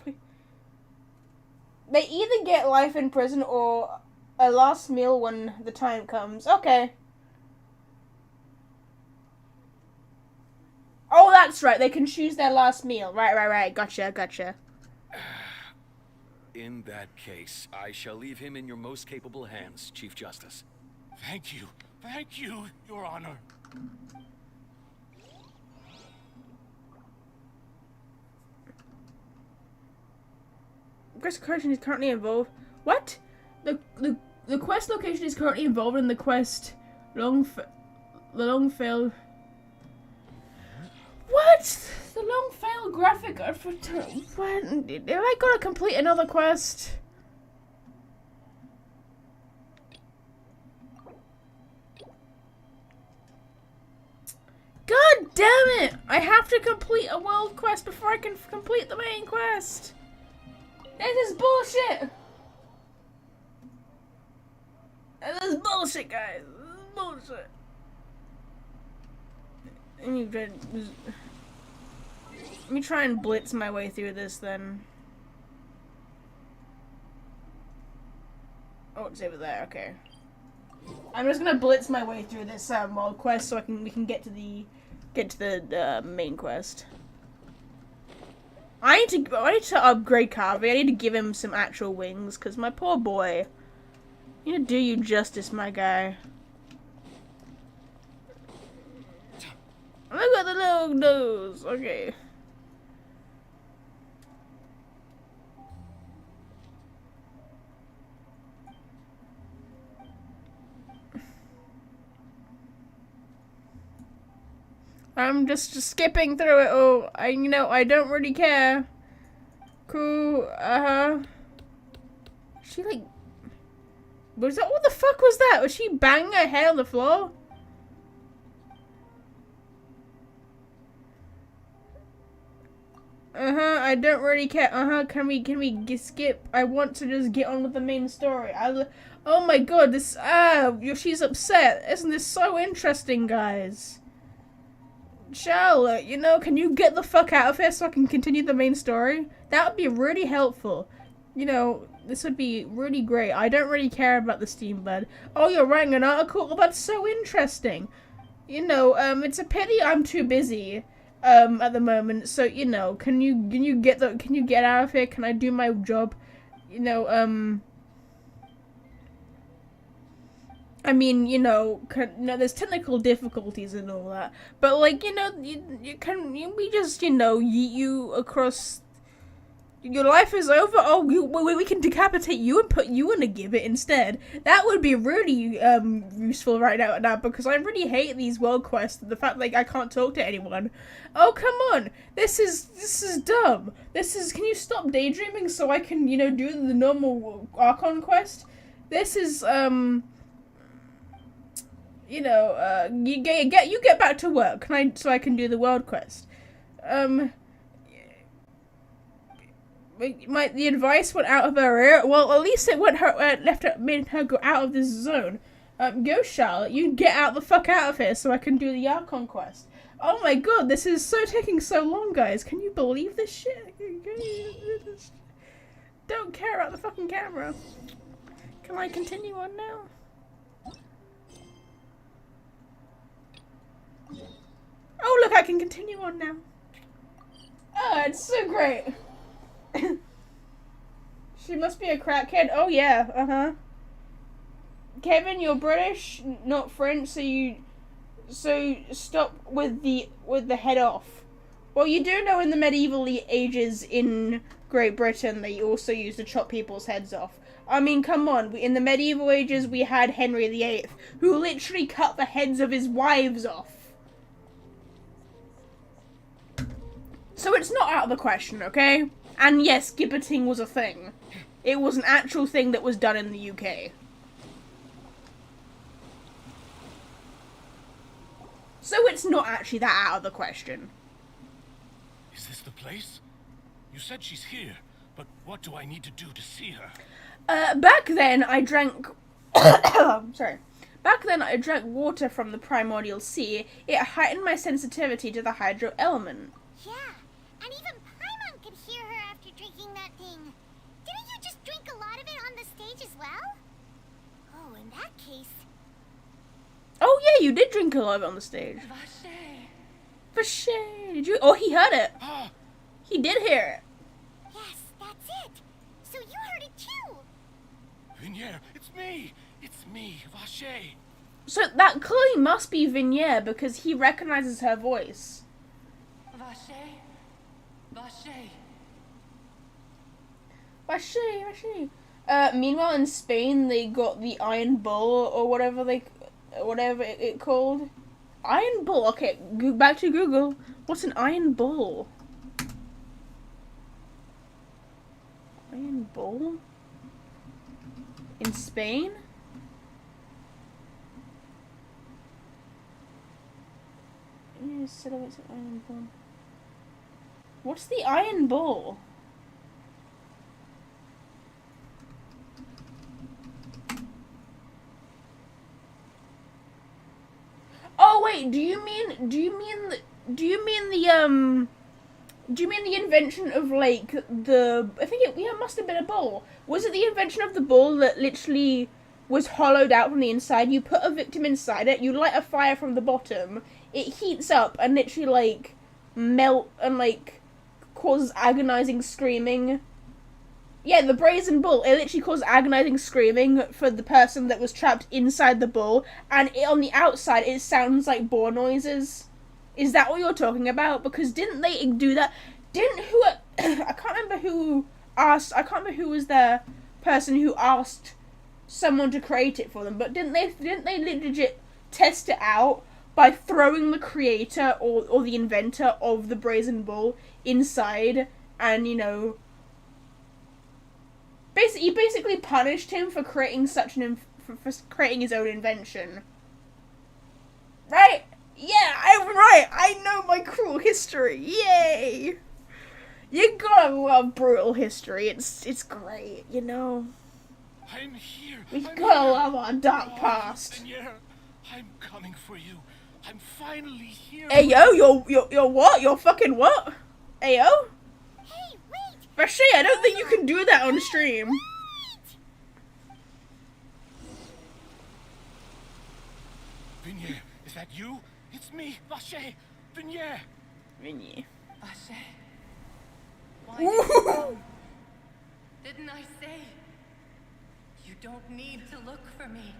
They either get life in prison or a last meal when the time comes. Okay. Oh, that's right. They can choose their last meal. Right. Gotcha. In that case, I shall leave him in your most capable hands, Chief Justice. Thank you, Your Honor. Quest location is currently involved. What? The quest location is currently involved in the quest. Long failed. What? The long failed graphic. What? Have I got to complete another quest? God damn it! I have to complete a world quest before I can complete the main quest. This is bullshit. This is bullshit, guys. This is bullshit. Let me try and blitz my way through this then. Oh, it's over there. Okay. I'm just gonna blitz my way through this world quest so we can get to the main quest. I need to upgrade Carvey. I need to give him some actual wings because my poor boy. I need to do you justice, my guy. Look at the little nose. Okay. I'm just skipping through it. Oh, I don't really care. Cool. She like, what the fuck was that? Was she banging her head on the floor? I don't really care. Can we skip? I want to just get on with the main story. Oh my god, she's upset. Isn't this so interesting, guys? Charlotte, can you get the fuck out of here so I can continue the main story? That would be really helpful. This would be really great. I don't really care about the Steam Bud. Oh, you're writing an article? Oh, that's so interesting. It's a pity I'm too busy, at the moment. So, can you get out of here? Can I do my job? I mean, there's technical difficulties and all that, but like, we just, yeet you across. Your life is over. Oh, we can decapitate you and put you in a gibbet instead. That would be really useful right now because I really hate these world quests. The fact like I can't talk to anyone. Oh come on, this is dumb. Can you stop daydreaming so I can do the normal Archon quest? This is you know, you get back to work, so I can do the world quest. The advice went out of her ear. Well, at least it made her go out of this zone. Go, Charlotte. You get out the fuck out of here so I can do the Archon quest. Oh my god, this is taking so long, guys. Can you believe this shit? Don't care about the fucking camera. Can I continue on now? Oh, look, I can continue on now. Oh, it's so great. She must be a crackhead. Oh yeah, uh-huh. Kevin, you're British, not French, so stop with the head off. Well, you do know in the medieval ages in Great Britain they also used to chop people's heads off. I mean, come on, in the medieval ages we had Henry VIII, who literally cut the heads of his wives off. So it's not out of the question, okay? And yes, gibbeting was a thing. It was an actual thing that was done in the UK. So it's not actually that out of the question. Is this the place? You said she's here, but what do I need to do to see her? Back then I drank... sorry. Back then I drank water from the primordial sea. It heightened my sensitivity to the hydro element. Yeah, and even Paimon could hear her after drinking that thing. Didn't you just drink a lot of it on the stage as well? Oh, in that case... Oh yeah, you did drink a lot of it on the stage. Vache. Did you? Oh, he heard it. He did hear it. Yes, that's it. So you heard it too. Vignier, it's me. It's me, Vache. So that clearly must be Vignier because he recognizes her voice. Vache. Vache. Vache. Meanwhile, in Spain, they got the Iron Bull or whatever it called. Iron Bull. Okay, back to Google. What's an Iron Bull? Iron Bull? In Spain? Iron Bull. What's the Iron Bull? Oh wait, do you mean the invention of like the it must have been a bull. Was it the invention of the bull that literally was hollowed out from the inside? You put a victim inside it, you light a fire from the bottom, it heats up and literally like melt and like causes agonizing screaming. Yeah, the brazen bull. It literally caused agonizing screaming for the person that was trapped inside the bull, and on the outside it sounds like boar noises. Is that what you're talking about? Because didn't they do that? I can't remember who was the person who asked someone to create it for them, but didn't they legit test it out by throwing the creator or the inventor of the brazen bull inside and, you know, you basically punished him for creating for creating his own invention. Right? Yeah, I'm right. I know my cruel history. Yay! You gotta love brutal history. It's great, you know. I'm here. We gotta love our dark past. Vignier, I'm coming for you. I'm finally here. Hey yo, you're what? You're fucking what? Hey yo. Hey, wait. Vache, I don't think you can do that on stream. Vignier, is that you? It's me, Vache. Vignier. Vignier. Vache. Why did you come? Didn't I say? You don't need to look for me.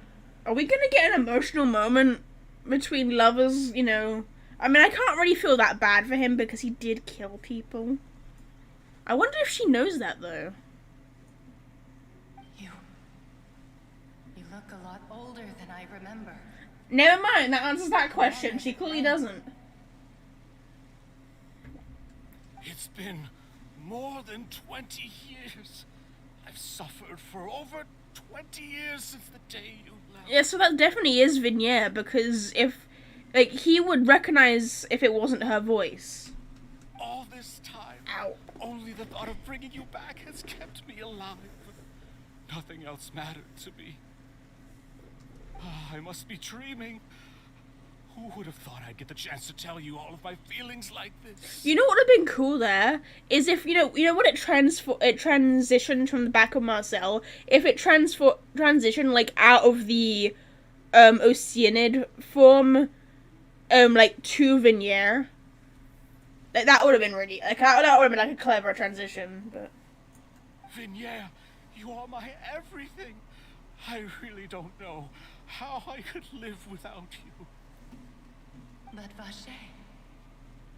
Are we gonna get an emotional moment between lovers, you know? I mean, I can't really feel that bad for him because he did kill people. I wonder if she knows that, though. You look a lot older than I remember. Never mind, that answers that question. She clearly doesn't. It's been more than 20 years. I've suffered for over 20 years since the day you left. Yeah, so that definitely is Vignier, because if, like, he would recognize if it wasn't her voice. All this time, ow, only the thought of bringing you back has kept me alive. Nothing else mattered to me. I must be dreaming. Who would have thought I'd get the chance to tell you all of my feelings like this? You know what would have been cool there is if you know when it transitioned from the back of Marcel, if it transitioned like out of the Oceanid form like to Vignier. Like that would have been really like that would have been like a clever transition, but Vignier, you are my everything. I really don't know how I could live without you. But Vache,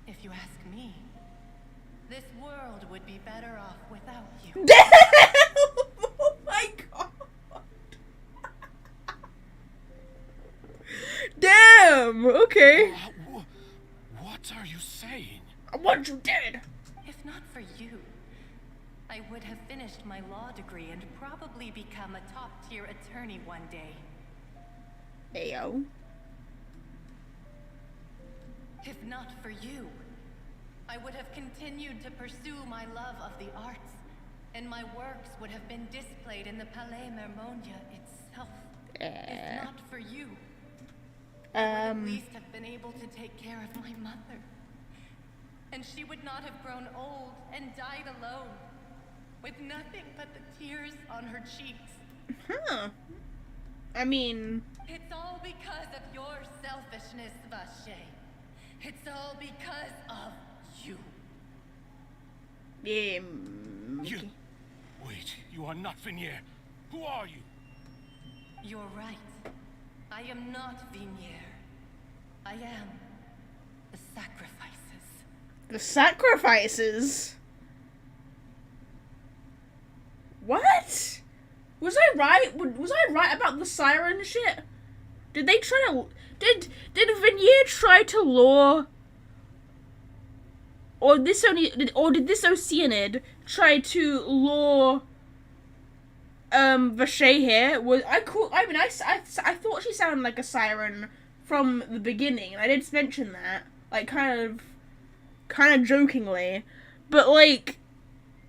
if you ask me, this world would be better off without you. Oh my god. Damn, okay. What are you saying? I want you dead. If not for you, I would have finished my law degree and probably become a top-tier attorney one day. Ayo. If not for you, I would have continued to pursue my love of the arts, and my works would have been displayed in the Palais Mermonia itself. If not for you, I would at least have been able to take care of my mother. And she would not have grown old and died alone, with nothing but the tears on her cheeks. Huh. I mean... It's all because of your selfishness, Vache. It's all because of you. Yeah. You... Wait, you are not Vignier. Who are you? You're right. I am not Vignier. I am the sacrifices. The sacrifices? What? Was I right? Was I right about the siren shit? Did they try to... Did Vignier try to lure... Or did this Oceanid try to lure... Vache here? I thought she sounded like a siren from the beginning, and I did mention that. Like, kind of jokingly. But, like...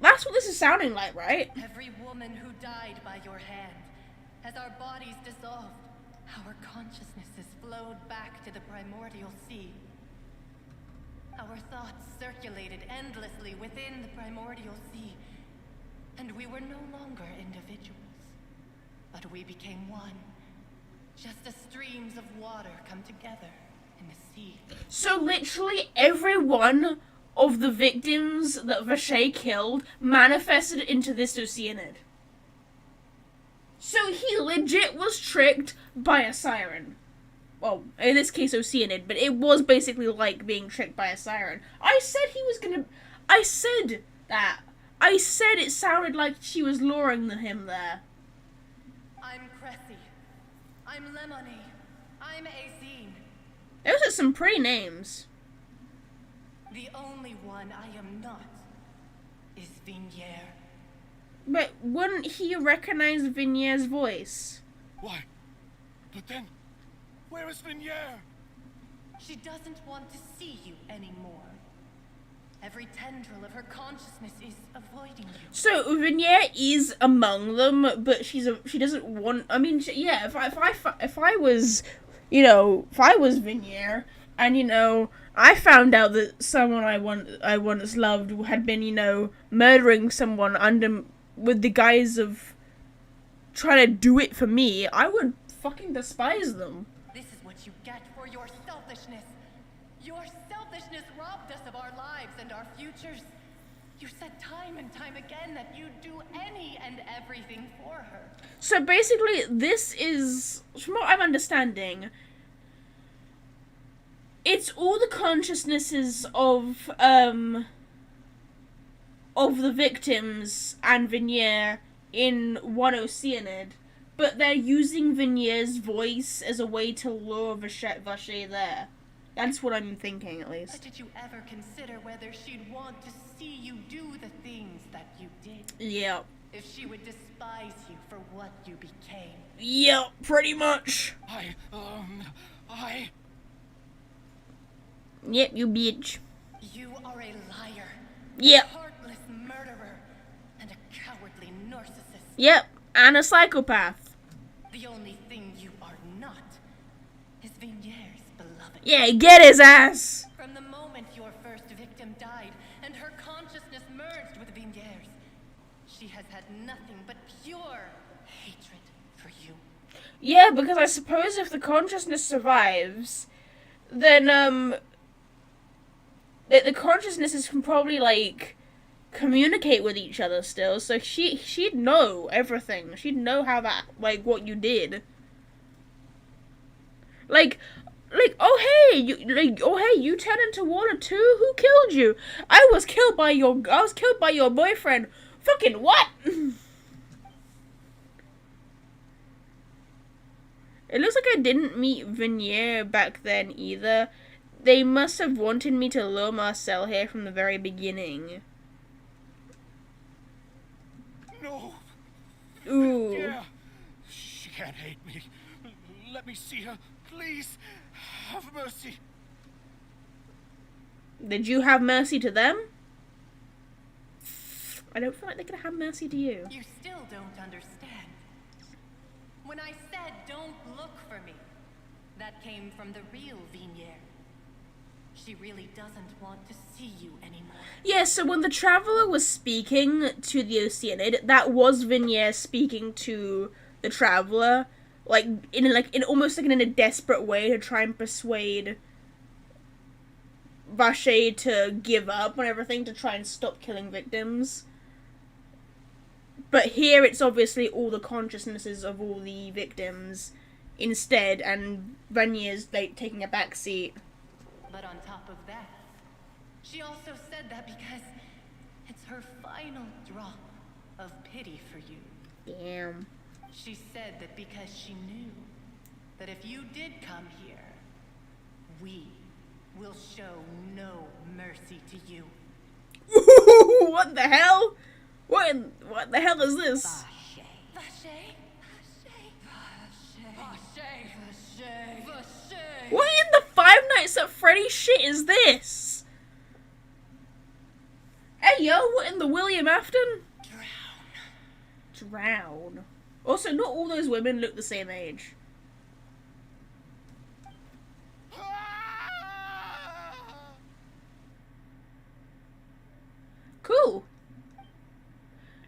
That's what this is sounding like, right? Every woman who died by your hand, as our bodies dissolved, our consciousnesses flowed back to the primordial sea. Our thoughts circulated endlessly within the primordial sea, and we were no longer individuals, but we became one, just as streams of water come together in the sea. So literally every one of the victims that Vache killed manifested into this Oceanid. So he legit was tricked by a siren. Well, in this case Oceanid, but it was basically like being tricked by a siren. I said he was gonna... I said that. I said it sounded like she was luring him there. I'm Cressy. I'm Lemony. I'm Azine. Those are some pretty names. The only one I am not is Vignier. But wouldn't he recognize Vignier's voice? Why? But then, where is Vignier? She doesn't want to see you anymore. Every tendril of her consciousness is avoiding you. So Vignier is among them, but she doesn't want. I mean, yeah. If I was, if I was Vignier, and I found out that someone I once loved had been, murdering someone with the guise of trying to do it for me, I would fucking despise them. This is what you get for your selfishness. Your selfishness robbed us of our lives and our futures. You said time and time again that you'd do any and everything for her. So basically, this is, from what I'm understanding, it's all the consciousnesses of the victims and Vignier in one Oceanid, but they're using Vignier's voice as a way to lure Vache there. That's what I'm thinking, at least. But did you ever consider whether she'd want to see you do the things that you did? Yeah. if she would despise you for what you became. Yep, pretty much. Yep, you bitch. You are a liar. Yep. A heartless murderer. And a cowardly narcissist. Yep, and a psychopath. The only thing you are not is Vigniere's beloved. Yeah, get his ass. From the moment your first victim died and her consciousness merged with Vigniere's, she has had nothing but pure hatred for you. Yeah, because I suppose if the consciousness survives, then, the consciousnesses can probably, like, communicate with each other still, so she'd know everything. She'd know how that, like, what you did. Like, oh hey, you turned into water too? Who killed you? I was killed by your boyfriend. Fucking what? It looks like I didn't meet Vigniere back then either. They must have wanted me to lure Marcel here from the very beginning. No. Ooh. Yeah. She can't hate me. Let me see her, please. Have mercy. Did you have mercy to them? I don't feel like they could have mercy to you. You still don't understand. When I said don't look for me, that came from the real Vigniere. She really doesn't want to see you anymore. Yeah, so when the Traveler was speaking to the Oceanid, that was Vigniere speaking to the Traveler, in almost like in a desperate way to try and persuade Vacher to give up on everything to try and stop killing victims. But here it's obviously all the consciousnesses of all the victims instead, and Vigniere's like taking a back seat. But on top of that, she also said that because it's her final drop of pity for you. Damn. She said that because she knew that if you did come here, we will show no mercy to you. What the hell? What the hell is this? Vacher. What in the Five Nights at Freddy's shit is this? Hey yo, what in the William Afton? Drown. Also, not all those women look the same age. Cool.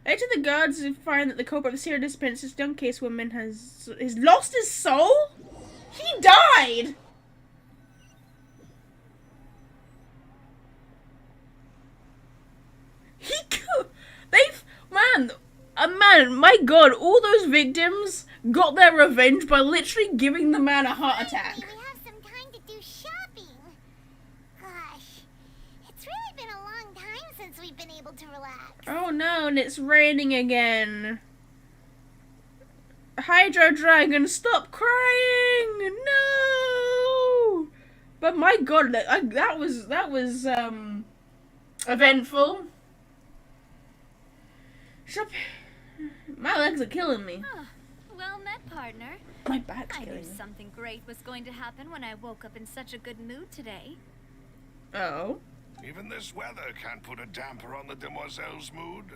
Edge of the guards find that the culprit of the serial disappearance of this young case woman has lost his soul? He died! My god, all those victims got their revenge by literally giving the man a heart attack. We have some time to do shopping. Gosh, it's really been a long time since we've been able to relax. Oh no, and it's raining again. Hydro Dragon, stop crying! No! But my god, that was eventful. My legs are killing me. Oh, well met, partner. My back's I knew killing me. something great was going to happen when I woke up in such a good mood today. Oh. Even this weather can't put a damper on the demoiselle's mood.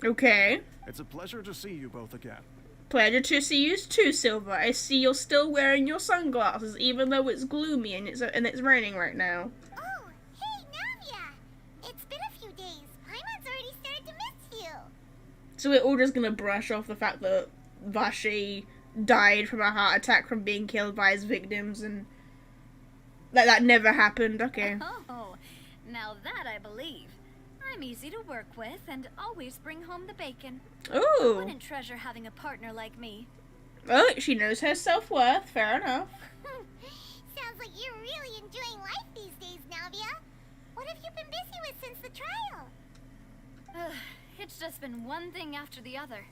Okay. It's a pleasure to see you both again. Pleasure to see you too, Silver. I see you're still wearing your sunglasses, even though it's gloomy and it's raining right now. Oh, hey, Navia! It's been a few days. Paimon's already started to miss you. So we're all just gonna brush off the fact that Vacher died from a heart attack from being killed by his victims, and that never happened. Okay. Oh, now that I believe. I'm easy to work with and always bring home the bacon. Ooh. I wouldn't treasure having a partner like me. Oh, she knows her self-worth. Fair enough. Sounds like you're really enjoying life these days, Navia. What have you been busy with since the trial? It's just been one thing after the other.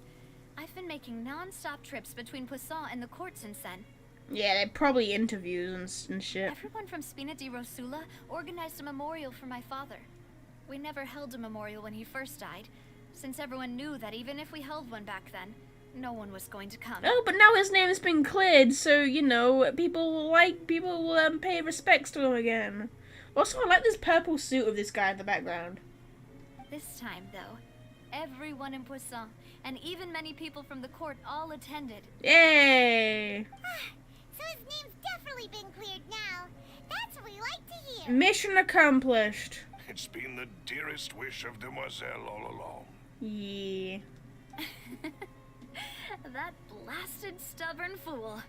I've been making non-stop trips between Poisson and the courts in Sen. Yeah, they're probably interviews and shit. Everyone from Spina di Rosula organized a memorial for my father. We never held a memorial when he first died, since everyone knew that even if we held one back then, no one was going to come. Oh, but now his name's been cleared, so, you know, people will pay respects to him again. Also, I like this purple suit of this guy in the background. This time, though, everyone in Poisson, and even many people from the court, all attended. Yay! So his name's definitely been cleared now. That's what we like to hear. Mission accomplished. It's been the dearest wish of Demoiselle all along. Yeah. That blasted stubborn fool.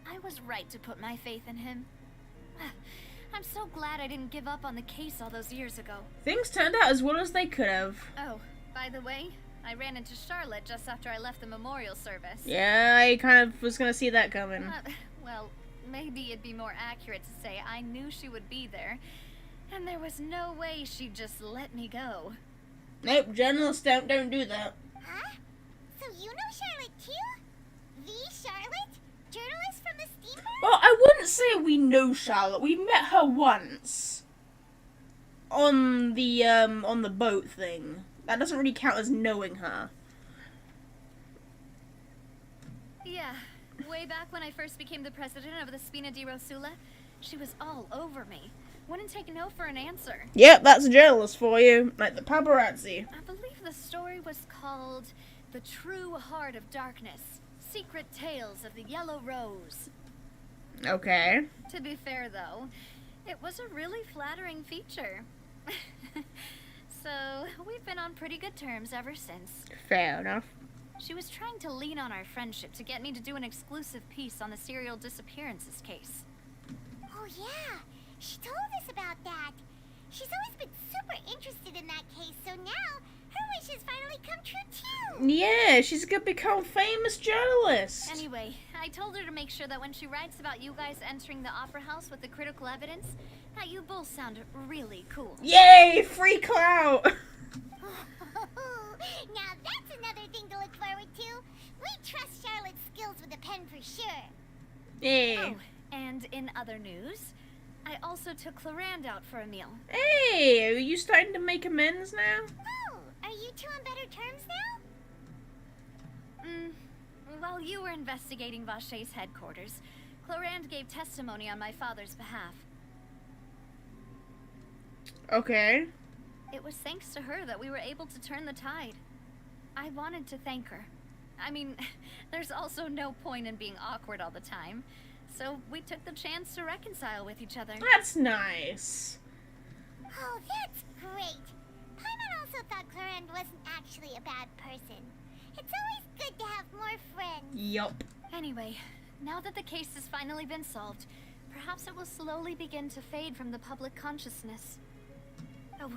I was right to put my faith in him. I'm so glad I didn't give up on the case all those years ago. Things turned out as well as they could have. Oh, by the way, I ran into Charlotte just after I left the memorial service. Yeah, I kind of was gonna see that coming. Well, maybe it'd be more accurate to say I knew she would be there, and there was no way she'd just let me go. Nope, journalists don't do that. Huh? So you know Charlotte too? The Charlotte? Journalist from the steamboat? Well, I wouldn't say we know Charlotte. We met her once. On the boat thing. That doesn't really count as knowing her. Yeah, way back when I first became the president of the Spina di Rosula, she was all over me. Wouldn't take no for an answer. Yep, that's a journalist for you. Like the paparazzi. I believe the story was called The True Heart of Darkness. Secret Tales of the Yellow Rose. Okay. To be fair, though, it was a really flattering feature. So, we've been on pretty good terms ever since. Fair enough. She was trying to lean on our friendship to get me to do an exclusive piece on the serial disappearances case. Oh yeah, she told us about that. She's always been super interested in that case, so now her wishes finally come true too. Yeah, she's gonna become a famous journalist. Anyway, I told her to make sure that when she writes about you guys entering the opera house with the critical evidence, that you both sound really cool. Yay, free clout! Now that's another thing to look forward to. We trust Charlotte's skills with a pen for sure. Yeah. Oh, and in other news, I also took Clarand out for a meal. Hey, are you starting to make amends now? Oh, are you two on better terms now? While you were investigating Vache's headquarters, Clarand gave testimony on my father's behalf. Okay. It was thanks to her that we were able to turn the tide. I wanted to thank her. I mean, there's also no point in being awkward all the time. So we took the chance to reconcile with each other. That's nice. Oh, that's great. Paimon also thought Clarand wasn't actually a bad person. It's always good to have more friends. Yup. Anyway, now that the case has finally been solved, perhaps it will slowly begin to fade from the public consciousness. Oh,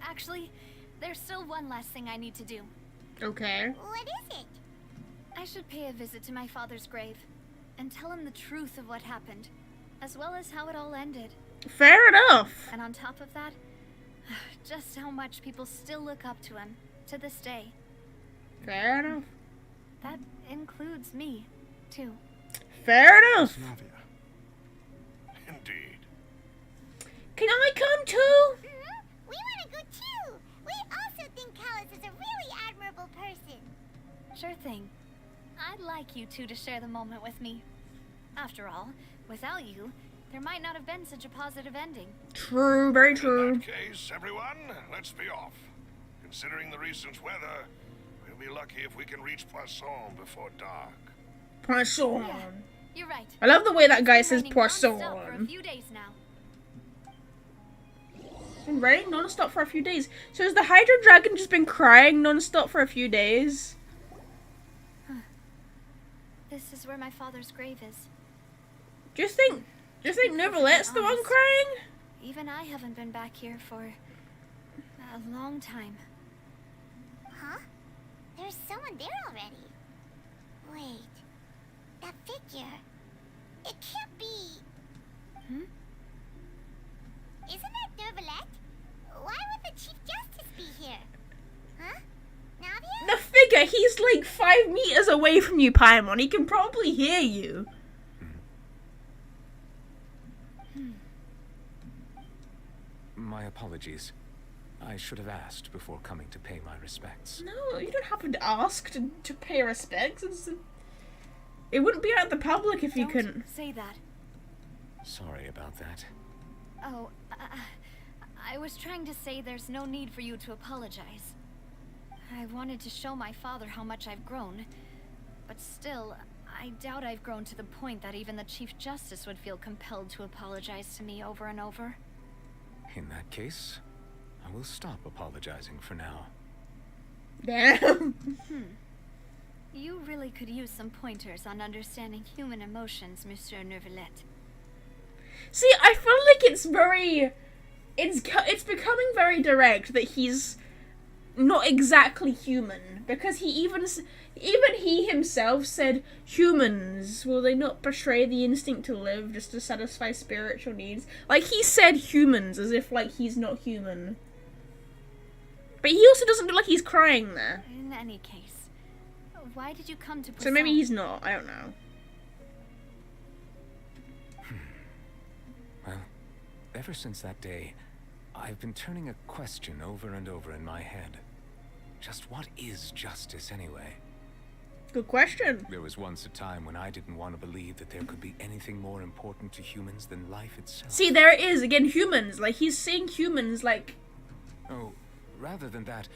actually, there's still one last thing I need to do. Okay. What is it? I should pay a visit to my father's grave and tell him the truth of what happened, as well as how it all ended. Fair enough. And on top of that, just how much people still look up to him to this day. Fair enough. That includes me, too. Fair enough. Indeed. Can I come too? We want to go too. We also think Callus is a really admirable person. Sure thing. I'd like you two to share the moment with me. After all, without you, there might not have been such a positive ending. True, very true. In that case, everyone, let's be off. Considering the recent weather, we'll be lucky if we can reach Poisson before dark. Poisson. Yeah, you're right. I love the way that guy says Raining Poisson. non-stop for a few days now. It's been raining non-stop for a few days. So has the Hydra Dragon just been crying non-stop for a few days? This is where my father's grave is. Do you think Novelette's the one crying? Even I haven't been back here for a long time. Huh? There's someone there already. Wait. That figure. It can't be. Isn't that Novelette? Why would the Chief Justice be here? Huh? Navia? The figure, he's like 5 meters away from you, Paimon. He can probably hear you. My apologies. I should have asked before coming to pay my respects. No, you don't have to ask to pay respects. It wouldn't be out in the public if you couldn't. Say that. Sorry about that. Oh, I was trying to say there's no need for you to apologize. I wanted to show my father how much I've grown, but still, I doubt I've grown to the point that even the Chief Justice would feel compelled to apologize to me over and over. In that case, I will stop apologizing for now. Damn. You really could use some pointers on understanding human emotions, Monsieur Neuvillette. See, I feel like it's becoming very direct that he's not exactly human, because he even he himself said, humans, will they not betray the instinct to live just to satisfy spiritual needs? Like, he said humans as if, like, he's not human. But he also doesn't look like he's crying there. In any case, why did you come to So maybe he's not, I don't know. Well, ever since that day, I've been turning a question over and over in my head. Just what is justice anyway? Good question. There was once a time when I didn't want to believe that there could be anything more important to humans than life itself. See, there it is, again, humans. Like, he's seeing humans, like... Oh, rather than that,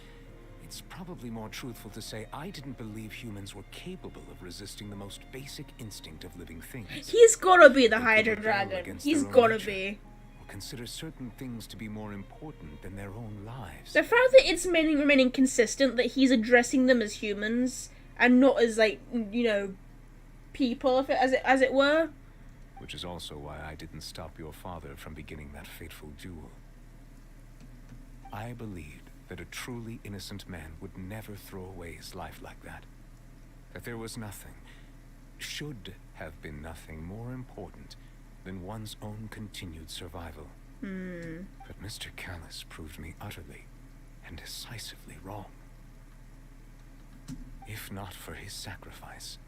it's probably more truthful to say I didn't believe humans were capable of resisting the most basic instinct of living things. He's gotta be the Hydra Dragon. He's gotta be. Or consider certain things to be more important than their own lives. The fact that it's remaining consistent, that he's addressing them as humans, and not as, like, you know, people, as it were. Which is also why I didn't stop your father from beginning that fateful duel. I believed that a truly innocent man would never throw away his life like that. That there was nothing, should have been nothing more important than one's own continued survival. But Mr. Callus proved me utterly and decisively wrong. If not for his sacrifice,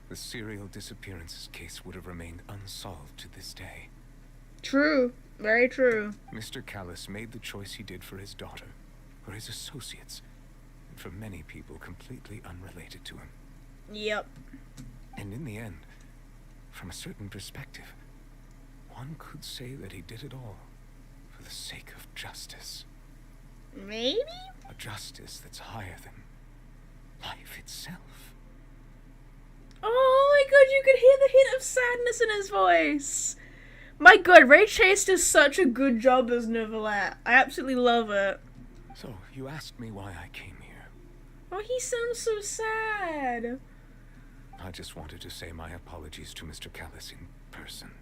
the serial disappearances case would have remained unsolved to this day. True. Very true. Mr. Callus made the choice he did for his daughter, for his associates, and for many people completely unrelated to him. Yep. And in the end, from a certain perspective, one could say that he did it all for the sake of justice. Maybe? A justice that's higher than life itself. Oh my god, you could hear the hint of sadness in his voice. My god, Ray Chase does such a good job as Neuvillette. I absolutely love it. So, you asked me why I came here. Oh, he sounds so sad. I just wanted to say my apologies to Mr. Callus in person.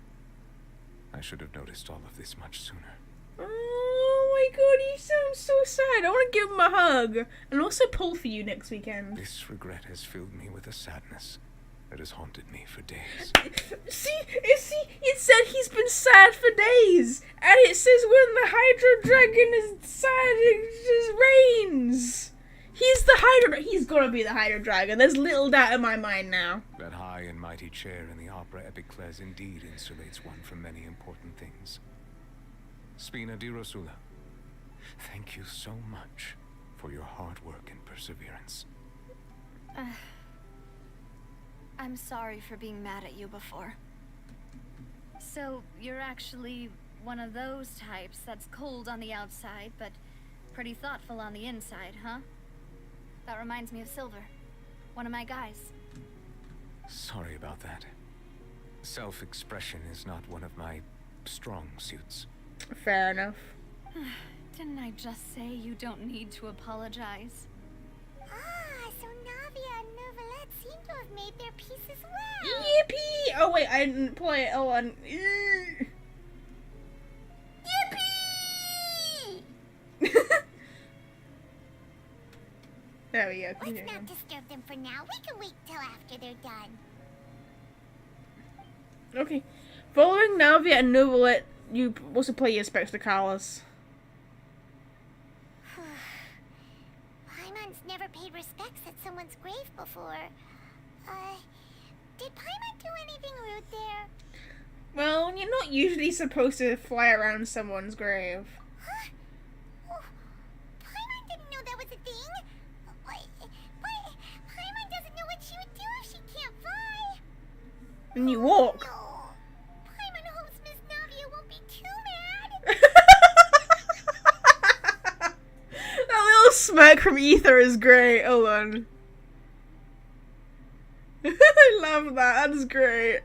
I should have noticed all of this much sooner. Oh my god, he sounds so sad. I want to give him a hug. And also pull for you next weekend. This regret has filled me with a sadness that has haunted me for days. See, it said he's been sad for days. And it says when the Hydra Dragon is sad, it just rains. He's the Hydra. He's gotta be the Hydra Dragon. There's little doubt in my mind now. That high and mighty chair in the Opera Epiclese indeed insulates one from many important things. Spina di Rosula, thank you so much for your hard work and perseverance. I'm sorry for being mad at you before. So, you're actually one of those types that's cold on the outside, but pretty thoughtful on the inside, huh? That reminds me of Silver, one of my guys. Sorry about that. Self-expression is not one of my strong suits. Fair enough. Didn't I just say you don't need to apologize? Ah, so Navia and Neuvillette seem to have made their peace as well. Yippee! Oh wait, I didn't play it. Hold on. Yippee! There we go. Let's not disturb them for now. We can wait till after they're done. Okay. Following Navia and Neuvillette, you also play your Spectre Callus. Paimon's never paid respects at someone's grave before. Did Paimon do anything rude there? Well, you're not usually supposed to fly around someone's grave. Huh? And you walk. Paimon hopes Miss Navia won't be too mad. That little smirk from Ether is great. Hold on. I love that. That's great.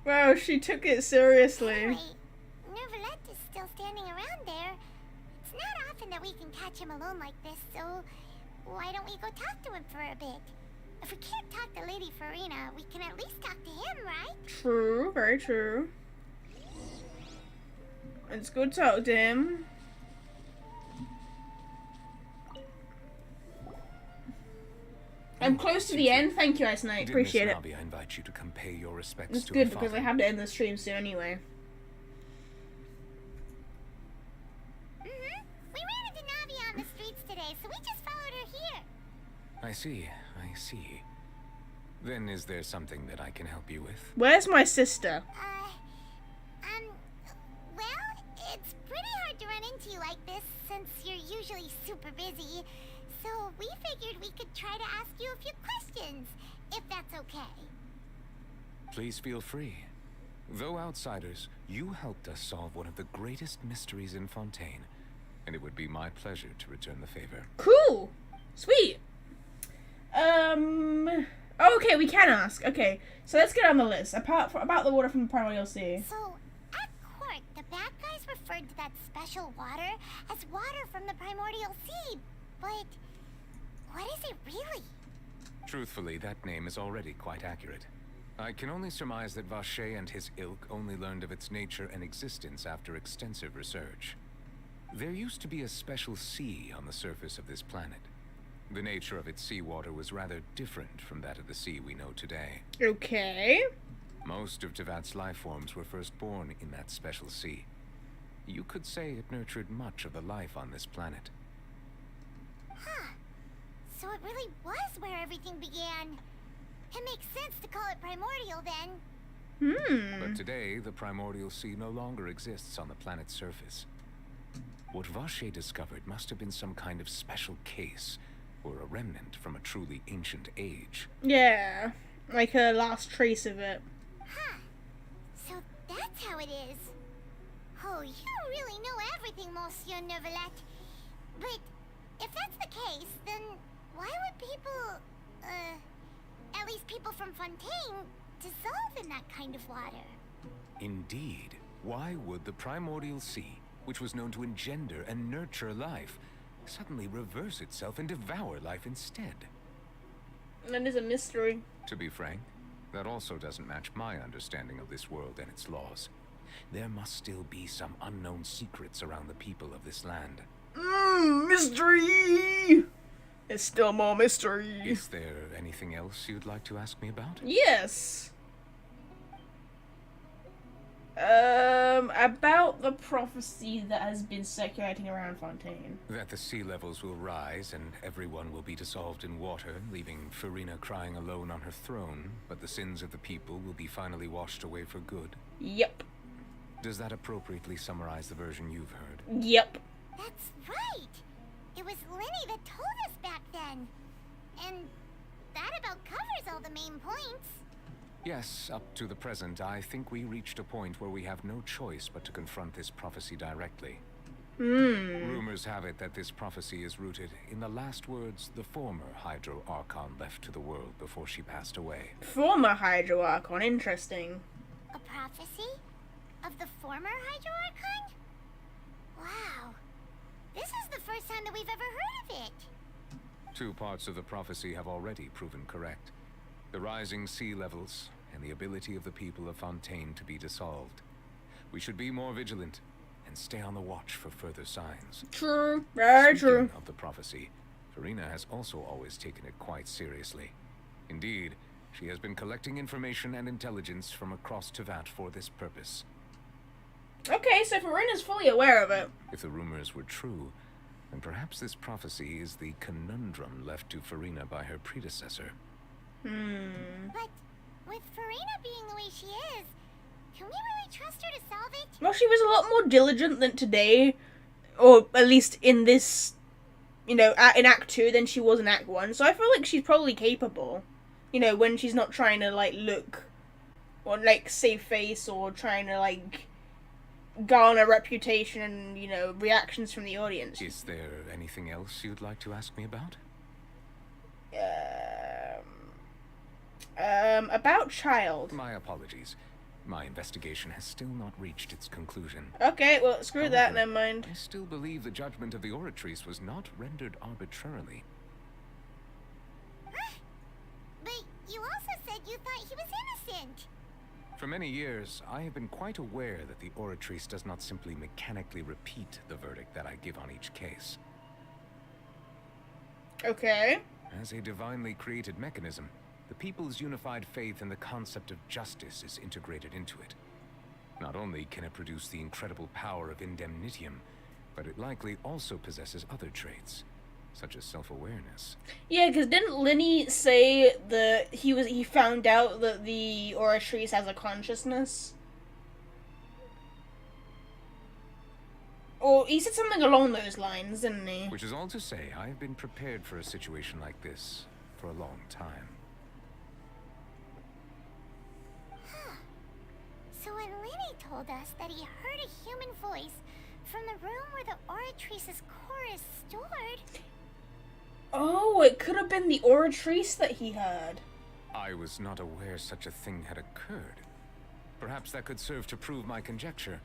Wow, she took it seriously. Anyway, Neuvillette is still standing around there. It's not often that we can catch him alone like this, so why don't we go talk to him for a bit? If we can't talk to Lady Farina, we can at least talk to him, right? True, very true. Let's go talk to him. I'm close to the end. Thank you, Ice Knight. Appreciate it. I invite you to come pay your respects It's to good her because I father. have to end the stream soon anyway. We ran into Navia on the streets today, so we just followed her here. I see. Then is there something that I can help you with? Where's my sister? Well, it's pretty hard to run into you like this since you're usually super busy. So we figured we could try to ask you a few questions, if that's okay. Please feel free. Though outsiders, you helped us solve one of the greatest mysteries in Fontaine, and it would be my pleasure to return the favor. Cool. Sweet. Okay, we can ask. Okay, so let's get on the list. About the water from the Primordial Sea. So, at court, the bad guys referred to that special water as water from the Primordial Sea, but what is it really? Truthfully, that name is already quite accurate. I can only surmise that Vacher and his ilk only learned of its nature and existence after extensive research. There used to be a special sea on the surface of this planet. The nature of its seawater was rather different from that of the sea we know today. Okay. Most of Tevat's life forms were first born in that special sea. You could say it nurtured much of the life on this planet. Huh. So it really was where everything began. It makes sense to call it primordial then. But today, the Primordial Sea no longer exists on the planet's surface. What Vacher discovered must have been some kind of special case, or a remnant from a truly ancient age. Yeah, like a last trace of it. Huh. So that's how it is. Oh, you really know everything, Monsieur Neuvillette. But if that's the case, then why would people, at least people from Fontaine, dissolve in that kind of water? Indeed. Why would the Primordial Sea, which was known to engender and nurture life, suddenly reverse itself and devour life instead? That is a mystery. To be frank, that also doesn't match my understanding of this world and its laws. There must still be some unknown secrets around the people of this land. Mystery! There's still more mystery. Is there anything else you'd like to ask me about? Yes. About the prophecy that has been circulating around Fontaine. That the sea levels will rise and everyone will be dissolved in water, leaving Farina crying alone on her throne, but the sins of the people will be finally washed away for good. Yep. Does that appropriately summarize the version you've heard? Yep. That's right. It was Lenny that told us back then. And that about covers all the main points. Yes, up to the present, I think we reached a point where we have no choice but to confront this prophecy directly. Rumors have it that this prophecy is rooted in the last words the former Hydro Archon left to the world before she passed away. Former Hydro Archon, interesting. A prophecy? Of the former Hydro Archon? Wow. This is the first time that we've ever heard of it. Two parts of the prophecy have already proven correct. The rising sea levels, and the ability of the people of Fontaine to be dissolved. We should be more vigilant, and stay on the watch for further signs. True, very true. Speaking of the prophecy, Farina has also always taken it quite seriously. Indeed, she has been collecting information and intelligence from across Tevat for this purpose. Okay, so Farina's fully aware of it. If the rumors were true, then perhaps this prophecy is the conundrum left to Farina by her predecessor. But with Farina being the way she is, can we really trust her to solve it? Well, she was a lot more diligent than today, or at least in this, in Act 2 than she was in Act 1, so I feel like she's probably capable. When she's not trying to, look or like save face or trying to like garner reputation and, you know, reactions from the audience. Is there anything else you'd like to ask me about? About Child. My apologies. My investigation has still not reached its conclusion. Okay, well, screw However, that, never mind. I still believe the judgment of the Oratrice was not rendered arbitrarily. But you also said you thought he was innocent. For many years, I have been quite aware that the Oratrice does not simply mechanically repeat the verdict that I give on each case. Okay. As a divinely created mechanism, the people's unified faith in the concept of justice is integrated into it. Not only can it produce the incredible power of indemnitium, but it likely also possesses other traits, such as self-awareness. Yeah, because didn't Linny say that he found out that the Oratrice has a consciousness? Or he said something along those lines, didn't he? Which is all to say, I have been prepared for a situation like this for a long time. So when Linny told us that he heard a human voice from the room where the Oratrice's core is stored... Oh, it could have been the Oratrice that he heard. I was not aware such a thing had occurred. Perhaps that could serve to prove my conjecture.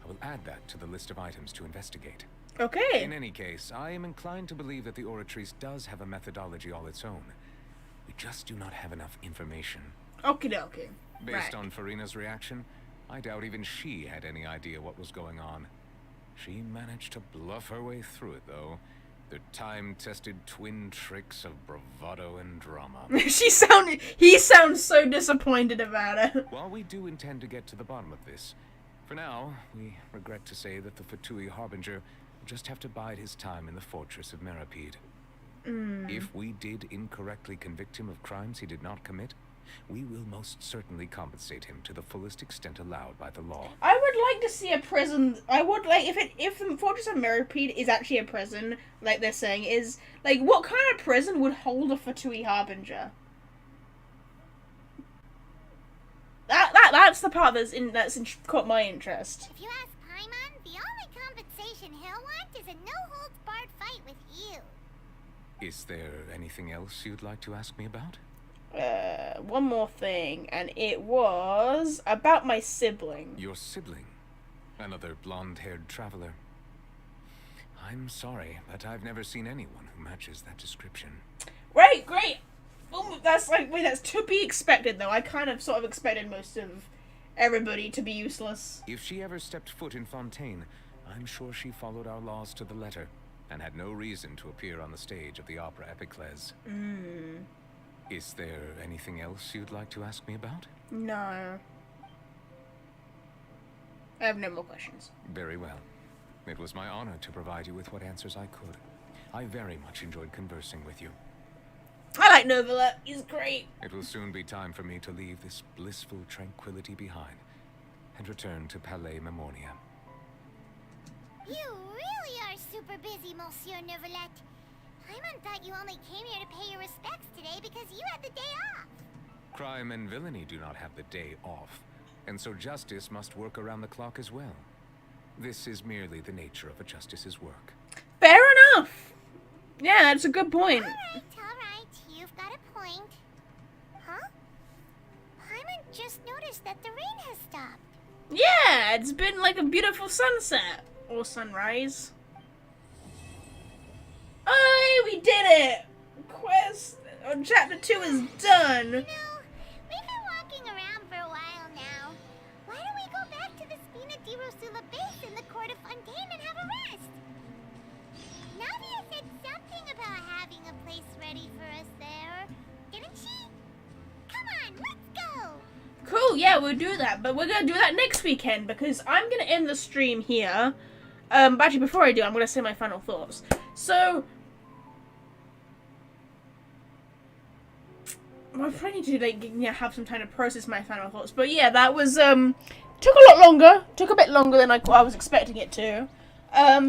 I will add that to the list of items to investigate. Okay. In any case, I am inclined to believe that the Oratrice does have a methodology all its own. We just do not have enough information. Okie dokie. Based on Farina's reaction, I doubt even she had any idea what was going on. She managed to bluff her way through it, though. The time-tested twin tricks of bravado and drama. He sounds so disappointed about it. While we do intend to get to the bottom of this, for now, we regret to say that the Fatui Harbinger will just have to bide his time in the fortress of Meripede. If we did incorrectly convict him of crimes he did not commit, we will most certainly compensate him to the fullest extent allowed by the law. I would like to see a prison. I would like if the Fortress of Meripede is actually a prison, like they're saying, is like what kind of prison would hold a Fatui Harbinger? That's the part that's caught my interest. If you ask Paimon, the only compensation he'll want is a no-holds-barred fight with you. Is there anything else you'd like to ask me about? One more thing, and it was about my sibling. Your sibling? Another blonde-haired traveler? I'm sorry, but I've never seen anyone who matches that description. Right, great! Oh, that's to be expected, though. I kind of sort of expected most of everybody to be useless. If she ever stepped foot in Fontaine, I'm sure she followed our laws to the letter, and had no reason to appear on the stage of the Opera Epiclese. Is there anything else you'd like to ask me about? No. I have no more questions. Very well. It was my honor to provide you with what answers I could. I very much enjoyed conversing with you. I like Novella. He's great. It will soon be time for me to leave this blissful tranquility behind and return to Palais Memonia. You really are super busy, Monsieur Neuvillette. Paimon thought you only came here to pay your respects today because you had the day off. Crime and villainy do not have the day off, and so justice must work around the clock as well. This is merely the nature of a justice's work. Fair enough. Yeah, that's a good point. All right, you've got a point. Huh? Paimon just noticed that the rain has stopped. Yeah, it's been like a beautiful sunset. Or sunrise. Oh, we did it! Quest, chapter 2 is done. You know, we've been walking around for a while now. Why don't we go back to the Spina di Rosula base in the court of Fontaine and have a rest? Navia said something about having a place ready for us there, didn't she? Come on, let's go! Cool, yeah, we'll do that. But we're going to do that next weekend because I'm going to end the stream here. But actually, before I do, I'm going to say my final thoughts. So, I probably need to have some time to process my final thoughts. But yeah, that was took a lot longer. Took a bit longer than I was expecting it to. I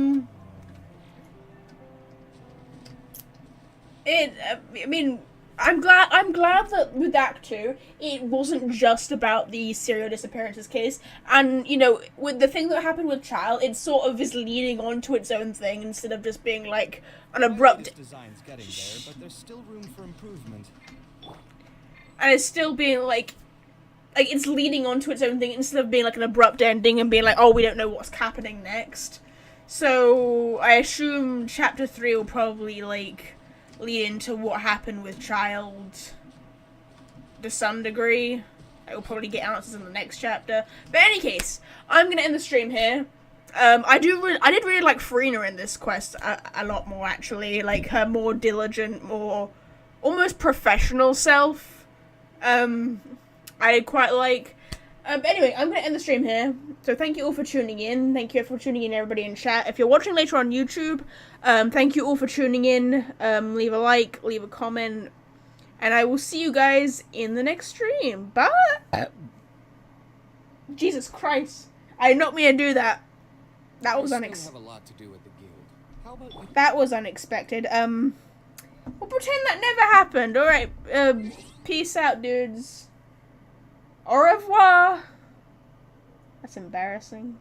mean, I'm glad that with Act 2, it wasn't just about the serial disappearances case, and, you know, with the thing that happened with Child, it sort of is leading on to its own thing, instead of just being, like, an abrupt... design's getting there, but there's still room for improvement. And it's still being, like, it's leading on to its own thing, instead of being, like, an abrupt ending and being like, oh, we don't know what's happening next. So, I assume Chapter 3 will probably, like, lead into what happened with Child to some degree. I will probably get answers in the next chapter. But in any case, I'm gonna end the stream here. I did really like Farina in this quest a lot more, actually. Like, her more diligent, more almost professional self. I quite like. But anyway, I'm gonna end the stream here. So thank you all for tuning in. Thank you for tuning in, everybody in chat. If you're watching later on YouTube, thank you all for tuning in. Leave a like, leave a comment, and I will see you guys in the next stream. Bye! Jesus Christ. I did not mean to do that. That was That was unexpected. We'll pretend that never happened. Alright, peace out, dudes. Au revoir! That's embarrassing.